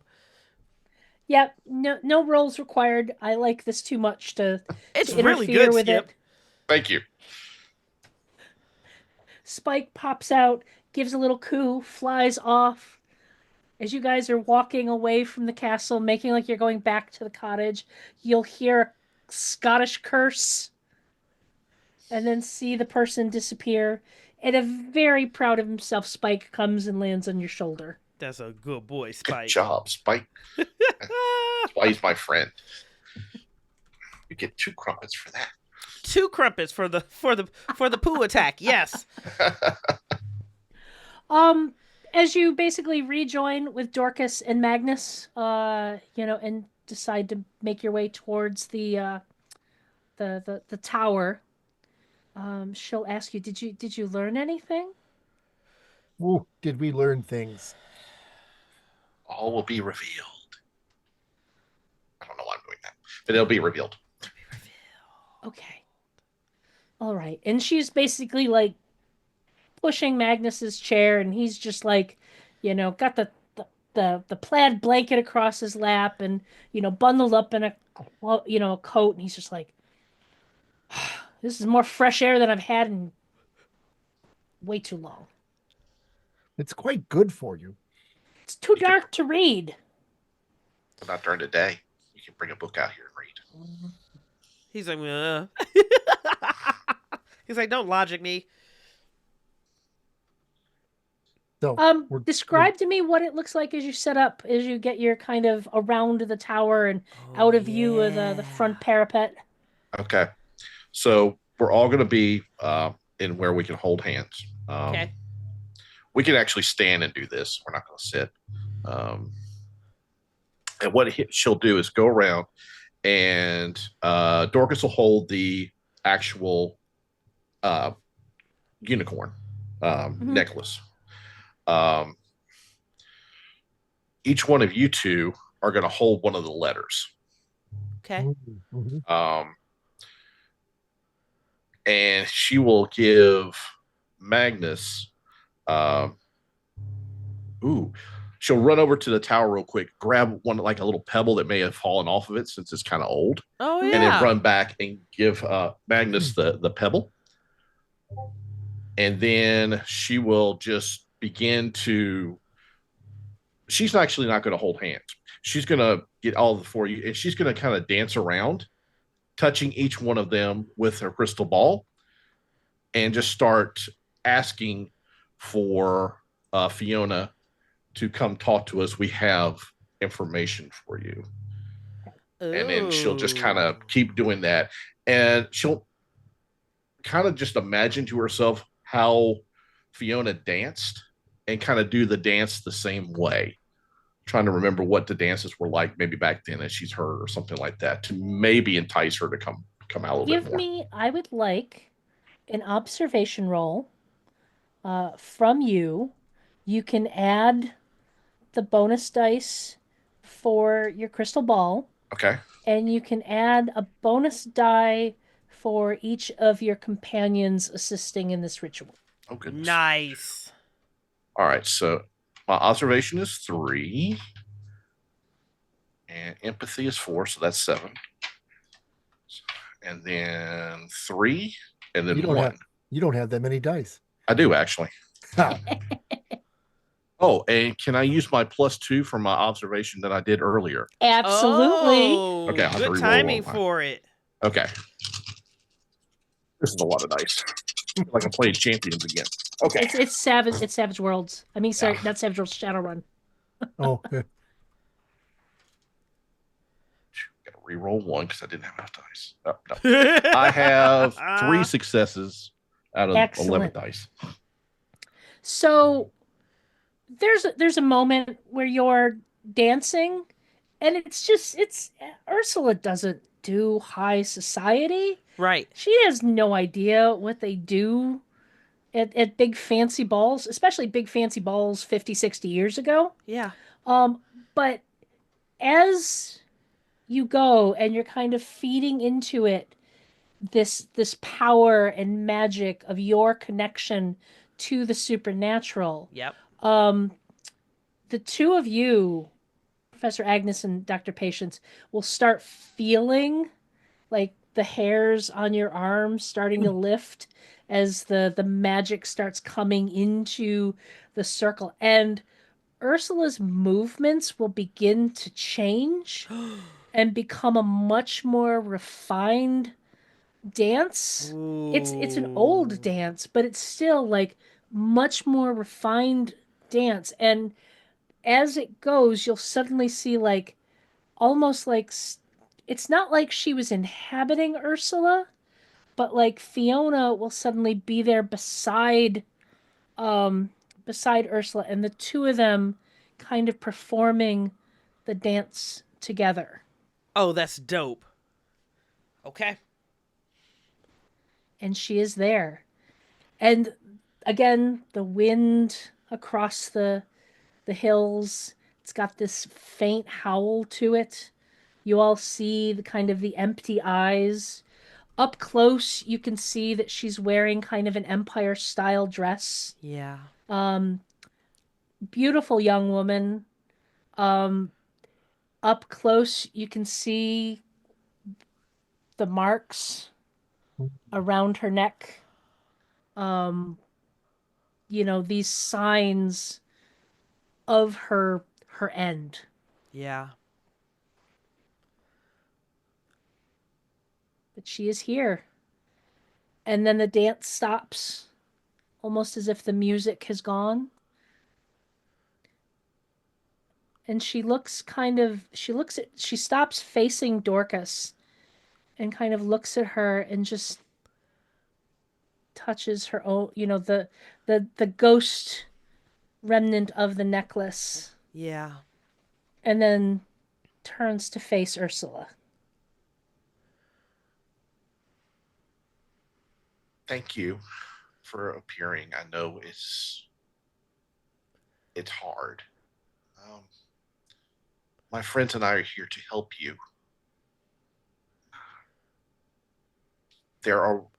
Yep, no rolls required. I like this too much It's to really interfere good, with Skip. it. Thank you. Spike pops out, gives a little coo, flies off. As you guys are walking away from the castle, making like you're going back to the cottage, you'll hear a Scottish curse and then see the person disappear. And a very proud of himself, Spike comes and lands on your shoulder. That's a good boy, Good Spike. job, Spike. That's why he's my friend. You get 2 crumpets for that. 2 crumpets for the poo attack. Yes. Um, as you basically rejoin with Dorcas and Magnus, and decide to make your way towards the tower, she'll ask you, did you learn anything? Ooh, did we learn things? All will be revealed. I don't know why I'm doing that, but it'll be revealed. Okay. All right. And she's basically like pushing Magnus's chair, and he's just like, got the plaid blanket across his lap, and bundled up in a coat, and he's just like, this is more fresh air than I've had in way too long. It's quite good for you. It's too dark to read. Not during the day. You can bring a book out here and read. He's like, he's like, don't logic me. So Describe to me what it looks like as you set up, as you get your kind of around the tower and out of view of the front parapet. Okay. So we're all going to be in where we can hold hands. Okay. We can actually stand and do this. We're not going to sit. And what she'll do is go around, and Dorcas will hold the actual unicorn necklace. Each one of you two are going to hold one of the letters. Okay. Mm-hmm. And she will give Magnus she'll run over to the tower real quick, grab one, like a little pebble that may have fallen off of it since it's kind of old. Oh, yeah. And then run back and give Magnus the pebble. And then she will just begin to, she's actually not going to hold hands. She's going to get all the 4 of you, and she's going to kind of dance around, touching each one of them with her crystal ball, and just start asking for Fiona to come talk to us. We have information for you. Ooh. And then she'll just kind of keep doing that. And she'll kind of just imagine to herself how Fiona danced and kind of do the dance the same way. Trying to remember what the dances were like maybe back then as she's heard or something like that to maybe entice her to come out a little bit more. I would like an observation roll from you. You can add the bonus dice for your crystal ball. Okay. And you can add a bonus die for each of your companions assisting in this ritual. Oh, goodness. Nice. All right. So my observation is 3. And empathy is 4. So that's 7. And then 3. And then 1. You don't have that many dice. I do, actually. Oh, and can I use my +2 for my observation that I did earlier? Absolutely. Oh, okay, I'll good timing for it. Okay. This is a lot of dice. Like I'm playing Champions again. Okay. It's Savage. It's Savage Worlds. I mean, sorry, not Savage Worlds. Shadowrun. Oh. Gotta re-roll 1 because I didn't have enough dice. Oh, no. I have 3 successes out of Excellent. 11 dice. So there's a moment where you're dancing, and it's Ursula doesn't do high society. Right. She has no idea what they do at big fancy balls, especially big fancy balls 50, 60 years ago. Yeah. But as you go and you're kind of feeding into it, this power and magic of your connection to the supernatural. Yep. The two of you Professor Agnes and Dr. Patience will start feeling like the hairs on your arms starting to lift as the magic starts coming into the circle. And Ursula's movements will begin to change and become a much more refined dance. It's an old Ooh. dance, but it's still like much more refined dance. And as it goes, you'll suddenly see like almost like it's not like she was inhabiting Ursula, but like Fiona will suddenly be there beside Ursula, and the two of them kind of performing the dance together. Oh, that's dope. Okay. And she is there. And again, the wind across the hills, it's got this faint howl to it. You all see the kind of the empty eyes. Up close, you can see that she's wearing kind of an empire style dress. Yeah. Beautiful young woman. Um, Up close, you can see the marks around her neck. Um, these signs of her end. Yeah. But she is here. And then the dance stops, almost as if the music has gone. And she stops facing Dorcas and kind of looks at her and just touches her own, the ghost remnant of the necklace, Yeah. and then turns to face Ursula. Thank you for appearing. I know it's hard. Um, my friends and I are here to help you.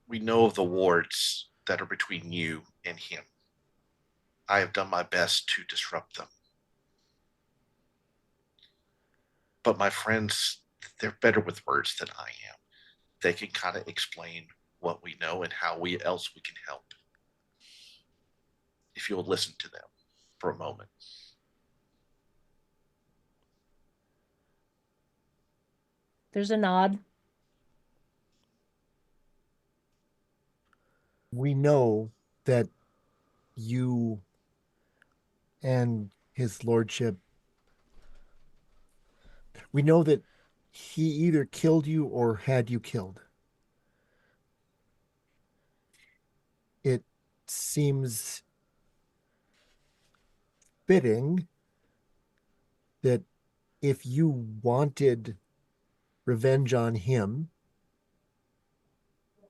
We know of the wards that are between you and him. I have done my best to disrupt them. But my friends, they're better with words than I am. They can kind of explain what we know and how else we can help. If you'll listen to them for a moment. There's a nod. We know that you and his lordship, we know that he either killed you or had you killed. It seems fitting that if you wanted revenge on him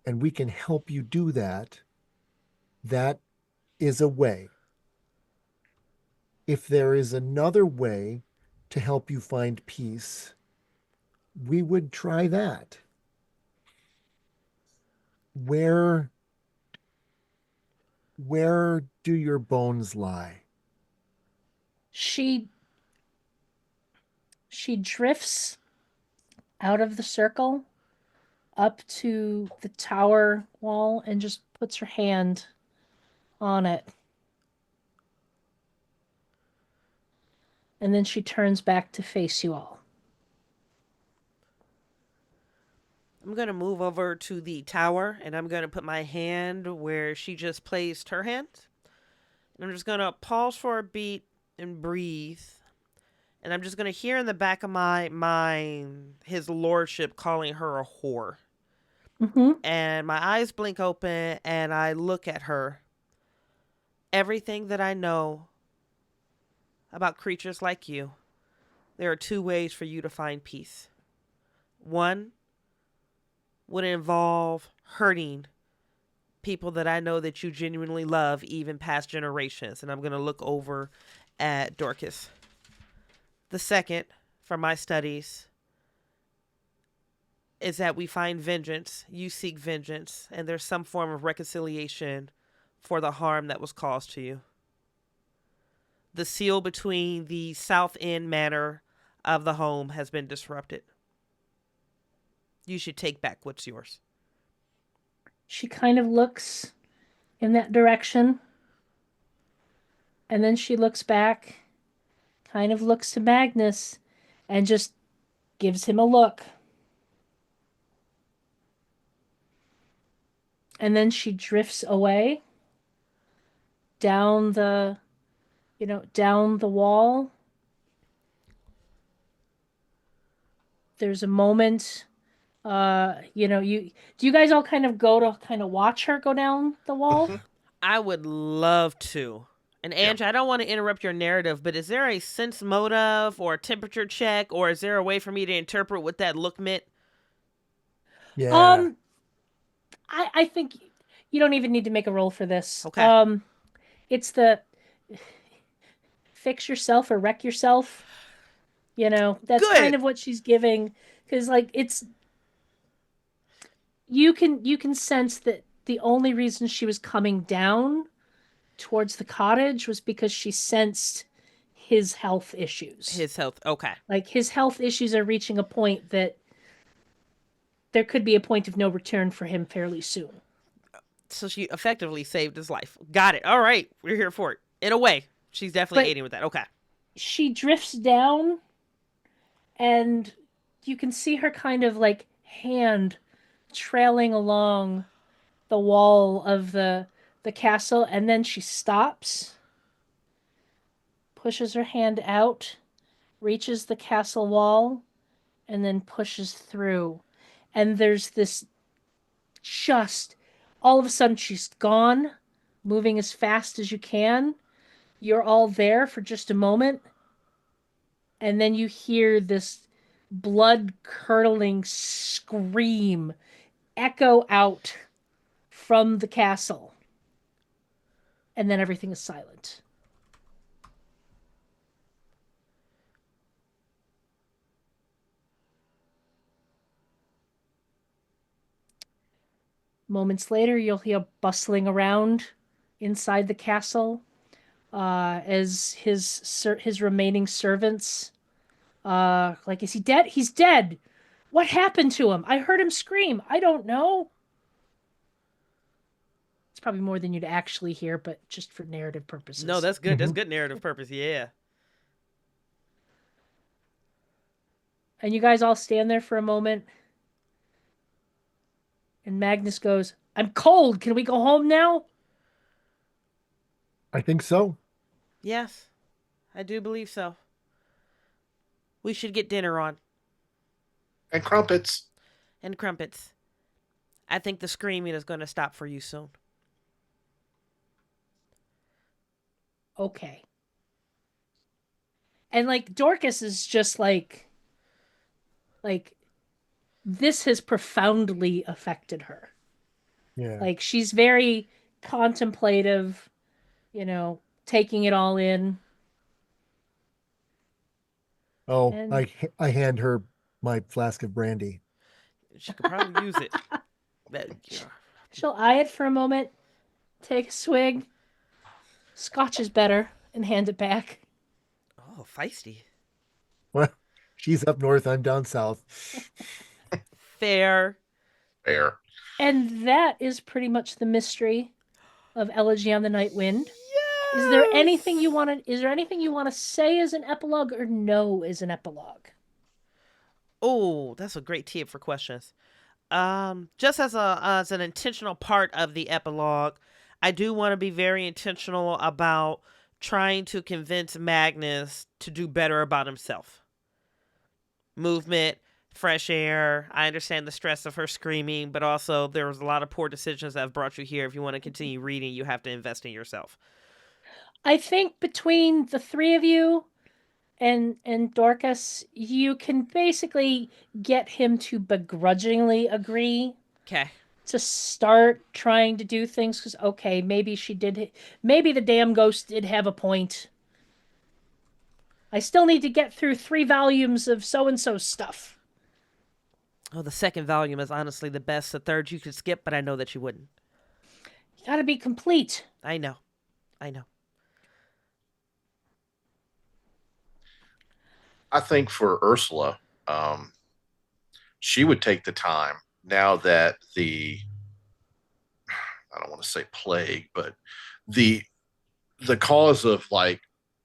and we can help you do that, that is a way. If there is another way to help you find peace, we would try that. Where do your bones lie? She drifts out of the circle up to the tower wall and just puts her hand on it. And then she turns back to face you all. I'm going to move over to the tower and I'm going to put my hand where she just placed her hand. And I'm just going to pause for a beat and breathe. And I'm just going to hear in the back of my mind his lordship calling her a whore. Mm-hmm. And my eyes blink open and I look at her. Everything that I know about creatures like you, there are two ways for you to find peace. One would involve hurting people that I know that you genuinely love, even past generations. And I'm going to look over at Dorcas. The second, from my studies, is that we find vengeance, you seek vengeance, and there's some form of reconciliation for the harm that was caused to you. The seal between the South End Manor of the home has been disrupted. You should take back what's yours. She kind of looks in that direction, and then she looks back, kind of looks to Magnus, and just gives him a look. And then she drifts away down the, down the wall. There's a moment, do you guys all kind of go to kind of watch her go down the wall? Mm-hmm. I would love to. And Ange, I don't want to interrupt your narrative, but is there a sense motive or a temperature check, or is there a way for me to interpret what that look meant? Yeah. I think you don't even need to make a roll for this. Okay. It's the fix yourself or wreck yourself. That's Good. kind of what she's giving, because like you can sense that the only reason she was coming down towards the cottage was because she sensed his health issues. His health. Okay. Like his health issues are reaching a point that there could be a point of no return for him fairly soon. So she effectively saved his life. Got it. All right. We're here for it. In a way, she's definitely aiding with that. Okay. She drifts down, and you can see her kind of like hand trailing along the wall of the castle, and then she stops, pushes her hand out, reaches the castle wall, and then pushes through. And there's this just all of a sudden she's gone, moving as fast as you can. You're all there for just a moment, and then you hear this blood-curdling scream echo out from the castle. And then everything is silent. Moments later, you'll hear bustling around inside the castle as his remaining servants, like, is he dead? He's dead. What happened to him? I heard him scream. I don't know. It's probably more than you'd actually hear, but just for narrative purposes. No, that's good. That's good narrative purpose. Yeah. And you guys all stand there for a moment. And Magnus goes, I'm cold. Can we go home now? I think so. Yes, I do believe so. We should get dinner on. And crumpets. And crumpets. I think the screaming is going to stop for you soon. Okay. And like Dorcas is just like this has profoundly affected her. Yeah. Like she's very contemplative, taking it all in. Oh, And I hand her my flask of brandy. She could probably use it. she'll eye it for a moment, take a swig. Scotch is better, and hand it back. Oh, feisty. Well, she's up north, I'm down south. Fair. Fair. And that is pretty much the mystery of Elegy on the Night Wind. Yes! Is there anything you want to say as an epilogue or no as an epilogue? Oh, that's a great tip for questions. Just as an intentional part of the epilogue, I do want to be very intentional about trying to convince Magnus to do better about himself. Movement, fresh air. I understand the stress of her screaming, but also there was a lot of poor decisions that have brought you here. If you want to continue reading, you have to invest in yourself. I think between the three of you and Dorcas, you can basically get him to begrudgingly agree. Okay. To start trying to do things, because okay, maybe the damn ghost did have a point. I still need to get through 3 volumes of so-and-so stuff. Oh, the second volume is honestly the best. The third you could skip, but I know that you wouldn't. You gotta be complete. I know. I think for Ursula, she would take the time now that I don't want to say plague, but the the cause of like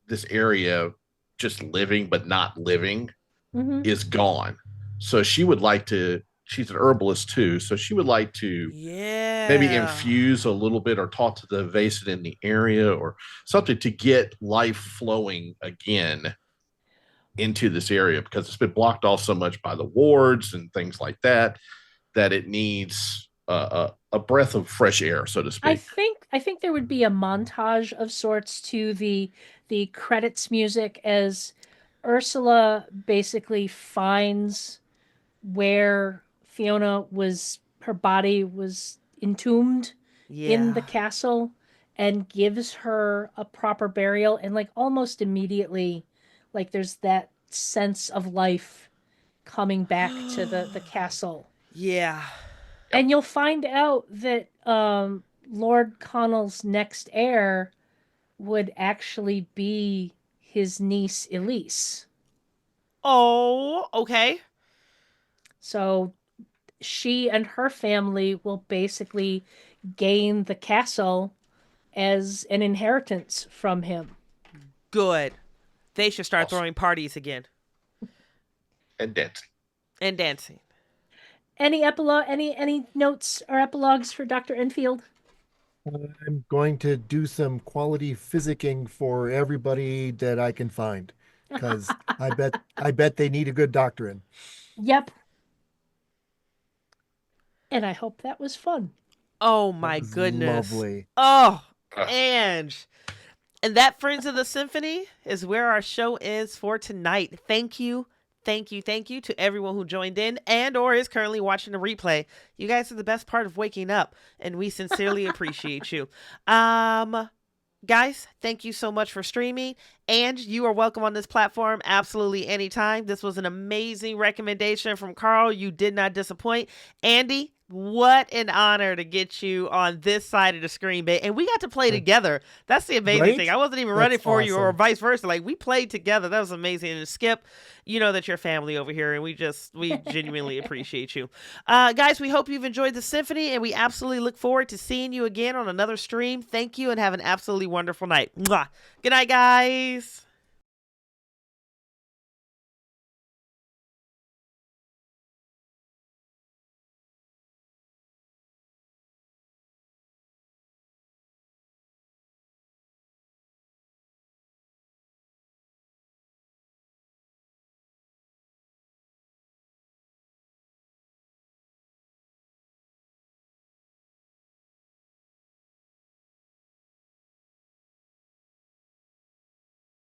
this area just living but not living Hmm. is gone. So she would like to. She's an herbalist too, so she would like to maybe Yeah. infuse a little bit or talk to the Vaesen in the area or something to get life flowing again into this area because it's been blocked off so much by the wards and things like that that it needs a breath of fresh air, so to speak. I think there would be a montage of sorts to the credits music as Ursula basically finds where Fiona was her body was entombed in the Yeah. castle and gives her a proper burial and like almost immediately like there's that sense of life coming back to the castle. Yeah. Yep. And you'll find out that Lord Connell's next heir would actually be his niece Elise. Oh, okay. So she and her family will basically gain the castle as an inheritance from him. Good. They should start Awesome. throwing parties again And dancing. and dancing. Any notes or epilogues for Dr. Enfield? I'm going to do some quality physicking for everybody that I can find because I bet they need a good doctor in. Yep. And I hope that was fun. Oh That my was goodness. lovely. Oh, Uh, Ange. And that, Friends of the Symphony, is where our show is for tonight. Thank you, thank you, thank you to everyone who joined in and or is currently watching the replay. You guys are the best part of waking up, and we sincerely appreciate you. Guys, thank you so much for streaming. And you are welcome on this platform absolutely anytime. This was an amazing recommendation from Carl. You did not disappoint. Andy, what an honor to get you on this side of the screen, babe. And we got to play together. That's the amazing Right? thing. I wasn't even That's running for you or awesome. vice versa. Like, we played together. That was amazing. And Skip, you know that you're family over here, and we genuinely appreciate you. Guys, we hope you've enjoyed the symphony, and we absolutely look forward to seeing you again on another stream. Thank you, and have an absolutely wonderful night. Mwah. Good night, guys.